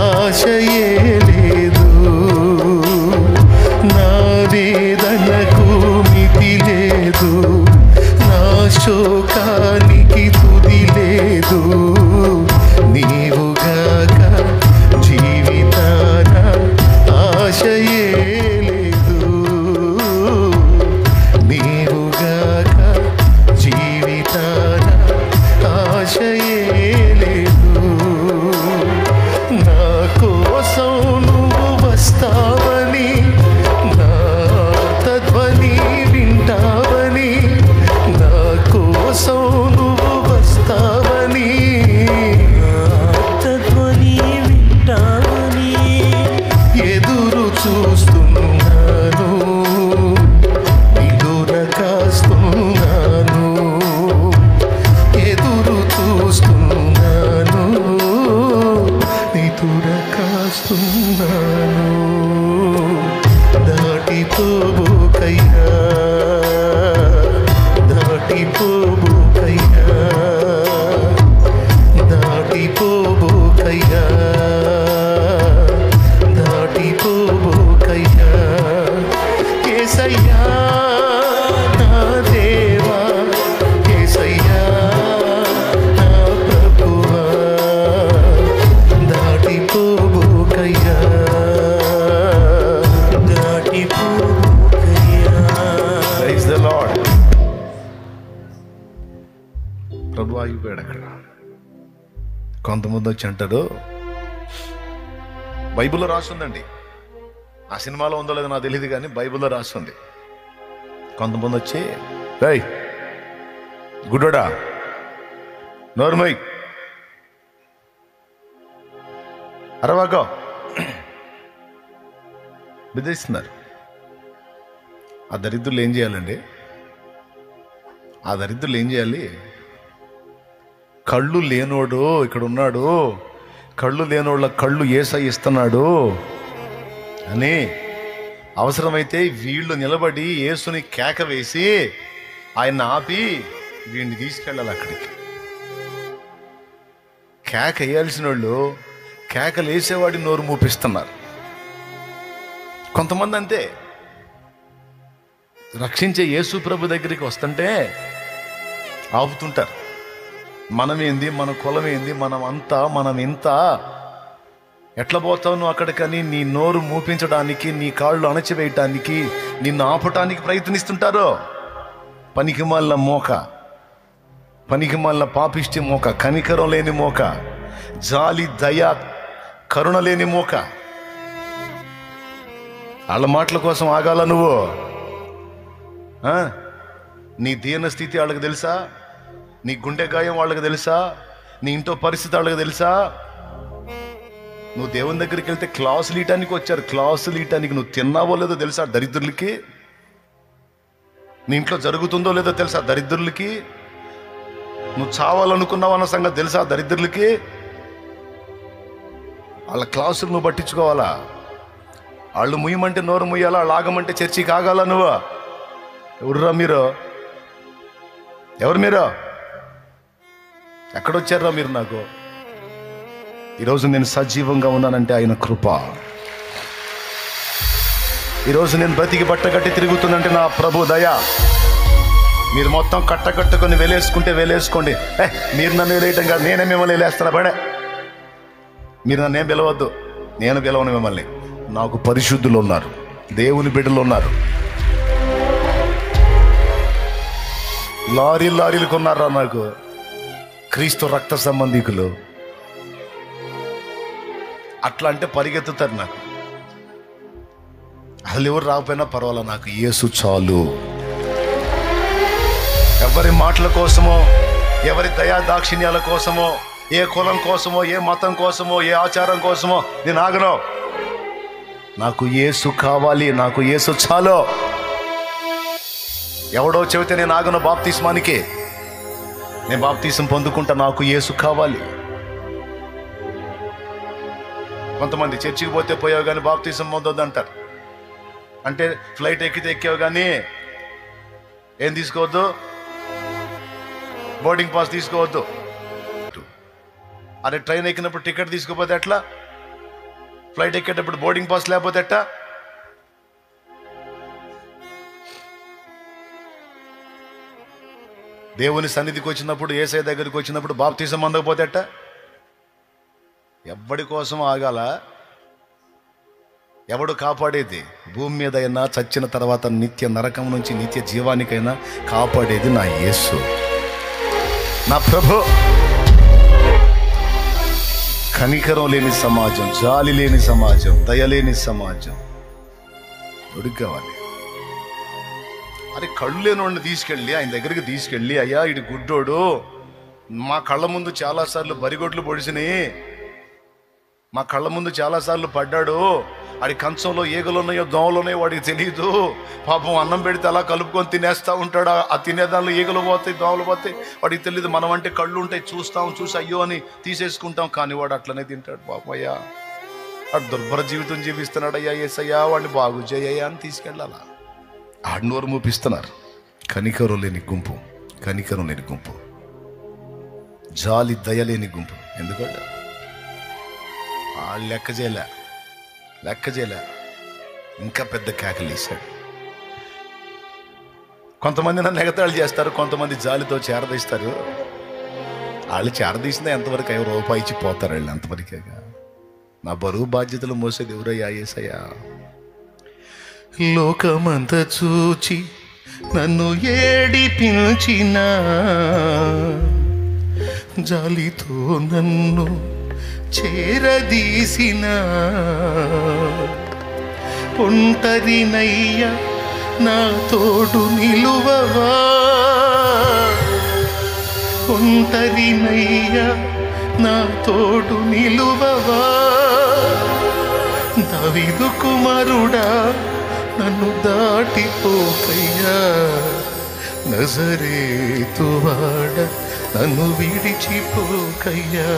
ఆశయే లేదు. నా వేదనకు మితి లేదు, నా శోకానికి తుది లేదు, నీవుగాక జీవితాన ఆశయే లేదు, నీవుగాక జీవితాన ఆశయే లేదు. నా కోసం నువ్వు వస్తావని, నా తధ్వని వింటావని, నా కోసం నువ్వు వస్తావని, తధ్వని వింటావని ఎదురు చూస్తున్నాను, నిదుర కాస్తున్నాను, ఎదురు చూస్తున్నాను, నిదుర కాస్తున్నాను. దాటిపోబోకయ్యా, దాటిపోబోకయ్యా, దాటిపోబోకయ్యా, దాటిపోబోకయ్యా. యేసయ్యా నా దేవా, యేసయ్యా నా ప్రభువా, దాటిపోబోకయ్యా, దాటిపోబోకయ్యా.
Praise the lord. ప్రభు ఆగిపోయాడు అక్కడ. కొంతమంది వచ్చి అంటారు, బైబిల్లో రాస్తుందండి, ఆ సినిమాలో ఉందో లేదో నాకు తెలియదు కానీ బైబిల్లో రాస్తుంది. కొంతమంది వచ్చి, రేయ్ గుడ్డోడా నోర్మై అరవాకో బెదిరిస్తున్నారు. ఆ దరిద్రులు ఏం చేయాలండి? ఆ దరిద్రులు ఏం చేయాలి? కళ్ళు లేనోడు ఇక్కడ ఉన్నాడు, కళ్ళు లేనోళ్ళ కళ్ళు యేసయ్య ఇస్తున్నాడు అని అవసరమైతే వీళ్ళు నిలబడి యేసుని కేక వేసి ఆయన ఆపి వీడిని తీసుకెళ్ళాలి అక్కడికి. కేక వేయాల్సిన వాళ్ళు కేకలు వేసేవాడి నోరు మూపిస్తున్నారు. కొంతమంది అంతే, రక్షించే యేసు ప్రభు దగ్గరికి వస్తుంటే ఆపుతుంటారు. మనమేంది, మన కులమేంది, మనం ఇంత ఎట్లా పోతావు నువ్వు అక్కడికని నీ నోరు మూపించడానికి, నీ కాళ్ళు అణచివేయటానికి, నిన్ను ఆపటానికి ప్రయత్నిస్తుంటారు. పనికిమాలిన మోక, పనికిమాలిన పాపిష్టి మోక, కనికరం లేని మోక, జాలి దయ కరుణ లేని మోక. వాళ్ళ మాటల కోసం ఆగాల నువ్వు? నీ దీన స్థితి వాళ్ళకి తెలుసా? నీ గుండె గాయం వాళ్ళకి తెలుసా? నీ ఇంట్లో పరిస్థితి వాళ్ళకి తెలుసా? నువ్వు దేవుని దగ్గరికి వెళ్తే క్లాసులు ఇయటానికి వచ్చారు. క్లాసులు ఇయటానికి నువ్వు తిన్నావో లేదో తెలుసా దరిద్రులకి? నీ ఇంట్లో జరుగుతుందో లేదో తెలుసా దరిద్రులకి? నువ్వు చావాలనుకున్నావు అన్న సంగతి తెలుసా దరిద్రులకి? వాళ్ళ క్లాసులు నువ్వు పట్టించుకోవాలా? వాళ్ళు ముయ్యమంటే నోరు ముయ్యాలా, వాళ్ళు ఆగమంటే చర్చికి ఆగాల నువ్వు? ఎవరురా మీరు? ఎవరు మీరు? ఎక్కడొచ్చారా మీరు నాకు? ఈరోజు నేను సజీవంగా ఉన్నానంటే ఆయన కృప. ఈరోజు నేను బ్రతికి బట్ట కట్టి తిరుగుతుందంటే నా ప్రభు దయ. మీరు మొత్తం కట్టకట్టుకొని వేలేసుకుంటే వేలేసుకోండి. మీరు నన్ను వేలేయటం కాదు, నేనే మిమ్మల్ని వేలేస్తాను. పడే మీరు నన్నేం పిలవద్దు, నేను పిలవను మిమ్మల్ని. నాకు పరిశుద్ధులు ఉన్నారు, దేవుని బిడ్డలు ఉన్నారు. లారీలు కొన్నారా నాకు? క్రీస్తు రక్త సంబంధికులు. అట్లా అంటే పరిగెత్తుతారు నాకు. అసలు ఎవరు రాకపోయినా పర్వాలా, నాకు యేసు చాలు. ఎవరి మాటల కోసమో, ఎవరి దయా దాక్షిణ్యాల కోసమో, ఏ కులం కోసమో, ఏ మతం కోసమో, ఏ ఆచారం కోసమో నేను ఆగను. నాకు యేసు కావాలి, నాకు యేసు చాలు. ఎవడో చెబితే నేను ఆగను బాప్తిస్మానికి. నేను బాప్తిసం పొందుకుంటా, నాకు యేసు కావాలి. కొంతమంది చర్చికి పోతే పోయావు కానీ బాప్తిసం పొందొద్దు అంటారు. అంటే ఫ్లైట్ ఎక్కితే ఎక్కావు కానీ ఏం తీసుకోవద్దు, బోర్డింగ్ పాస్ తీసుకోవద్దు. అరే ట్రైన్ ఎక్కినప్పుడు టికెట్ తీసుకోపోతే ఎట్లా, ఫ్లైట్ ఎక్కేటప్పుడు బోర్డింగ్ పాస్ లేకపోతే ఎట్టా? దేవుని సన్నిధికి వచ్చినప్పుడు, యేసయ్య దగ్గరికి వచ్చినప్పుడు బాప్తిసం అందకపోతే ఎట్టా? ఎవడి కోసం ఆగాల? ఎవడు కాపాడేది? భూమి మీద అయినా చచ్చిన తర్వాత నిత్య నరకం నుంచి నిత్య జీవానికైనా కాపాడేది నా యేసు, నా ప్రభు. కనికరం లేని సమాజం, జాలి లేని సమాజం, దయలేని సమాజం ఎవడికి కావాలి? అరే కళ్ళు లేని వాడిని తీసుకెళ్ళి ఆయన దగ్గరికి తీసుకెళ్ళి, అయ్యా ఇటు గుడ్డోడు, మా కళ్ళ ముందు చాలాసార్లు బరిగొడ్లు పొడిచినాయి, మా కళ్ళ ముందు చాలాసార్లు పడ్డాడు, ఆడి కంచంలో ఈగలున్నాయో దోమలున్నాయో వాడికి తెలియదు, పాపం అన్నం పెడితే అలా కలుపుకొని తినేస్తూ ఉంటాడు, ఆ తినేదానిలో ఈగలు పోతాయి, దోమలు పోతాయి, వాడికి తెలియదు. మనం అంటే కళ్ళు ఉంటాయి, చూసి అయ్యో అని తీసేసుకుంటాం, కానీ వాడు అట్లనే తింటాడు. పాపం అయ్యా వాడు దుర్భర జీవితం జీవిస్తున్నాడు, అయ్యా యేసయ్యా వాడిని బాగు చేయయ్యా అని తీసుకెళ్ళాలా? ఆడి నోరు మూపిస్తున్నారు. కనికరం లేని గుంపు, కనికరం లేని గుంపు, జాలి దయలేని గుంపు. ఎందుకంటే వాళ్ళు లెక్క చేయలే, ఇంకా పెద్ద కేకలు వేశాడు. కొంతమంది నన్ను ఎగతాళి చేస్తారు, కొంతమంది జాలితో చేరదీస్తారు. వాళ్ళు చేరదీసినా ఎంతవరకు అయ్యో రూపాయి ఇచ్చి పోతారు వాళ్ళు, అంతవరకేగా. నా బరువు బాధ్యతలు మోసేది ఎవరయ్యా? యేసయ్యా.
లోకమంత చూచి నన్ను ఏడిపించిన, జాలితో నన్ను చేరదీసిన, ఒంటరినయ్య నా తోడు నిలువవా, ఒంటరినయ్య నా తోడు నిలువవా, దావీదు కుమారుడా నన్ను దాటిపోకయ్యా, నజరేతువాడ నన్ను విడిచిపోకయ్యా.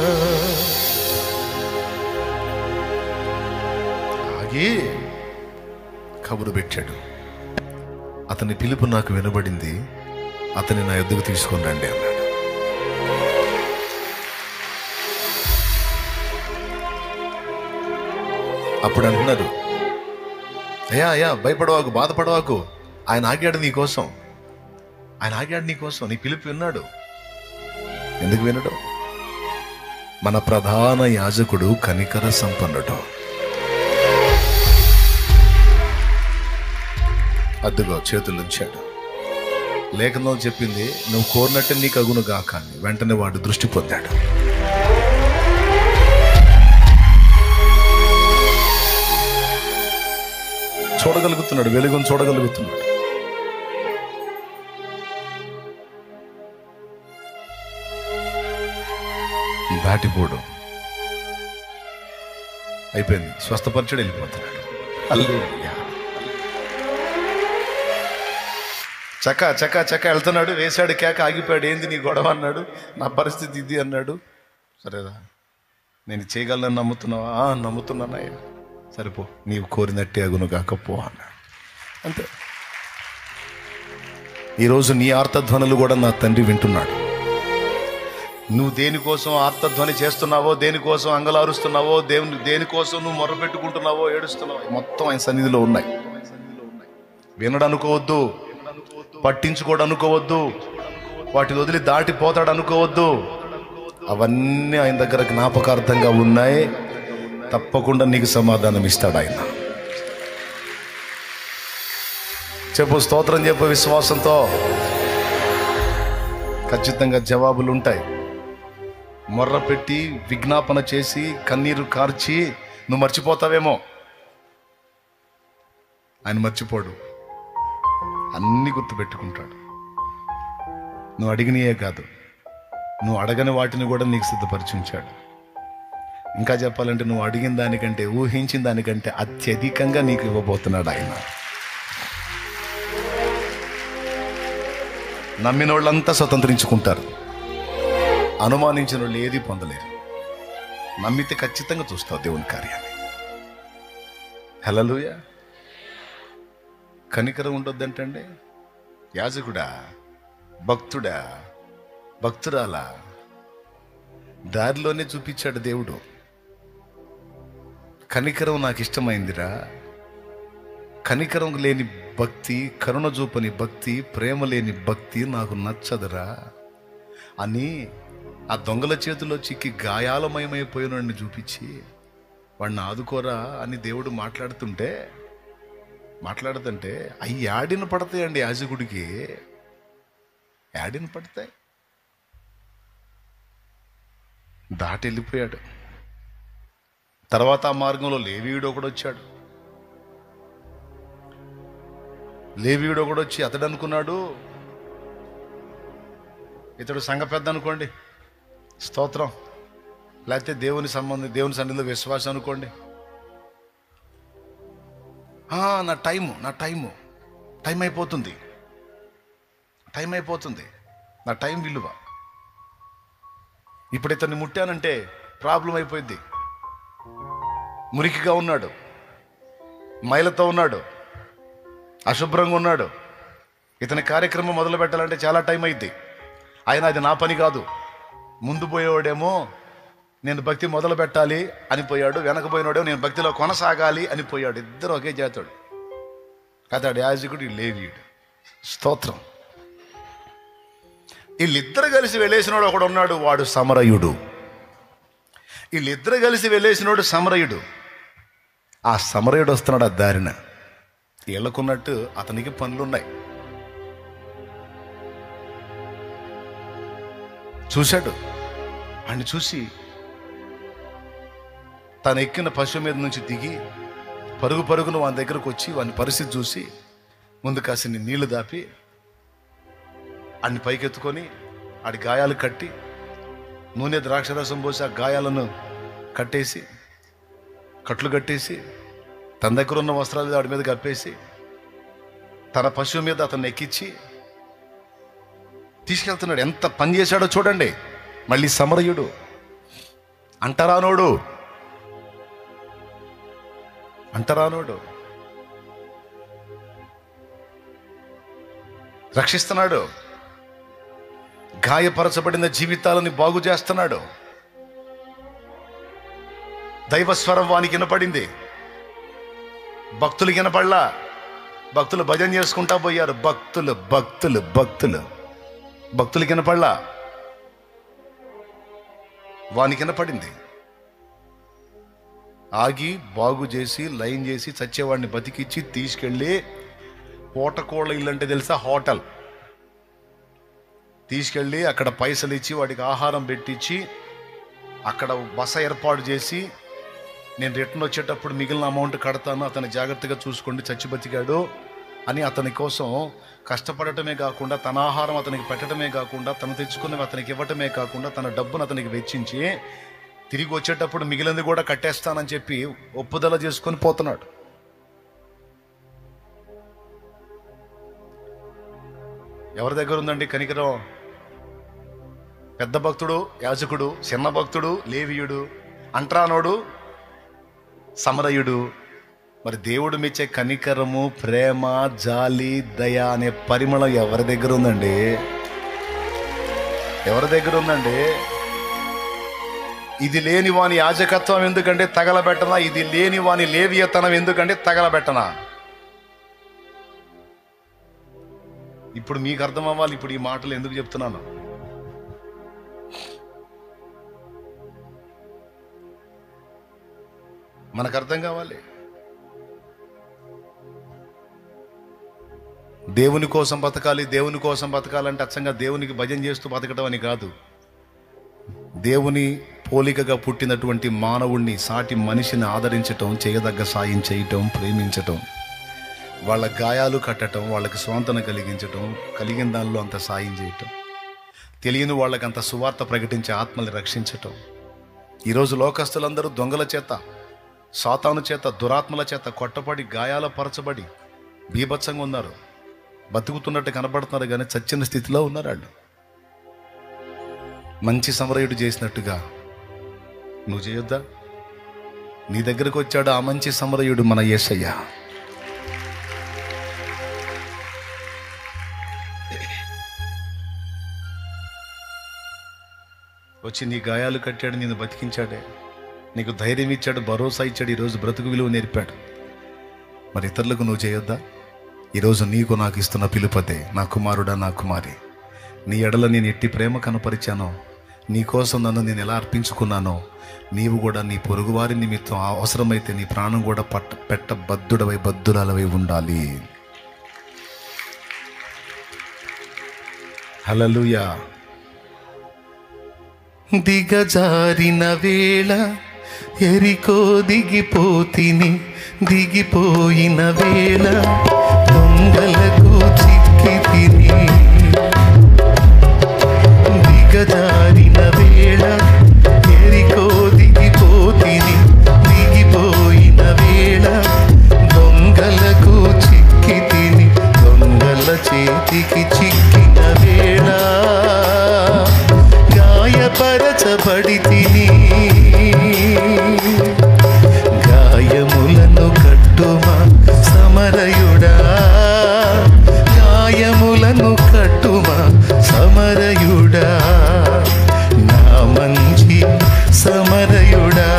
ఆగే కబురు పెట్టాడు. అతని పిలుపు నాకు వినబడింది, అతని నా ఎద్దుకు తీసుకొని రండి అన్నాడు. అప్పుడు అంటున్నారు, అయ్యా భయపడవాకు, బాధపడవాకు, ఆయన ఆగాడు నీకోసం, ఆయన ఆగాడు నీకోసం, నీ పిలుపు విన్నాడు. ఎందుకు వినడు? మన ప్రధాన యాజకుడు కనికర సంపన్నుడు. అద్దుగో చేతులు ఉంచాడు. లేఖనం చెప్పింది, నువ్వు కోరినట్టే నీకు అగును గాక అని. వెంటనే వాడు దృష్టి పొందాడు. చూడగలుగుతున్నాడు, వెలుగును చూడగలుగుతున్నాడు. దాటిపోడు అయిపోయింది, స్వస్థపరచడు, వెళ్ళిపోతున్నాడు. హల్లెలూయా. చక్క వెళ్తున్నాడు, వేశాడు కేక, ఆగిపోయాడు. ఏంది నీ గొడవ అన్నాడు. నా పరిస్థితి ఇది అన్నాడు. సరేరా, నేను చేయగలను నమ్ముతున్నావా? నమ్ముతున్నానయ్యా. సరిపో, నీవు కోరినట్టే అగును కాకపో అన్నాడు. అంతే. ఈరోజు నీ ఆర్తధ్వనులు కూడా నా తండ్రి వింటున్నాడు. నువ్వు దేనికోసం ఆర్తధ్వని చేస్తున్నావో, దేనికోసం అంగలారుస్తున్నావో, దేనికోసం నువ్వు మొర్రపెట్టుకుంటున్నావో, ఏడుస్తున్నావో, మొత్తం ఆయన సన్నిధిలో ఉన్నాయి. వినడు అనుకోవద్దు, పట్టించుకోడు అనుకోవద్దు, వాటిని వదిలి దాటిపోతాడు అనుకోవద్దు. అవన్నీ ఆయన దగ్గర జ్ఞాపకార్థంగా ఉన్నాయి. తప్పకుండా నీకు సమాధానం ఇస్తాడు ఆయన. చెప్పు, స్తోత్రం చెప్పు విశ్వాసంతో. ఖచ్చితంగా జవాబులు ఉంటాయి. మొర్ర పెట్టి విజ్ఞాపన చేసి కన్నీరు కార్చి నువ్వు మర్చిపోతావేమో. ఆయన మర్చిపోడు, అన్నీ గుర్తుపెట్టుకుంటాడు. నువ్వు అడిగినయే కాదు, నువ్వు అడగని వాటిని కూడా నీకు సిద్ధపరిచి ఉంచాడు. ఇంకా చెప్పాలంటే నువ్వు అడిగిన దానికంటే, ఊహించిన దానికంటే అత్యధికంగా నీకు ఇవ్వబోతున్నాడు ఆయన. నమ్మిన వాళ్ళంతా స్వతంత్రించుకుంటారు, అనుమానించిన వాళ్ళు ఏది పొందలేరు. నమ్మితే ఖచ్చితంగా చూస్తావు దేవుని కార్యాన్ని. హల్లెలూయా. కనికరం ఉండొద్దంటండి. యాజకుడా, భక్తుడా, భక్తురాలా, దారిలోనే చూపించాడు దేవుడు. కనికరం నాకు ఇష్టమైందిరా, కనికరం లేని భక్తి, కరుణ చూపని భక్తి, ప్రేమ లేని భక్తి నాకు నచ్చదురా అని ఆ దొంగల చేతిలో చిక్కి గాయాలమయమైపోయినోడిని చూపించి వాడిని ఆదుకోరా అని దేవుడు మాట్లాడుతుంటే అవి యాడిన పడతాయండి. యాజకుడికి యాడిన పడతాయి. దాటి వెళ్ళిపోయాడు. తర్వాత ఆ మార్గంలో లేవీయుడు ఒకడు వచ్చాడు. లేవీయుడు ఒకడు వచ్చి అతడు అనుకున్నాడు, ఇతడు సంఘ పెద్ద అనుకోండి, స్తోత్రం, లేకపోతే దేవుని సన్నిధిలో విశ్వాసం అనుకోండి. నా టైం అయిపోతుంది, నా టైం విలువ. ఇప్పుడు ఇతన్ని ముట్టానంటే ప్రాబ్లం అయిపోయింది. మురికిగా ఉన్నాడు, మైలతో ఉన్నాడు, అశుభ్రంగా ఉన్నాడు. ఇతని కార్యక్రమం మొదలు పెట్టాలంటే చాలా టైం అయింది. ఆయన అది నా పని కాదు. ముందు పోయేవాడేమో నేను భక్తి మొదలు పెట్టాలి అని పోయాడు, వెనకపోయినాడేమో నేను భక్తిలో కొనసాగాలి అని పోయాడు. ఇద్దరు ఒకే జాతుడు. అతడు యాజకుడు, లేవీయుడు. స్తోత్రం. వీళ్ళిద్దరు కలిసి వెళ్ళేసినోడు ఒకడు ఉన్నాడు, వాడు సమరయుడు. వీళ్ళిద్దరు కలిసి వెళ్ళేసినోడు సమరయుడు. ఆ సమరయుడు వస్తున్నాడు ఆ దారిన. వీళ్ళకున్నట్టు అతనికి పనులున్నాయి. చూశాడు. ఆయన చూసి తను ఎక్కిన పశువు మీద నుంచి దిగి పరుగును వాని దగ్గరకు వచ్చి వాని పరిస్థితి చూసి ముందు కాసిని నీళ్లు దాపి అన్ని పైకెత్తుకొని ఆడి గాయాలు కట్టి నూనె ద్రాక్షరసం పోసి ఆ గాయాలను కట్లు కట్టేసి తన దగ్గర ఉన్న వస్త్రాలు వాడి మీద కప్పేసి తన పశువు మీద అతన్ని ఎక్కించి తీసుకెళ్తున్నాడు. ఎంత పని చేశాడో చూడండి. మళ్ళీ సమరయుడు, అంటరానోడు, రక్షిస్తున్నాడు. గాయపరచబడిన జీవితాలని బాగు చేస్తున్నాడు. దైవస్వరం వానికి వినపడింది, భక్తులు వినపడలా. భక్తులు భజన చేసుకుంటా పోయారు. భక్తులు వినపడలా, వానికి వినపడింది. ఆగి బాగు చేసి లైన్ చేసి చచ్చేవాడిని బతికిచ్చి తీసుకెళ్ళి పూటకోళ్ళ ఇల్లు అంటే తెలుసా, హోటల్ తీసుకెళ్ళి అక్కడ పైసలు ఇచ్చి వాడికి ఆహారం పెట్టించి అక్కడ బస ఏర్పాటు చేసి నేను రిటర్న్ వచ్చేటప్పుడు మిగిలిన అమౌంట్ కడతాను, అతను జాగ్రత్తగా చూసుకోండి, చచ్చి బతికాడు అని అతని కోసం కష్టపడటమే కాకుండా తన ఆహారం అతనికి పెట్టడమే కాకుండా తను తెచ్చుకున్నవి అతనికి ఇవ్వటమే కాకుండా తన డబ్బును అతనికి వెచ్చించి తిరిగి వచ్చేటప్పుడు మిగిలింది కూడా కట్టేస్తానని చెప్పి ఒప్పుదల చేసుకొని పోతున్నాడు. ఎవరి దగ్గర ఉందండి కనికరం? పెద్ద భక్తుడు యాజకుడు, చిన్న భక్తుడు లేవీయుడు, అంట్రానోడు సమరయుడు. మరి దేవుడు మెచ్చే కనికరము, ప్రేమ, జాలి, దయ అనే పరిమళం ఎవరి దగ్గర ఉందండి? ఎవరి దగ్గర ఉందండి? ఇది లేని వాని యాజకత్వం ఎందుకంటే తగలబెట్టనా? ఇది లేని వాని లేవియతనం ఎందుకంటే తగలబెట్టనా? ఇప్పుడు మీకు అర్థం అవ్వాలి ఇప్పుడు ఈ మాటలు ఎందుకు చెప్తున్నాను. మనకు అర్థం కావాలి. దేవుని కోసం బతకాలి, దేవుని కోసం బతకాలంటే అచ్చంగా దేవునికి భజన చేస్తూ బతకడం అని కాదు. దేవుని పోలికగా పుట్టినటువంటి మానవుణ్ణి, సాటి మనిషిని ఆదరించటం, చేయదగ్గ సాయం చేయటం, ప్రేమించటం, వాళ్ళ గాయాలు కట్టడం, వాళ్ళకి స్వాంతన కలిగించటం, కలిగిన దానిలో అంత సాయం చేయటం, తెలియని వాళ్ళకి అంత సువార్త ప్రకటించే ఆత్మల్ని రక్షించటం. ఈరోజు లోకస్తులందరూ దొంగల చేత, సాతాను చేత, దురాత్మల చేత కొట్టబడి గాయాల పరచబడి బీభత్సంగా ఉన్నారు. బతుకుతున్నట్టు కనబడుతున్నారు కానీ చచ్చిన స్థితిలో ఉన్నారు వాళ్ళు. మంచి సమరయుడు చేసినట్టుగా నువ్వు చేయొద్దా? నీ దగ్గరకు వచ్చాడు ఆ మంచి సమరయుడు, మన యేసయ్య. వచ్చి నీ గాయాలు కట్టాడు, నిన్ను బతికించాడే, నీకు ధైర్యం ఇచ్చాడు, భరోసా ఇచ్చాడు, ఈరోజు బ్రతుకు విలువ నేర్పాడు. మరి ఇతరులకు నువ్వు చేయొద్దా? ఈరోజు నీకు నాకు ఇస్తున్న పిలుపతే, నా కుమారుడా, నా కుమారి, నీ ఎడల నేను ఎట్టి ప్రేమ కనపరిచానో, నీకోసం నన్ను నేను ఎలా అర్పించుకున్నానో, నీవు కూడా నీ పొరుగువారి నిమిత్తం అవసరమైతే నీ ప్రాణం కూడా పెట్టబద్దుడవై బద్దురాలవై ఉండాలి. హల్లెలూయా. దిగజారిన వేళ ఎరికో దిగిపోతిని, దిగిపోయిన వేళ దొంగలకు చిక్కి తిని. దిగజారిన వేళ ఎరికో దిగిపోతిని, దిగిపోయిన వేళ దొంగలకు చిక్కి తిని. దొంగల చేతికి చిక్కిన వేళ గాయపరచబడి తిని. గాయములను కట్టుమా సమరయుడా, గాయములను కట్టుమా సమరయుడా, నా మంచి సమరయుడా,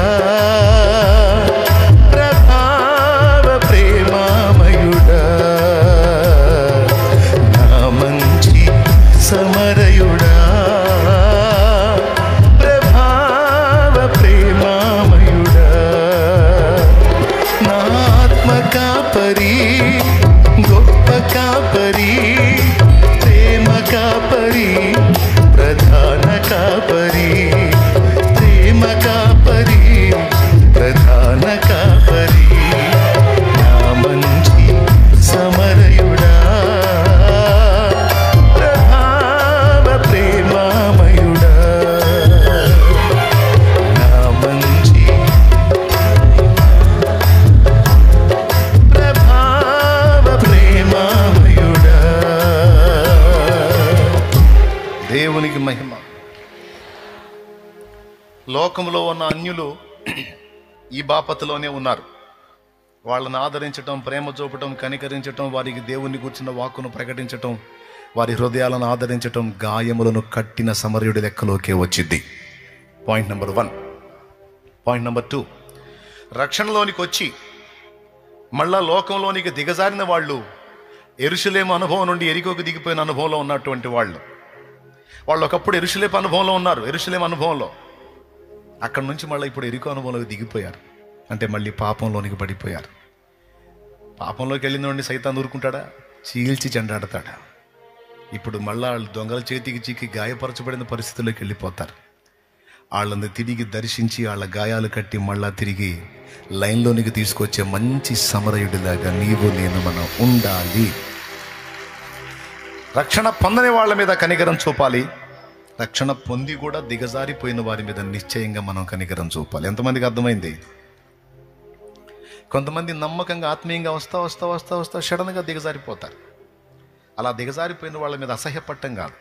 ప్రభావ ప్రేమామయుడా, నా మంచి సమరయుడా, ప్రభావ ప్రేమామయుడా, నా ఆత్మ కాపరి, గొప్ప కాపరి, ప్రేమ కాపరి, ప్రధాన కాపరి, ప్రేమ కాపరి, ప్రధాన కాపరి, నా మంచి సమరయుడా, ప్రభావ ప్రేమామయుడా, నా మంచి ప్రభావ ప్రేమామయుడా. దేవునికి మహిమ. లోకంలో ఉన్న అన్యులు ఈ బాపతలోనే ఉన్నారు. వాళ్ళని ఆదరించటం, ప్రేమ చూపటం, కనికరించటం, వారికి దేవుని కూర్చున్న వాక్కును ప్రకటించటం, వారి హృదయాలను ఆదరించటం గాయములను కట్టిన సమరయుడి లెక్కలోకే వచ్చింది. Point number 1. పాయింట్ నెంబర్ 2, రక్షణలోనికి వచ్చి మళ్ళా లోకంలోనికి దిగజారిన వాళ్ళు, యెరూషలేము అనుభవం నుండి ఎరికోకు దిగిపోయిన అనుభవంలో ఉన్నటువంటి వాళ్ళు ఒకప్పుడు యెరూషలేము అనుభవంలో ఉన్నారు. యెరూషలేము అనుభవంలో అక్కడి నుంచి మళ్ళీ ఇప్పుడు ఎరికో అనుభవంలోకి దిగిపోయారు. అంటే మళ్ళీ పాపంలోనికి పడిపోయారు. పాపంలోకి వెళ్ళిన వాడిని సైతాన్ ఊరుకుంటాడా? చీల్చి చెండాడతాడా? ఇప్పుడు మళ్ళా వాళ్ళు దొంగల చేతికి చిక్కి గాయపరచబడిన పరిస్థితుల్లోకి వెళ్ళిపోతారు. వాళ్ళని తిరిగి దర్శించి వాళ్ళ గాయాలు కట్టి మళ్ళా తిరిగి లైన్లోనికి తీసుకొచ్చే మంచి సమరయుడిలాగా నీవు నేను మనం ఉండాలి. రక్షణ పొందని వాళ్ళ మీద కనికరం చూపాలి. రక్షణ పొంది కూడా దిగజారిపోయిన వారి మీద నిశ్చయంగా మనం కనికరం చూపాలి. ఎంతమందికి అర్థమైంది? కొంతమంది నమ్మకంగా ఆత్మీయంగా వస్తా వస్తా వస్తా వస్తా సడన్గా దిగజారిపోతారు. అలా దిగజారిపోయిన వాళ్ళ మీద అసహ్యపట్టం కాదు.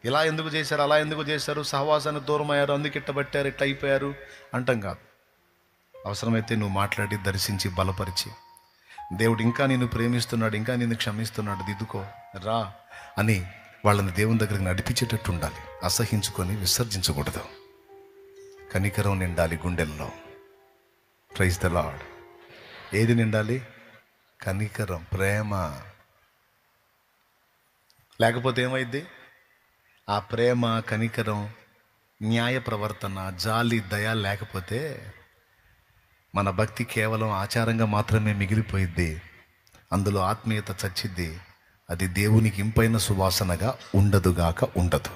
ఇలా ఎందుకు చేశారు, అలా ఎందుకు చేశారు, సహవాసానికి దూరం అయ్యారు, అందుకు ఇట్టబట్టారు, ఇట్ట అయిపోయారు అంటాం కాదు. అవసరమైతే నువ్వు మాట్లాడి దర్శించి బలపరిచి, దేవుడు ఇంకా నిన్ను ప్రేమిస్తున్నాడు, ఇంకా నిన్ను క్షమిస్తున్నాడు, దిద్దుకో రా అని వాళ్ళని దేవుని దగ్గరికి నడిపించేటట్టు ఉండాలి. అసహించుకొని విసర్జించకూడదు. కనికరం నిండాలి గుండెల్లో. Praise the Lord. ఏది నిండాలి? కనికరం, ప్రేమ. లేకపోతే ఏమైంది? ఆ ప్రేమ, కనికరం, న్యాయ ప్రవర్తన, జాలి, దయ లేకపోతే మన భక్తి కేవలం ఆచారంగా మాత్రమే మిగిలిపోయిద్ది. అందులో ఆత్మీయత చచ్చిద్ది. అది దేవునికి ఇంపైన సువాసనగా ఉండదుగాక ఉండదు.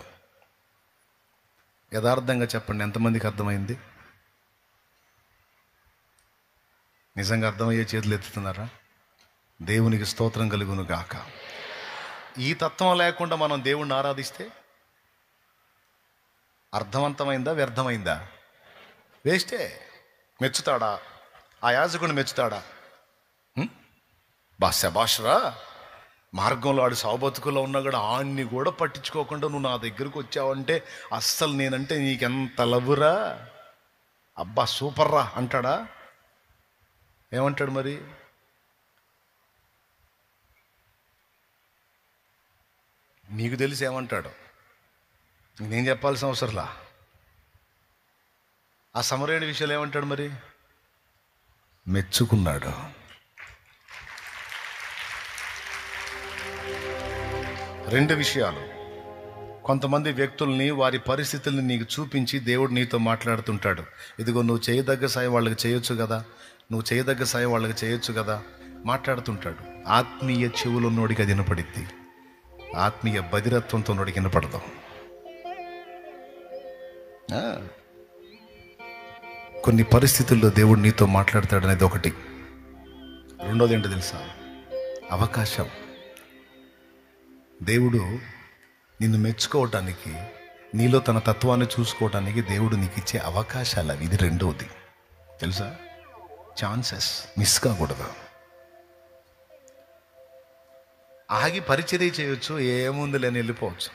యథార్థంగా చెప్పండి, ఎంతమందికి అర్థమైంది? నిజంగా అర్థమయ్యే చేతులు ఎత్తుతున్నారా? దేవునికి స్తోత్రం కలుగును గాక. ఈ తత్వం లేకుండా మనం దేవుణ్ణి ఆరాధిస్తే అర్థవంతమైందా, వ్యర్థమైందా? వేస్టే. మెచ్చుతాడా? ఆ యాజకుడిని మెచ్చుతాడా? శభాష్రా, మార్గంలో ఆడు సావబతుకులో ఉన్నా కూడా ఆడిని కూడా పట్టించుకోకుండా నువ్వు నా దగ్గరకు వచ్చావంటే అస్సలు నేనంటే నీకెంత లవ్వురా, అబ్బా సూపర్ రా అంటాడా? ఏమంటాడు మరి? నీకు తెలిసి ఏమంటాడు? నేను చెప్పాల్సిన అవసరంలా. ఆ సమరయుడి విషయాలు ఏమంటాడు మరి? మెచ్చుకున్నాడు. రెండు విషయాలు. కొంతమంది వ్యక్తుల్ని, వారి పరిస్థితుల్ని నీకు చూపించి దేవుడు నీతో మాట్లాడుతుంటాడు. ఇదిగో నువ్వు చేయదగ్గ సాయం వాళ్ళకి చేయొచ్చు కదా, నువ్వు చేయదగ్గ సాయం వాళ్ళకి చేయొచ్చు కదా మాట్లాడుతుంటాడు. ఆత్మీయ చెవులు ఉన్నోడికి అది వినపడిద్ది, ఆత్మీయ బధిరత్వంతో ఉన్నోడికి వినపడదు. కొన్ని పరిస్థితుల్లో దేవుడు నీతో మాట్లాడతాడు అనేది ఒకటి. రెండోది ఏంటో తెలుసా? అవకాశం. దేవుడు నిన్ను మెచ్చుకోవటానికి, నీలో తన తత్వాన్ని చూసుకోవటానికి దేవుడు నీకు ఇచ్చే అవకాశాలు అవి. ఇది రెండోది తెలుసా? ఛాన్సెస్ మిస్ కాకూడదు. ఆగి పరిచర్య చేయొచ్చు, ఏముంది లేని వెళ్ళిపోవచ్చు.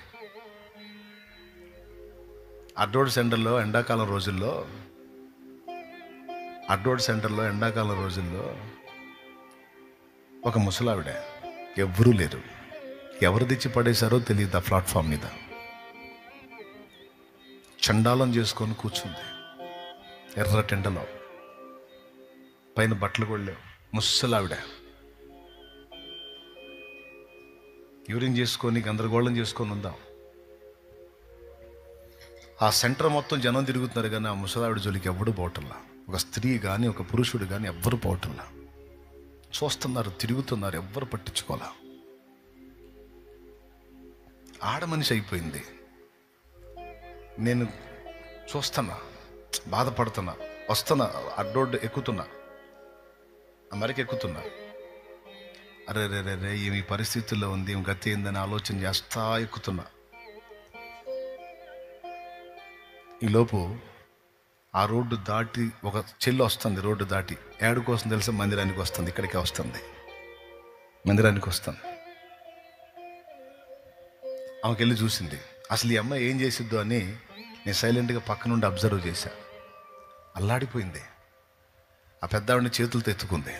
అడ్డోడ్ సెంటర్లో ఎండాకాలం రోజుల్లో ఒక ముసలావిడ, ఎవ్వరూ లేరు, ఎవరు తెచ్చి పడేశారో తెలియదు. ఆ ప్లాట్ఫామ్ మీద చండాలం చేసుకొని కూర్చుంది, ఎర్ర టెండలో, పైన బట్టలు కూడా లేవు. ముసలావిడ యూరిన్ చేసుకొని గందరగోళం చేసుకొని ఉందాం. ఆ సెంటర్ మొత్తం జనం తిరుగుతున్నారు, కానీ ఆ ముసలావిడ జోలికి ఎవ్వడు పోవటంలా. ఒక స్త్రీ కానీ ఒక పురుషుడు కానీ ఎవ్వరు పోవటంలా. చూస్తున్నారు, తిరుగుతున్నారు, ఎవ్వరు పట్టించుకోవాలా. ఆడ మనిషి అయిపోయింది. నేను చూస్తున్నా, బాధపడుతున్నా, వస్తున్నా, అడ్డోడ్డు ఎక్కుతున్నా, అమెరికా ఎక్కుతున్నా. అరే రే రే రే ఈ పరిస్థితుల్లో ఉంది, ఏం గతి ఏందని ఆలోచన చేస్తా ఎక్కుతున్నా. ఈలోపు ఆ రోడ్డు దాటి ఒక చెల్లి వస్తుంది. రోడ్డు దాటి ఏడుకు వస్తుంది తెలుసా? మందిరానికి వస్తుంది. ఇక్కడికే వస్తుంది, మందిరానికి వస్తుంది. ఆమెకి వెళ్ళి చూసింది. అసలు ఈ అమ్మాయి ఏం చేసిద్దో అని నేను సైలెంట్గా పక్క నుండి అబ్జర్వ్ చేశా. అల్లాడిపోయింది. ఆ పెద్ద ఆవిడని చేతులతో ఎత్తుకుంది.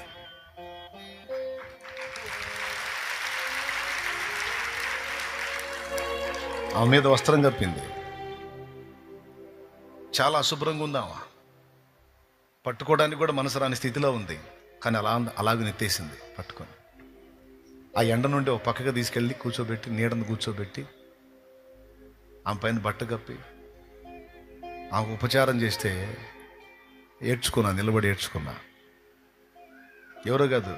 ఆమె మీద వస్త్రం కప్పింది. చాలా అశుభ్రంగా ఉందామా, పట్టుకోవడానికి కూడా మనసు రాని స్థితిలో ఉంది. కానీ అలాగే నెత్తేసింది పట్టుకొని. ఆ ఎండ నుండి ఒక పక్కగా తీసుకెళ్ళి కూర్చోబెట్టి, నీడను కూర్చోబెట్టి, ఆమె పైన బట్ట కప్పి ఆమె ఉపచారం చేస్తే ఏడ్చుకున్నా, నిలబడి ఏడ్చుకున్నా. ఎవరో కాదు,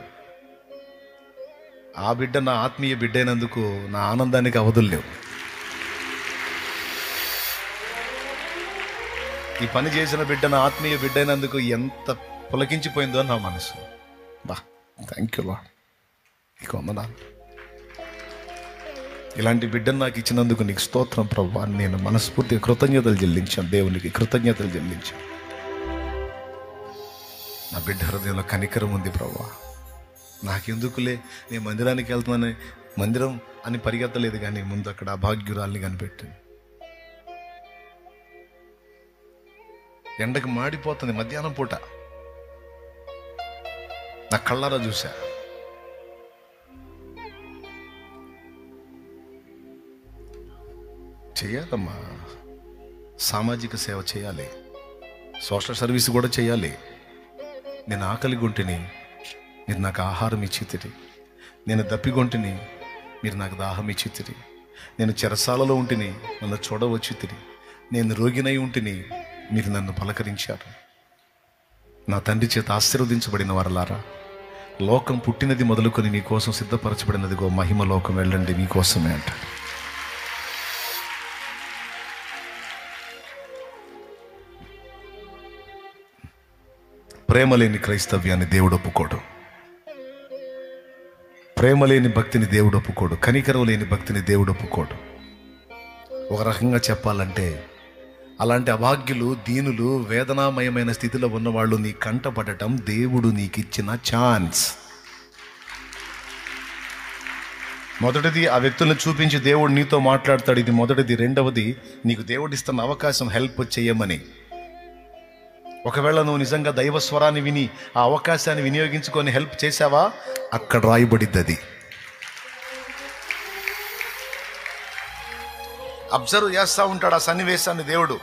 ఆ బిడ్డ నా ఆత్మీయ బిడ్డ అయినందుకు నా ఆనందానికి అవధులు లేవు. ఈ పని చేసిన బిడ్డ నా ఆత్మీయ బిడ్డ అయినందుకు ఎంత పులకించిపోయిందో నా మనసు. బా థ్యాంక్ యూ లార్డ్, నీకు వందనాలు. ఇలాంటి బిడ్డను నాకు ఇచ్చినందుకు నీకు స్తోత్రం ప్రభువా. నేను మనస్ఫూర్తిగా కృతజ్ఞతలు చెల్లించాను, దేవునికి కృతజ్ఞతలు చెల్లించాను. నా బిడ్డ హృదయంలో కనికరం ఉంది ప్రభువా. నాకెందుకులే, నేను మందిరానికి వెళ్తున్నాను, మందిరం అని పరిగెత్తలేదు, కానీ ముందు అక్కడ అభాగ్యురాల్ని కనిపెట్టింది. ఎండకు మాడిపోతుంది మధ్యాహ్నం పూట, నా కళ్ళారా చూసా. చేయాలమ్మా, సామాజిక సేవ చేయాలి, సోషల్ సర్వీస్ కూడా చేయాలి. నేను ఆకలి గుంటిని, మీరు నాకు ఆహారం ఇచ్చితిరి. నేను దప్పిగొంటిని, మీరు నాకు దాహం ఇచ్చితిరి. నేను చెరసాలలో ఉంటిని, నన్ను చూడవచ్చితిరి. నేను రోగినై ఉంటిని, మీరు నన్ను పలకరించారు. నా తండ్రి చేత ఆశీర్వదించబడిన వారలారా, లోకం పుట్టినది మొదలుకొని మీకోసం సిద్ధపరచబడినదిగో మహిమ లోకం వెళ్ళండి మీకోసమే అంట. ప్రేమ లేని క్రైస్తవ్యాన్ని దేవుడు ఒప్పుకోడు. ప్రేమ లేని భక్తిని దేవుడు ఒప్పుకోడు, కనికరం లేని భక్తిని దేవుడు ఒప్పుకోడు. ఒక రకంగా చెప్పాలంటే అలాంటి అభాగ్యులు, దీనులు, వేదనామయమైన స్థితిలో ఉన్నవాళ్ళు నీ కంటపడటం దేవుడు నీకు ఇచ్చిన ఛాన్స్. మొదటిది ఆ వ్యక్తులను చూపించి దేవుడు నీతో మాట్లాడతాడు, ఇది మొదటిది. రెండవది, నీకు దేవుడు ఇస్తున్న అవకాశం హెల్ప్ చేయమని. ఒకవేళ నువ్వు నిజంగా దైవ స్వరాన్ని విని ఆ అవకాశాన్ని వినియోగించుకొని హెల్ప్ చేసావా, అక్కడ రాయబడిద్ది అది. అబ్జర్వ్ చేస్తూ ఉంటాడు ఆ సన్నివేశాన్ని దేవుడు.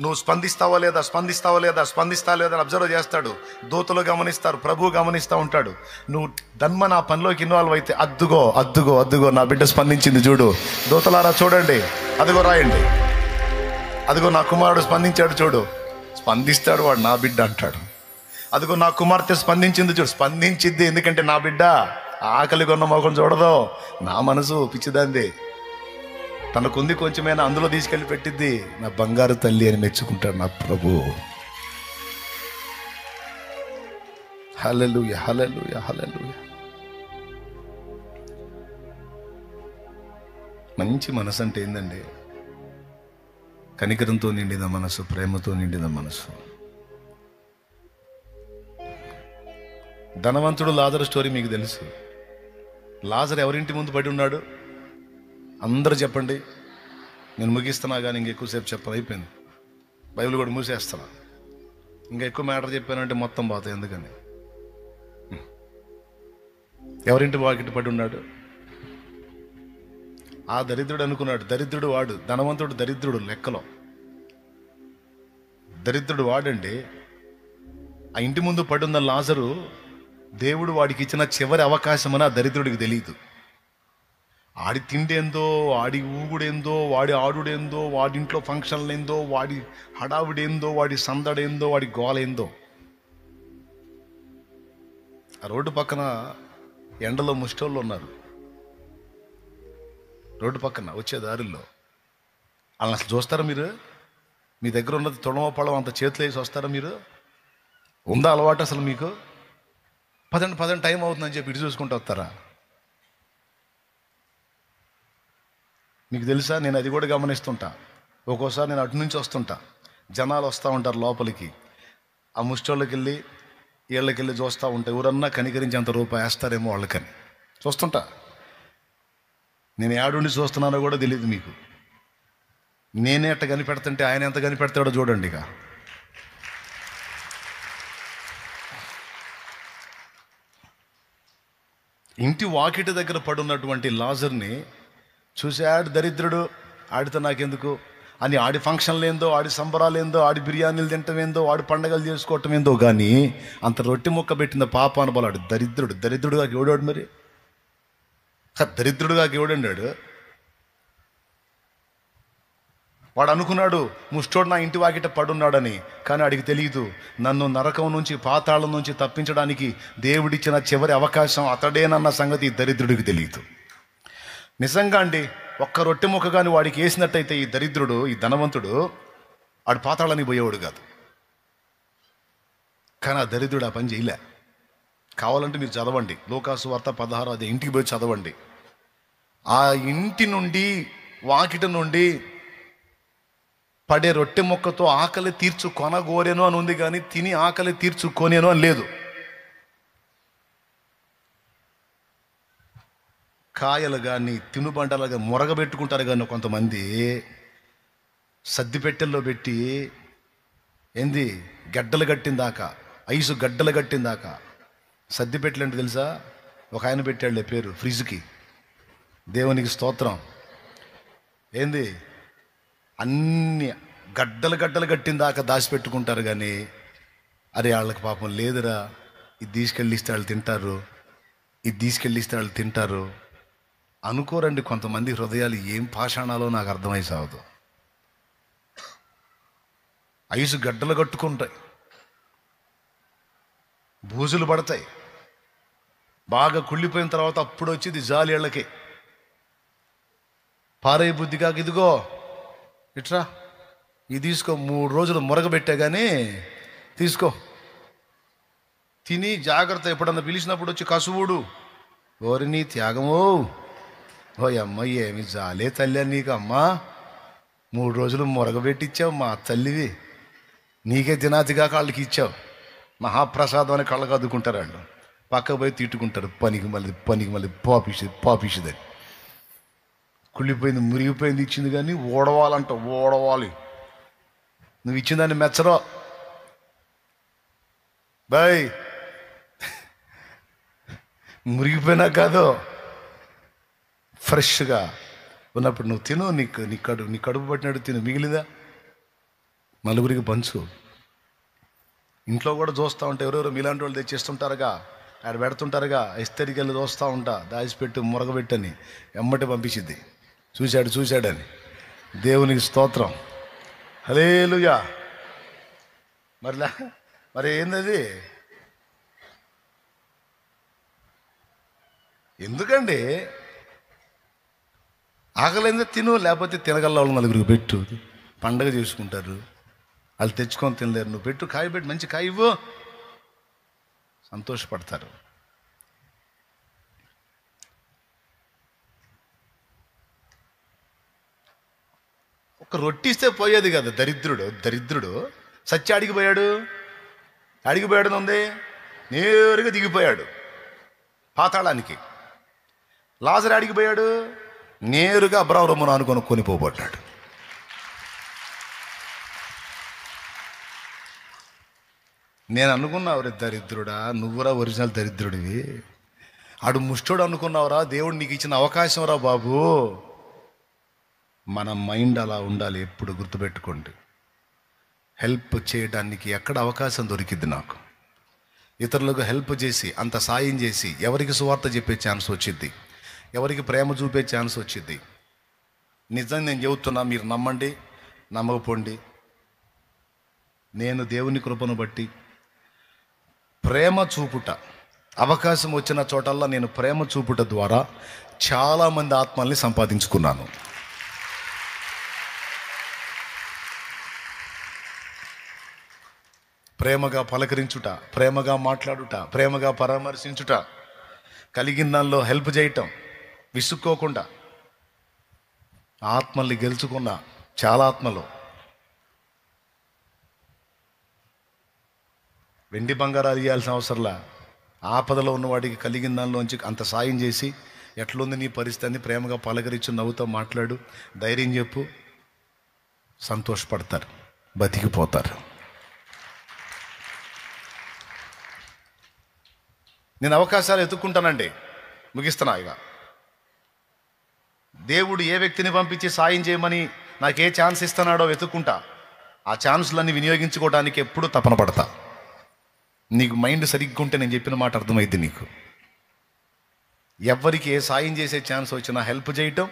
నువ్వు స్పందిస్తావా లేదా, స్పందిస్తావా లేదా, స్పందిస్తా లేదా అబ్జర్వ్ చేస్తాడు. దూతలు గమనిస్తారు, ప్రభువు గమనిస్తూ ఉంటాడు. నువ్వు ధన్మ నా పనిలోకి ఇన్వాల్వ్ అయితే, అద్దుగో అద్దుగో అద్దుగో నా బిడ్డ స్పందించింది చూడు, దూతలారా చూడండి, అదిగో రాయండి, అదిగో నా కుమారుడు స్పందించాడు చూడు. స్పందిస్తాడు వాడు, నా బిడ్డ అంటాడు. అదిగో నా కుమార్తె స్పందించింది చూడు, స్పందించింది ఎందుకంటే నా బిడ్డ. ఆకలి కొన్న మొఖం చూడదు, నా మనసు పిచ్చిదాంది, తనకుంది కొంచెమైనా అందులో తీసుకెళ్ళి పెట్టిద్ది, నా బంగారు తల్లి అని మెచ్చుకుంటాడు నా ప్రభు. హల్లెలూయా, హల్లెలూయా, హల్లెలూయా. మంచి మనసు అంటే ఏందండి? కనికరంతో నిండిన మనసు, ప్రేమతో నిండిన మనసు. ధనవంతుడు లాజరు స్టోరీ మీకు తెలుసు. లాజరు ఎవరింటి ముందు పడి ఉన్నాడు? అందరూ చెప్పండి, నేను ముగిస్తున్నా కానీ ఇంకెక్కువసేపు చెప్పను, అయిపోయింది. బైబిల్ కూడా మూసేస్తున్నా. ఇంకా ఎక్కువ మ్యాటర్ చెప్పానంటే మొత్తం పోతాయి. ఎందుకని? ఎవరింటి వాకిటి పడి ఉన్నాడు? ఆ దరిద్రుడు అనుకున్నాడు. దరిద్రుడు వాడు, ధనవంతుడు దరిద్రుడు లెక్కలో. దరిద్రుడు వాడండి. ఆ ఇంటి ముందు పడున్న లాజరు దేవుడు వాడికి ఇచ్చిన చివరి అవకాశం అని ఆ దరిద్రుడికి తెలియదు. ఆడి తిండేందో, ఆడి ఊగుడేందో, వాడి ఆడుడేందో, వాడింట్లో ఫంక్షన్లేందో, వాడి హడావుడేందో, వాడి సందడేందో, వాడి గోలేందో. ఆ రోడ్డు పక్కన ఎండలో ముష్టోళ్ళు ఉన్నారు. రోడ్డు పక్కన వచ్చే దారుల్లో వాళ్ళని అసలు చూస్తారా మీరు? మీ దగ్గర ఉన్నది తొడమ పళ్ళం అంత చేతులు వేసి వస్తారా మీరు? ఉందా అలవాటు అసలు మీకు? పదండి టైం అవుతుందని చెప్పి ఇటు చూసుకుంటూ వస్తారా? మీకు తెలుసా, నేను అది కూడా గమనిస్తుంటా. ఒక్కోసారి నేను అటు నుంచి వస్తుంటా, జనాలు వస్తూ ఉంటారు లోపలికి. ఆ ముష్టోళ్ళకి వెళ్ళి వీళ్ళకి వెళ్ళి చూస్తూ ఉంటా, ఎవరన్నా కనికరించేంత రూపాయి వేస్తారేమో వాళ్ళకని చూస్తుంటా. నేను ఏడుండి చూస్తున్నానో కూడా తెలియదు మీకు. నేనే అట్ట కనిపెడుతుంటే ఆయన ఎంత కనిపెడతాడో చూడండి. ఇక ఇంటి వాకిటి దగ్గర పడున్నటువంటి లాజర్ని చూశాడు దరిద్రుడు. ఆడితో నాకెందుకు అని ఆడి ఫంక్షన్లు ఏందో, ఆడి సంబరాలు ఏందో, ఆడి బిర్యానీలు తింటం ఏందో, ఆడి పండగలు చేసుకోవటం ఏందో, కానీ అంత రొట్టె ముక్క పెట్టిన పాప అనుబలాడు దరిద్రుడుగా ఎవడాడు మరి? దరిద్రుడుగా ఎవడండాడు? వాడు అనుకున్నాడు ముష్టోడు నా ఇంటి వాకిట పడున్నాడని. కానీ వాడికి తెలియదు, నన్ను నరకం నుంచి, పాతాళం నుంచి తప్పించడానికి దేవుడిచ్చిన చివరి అవకాశం అతడేనన్న సంగతి దరిద్రుడికి తెలియదు. నిజంగా అండి, ఒక్క రొట్టె ముక్క కానీ వాడికి వేసినట్టయితే ఈ దరిద్రుడు, ఈ ధనవంతుడు వాడు పాతాళానికి పోయేవాడు కాదు. కానీ ఆ దరిద్రుడు ఆ పని చేయలే. కావాలంటే మీరు చదవండి, లూకాసు వార్త 16 ఇంటికి పోయి చదవండి. ఆ ఇంటి నుండి, వాకిట నుండి పడే రొట్టె ముక్కతో ఆకలి తీర్చుకొనగోరేను అని ఉంది, కానీ తిని ఆకలి తీర్చుకోనేను అని లేదు. కాయలు కానీ తినుబండలుగా మురగబెట్టుకుంటారు, కానీ కొంతమంది సద్దిపెట్టెల్లో పెట్టి ఏంది గడ్డలు కట్టిందాకా, ఐసు గడ్డలు కట్టిందాకా. సద్దిపెట్టెలు అంటే తెలుసా? ఒక ఆయన పెట్టాడులే పేరు, ఫ్రిడ్జ్కి. దేవునికి స్తోత్రం. ఏంది అన్ని గడ్డలు కట్టిందాకా దాచిపెట్టుకుంటారు, కానీ అరే వాళ్ళకి పాపం లేదురా, ఇది తీసుకెళ్ళిస్తే వాళ్ళు తింటారు, ఇది తీసుకెళ్ళిస్తే వాళ్ళు తింటారు అనుకోరండి. కొంతమంది హృదయాలు ఏం పాషాణాలో నాకు అర్థమై సాగదు. ఐసు గడ్డలు కట్టుకుంటాయి, బూజులు పడతాయి, బాగా కుళ్ళిపోయిన తర్వాత అప్పుడు వచ్చేది జాలి ఇళ్ళకి. పారే బుద్ధి కాక ఇదిగో ఇట్రా, ఇది తీసుకో, 3 రోజులు మురగబెట్టా కానీ తీసుకో, తిని జాగ్రత్త, ఎప్పుడన్నా పిలిచినప్పుడు వచ్చి కసువుడు, ఓరి నీ త్యాగమో, ఓ అమ్మ ఏమి జాలే తల్లి నీకు అమ్మా, 3 రోజులు మొరగబెట్టిచ్చావు మా తల్లివి, నీకే తినాతిగా కాళ్ళకి ఇచ్చావు, మహాప్రసాదం అని కళ్ళకు అద్దుకుంటారు వాళ్ళు, పక్కకు పోయి తిట్టుకుంటారు, పనికి మళ్ళీ పాపిసిదని. కుళ్ళిపోయింది మురిగిపోయింది ఇచ్చింది కానీ ఓడవాలంట, ఓడవాలి. నువ్వు ఇచ్చిన దాన్ని మెచ్చరో బాయ్, మురిగిపోయినా కాదు, ఫ్రెష్గా ఉన్నప్పుడు నువ్వు తిను, నీ కడుపు పట్టినట్టు తిను, మిగిలిందా నలుగురికి పంచు. ఇంట్లో కూడా చూస్తూ ఉంటా, ఎవరెవరు మీలాంటి వాళ్ళు తెచ్చిస్తుంటారుగా, ఆడ పెడుతుంటారుగా, ఇస్తరికి వెళ్ళి చూస్తూ ఉంటా, దాచిపెట్టు మురగబెట్టని ఎమ్మటి పంపించింది, చూశాడని. దేవునికి స్తోత్రం, హల్లెలూయా. మరి ఏందది? ఎందుకండి ఆకలిందా తిను, లేకపోతే తినగల వాళ్ళు నలుగురికి పెట్టు, పండగ చేసుకుంటారు. వాళ్ళు తెచ్చుకొని తినలేరు, నువ్వు పెట్టు, కాయ పెట్టు, మంచి కాయ ఇవ్వు, సంతోషపడతారు. ఒక రొట్టి ఇస్తే పోయేది కదా. దరిద్రుడు సత్య అడిగిపోయాడు ఉంది, నేరుగా దిగిపోయాడు పాతాళానికి. లాజరు అడిగిపోయాడు, నేరుగా అబ్రాహామును అనుకొని కొనిపోబడ్డాడు. నేను అనుకున్నావురా దరిద్రుడా, నువ్వురా ఒరిజినల్ దరిద్రుడివి, ఆడు ముష్టోడు అనుకున్నావురా, దేవుడు నీకు ఇచ్చిన అవకాశం రా బాబు. మన మైండ్ అలా ఉండాలి, ఎప్పుడు గుర్తుపెట్టుకోండి. హెల్ప్ చేయడానికి ఎక్కడ అవకాశం దొరికింది నాకు, ఇతరులకు హెల్ప్ చేసి, అంత సాయం చేసి, ఎవరికి సువార్త చెప్పే ఛాన్స్ వచ్చింది, ఎవరికి ప్రేమ చూపే ఛాన్స్ వచ్చింది. నిజంగా నేను చెబుతున్నా, మీరు నమ్మండి నమ్మకపోండి, నేను దేవుని కృపను బట్టి ప్రేమ చూపుట, అవకాశం వచ్చిన చోటల్లా నేను ప్రేమ చూపుట ద్వారా చాలామంది ఆత్మల్ని సంపాదించుకున్నాను. ప్రేమగా పలకరించుట, ప్రేమగా మాట్లాడుట, ప్రేమగా పరామర్శించుట, కలిగిన దానిలో హెల్ప్ చేయటం, విసుక్కోకుండా ఆత్మల్ని గెలుచుకున్న చాలా ఆత్మలు. వెండి బంగారాలు ఇవ్వాల్సిన అవసరంలా, ఆపదలో ఉన్నవాడికి కలిగిన దానిలోంచి అంత సాయం చేసి, ఎట్లుంది నీ పరిస్థితి, ప్రేమగా పలకరించు, నవ్వుతో మాట్లాడు, ధైర్యం చెప్పు, సంతోషపడతారు, బతికిపోతారు. నేను అవకాశాలు ఎత్తుక్కుంటానండి, ముగిస్తున్నా. ఇక దేవుడు ఏ వ్యక్తిని పంపించి సాయం చేయమని నాకు ఏ ఛాన్స్ ఇస్తున్నాడో వెతుక్కుంటా, ఆ ఛాన్సులన్నీ వినియోగించుకోవడానికి ఎప్పుడు తపన పడతా. నీకు మైండ్ సరిగ్గా ఉంటే నేను చెప్పిన మాట అర్థమైంది నీకు. ఎవరికి ఏ సాయం చేసే ఛాన్స్ వచ్చినా హెల్ప్ చేయటం,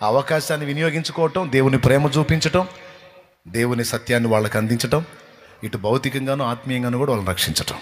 ఆ అవకాశాన్ని వినియోగించుకోవటం, దేవుని ప్రేమ చూపించటం, దేవుని సత్యాన్ని వాళ్ళకి అందించటం, ఇటు భౌతికంగాను ఆత్మీయంగాను కూడా వాళ్ళని రక్షించటం.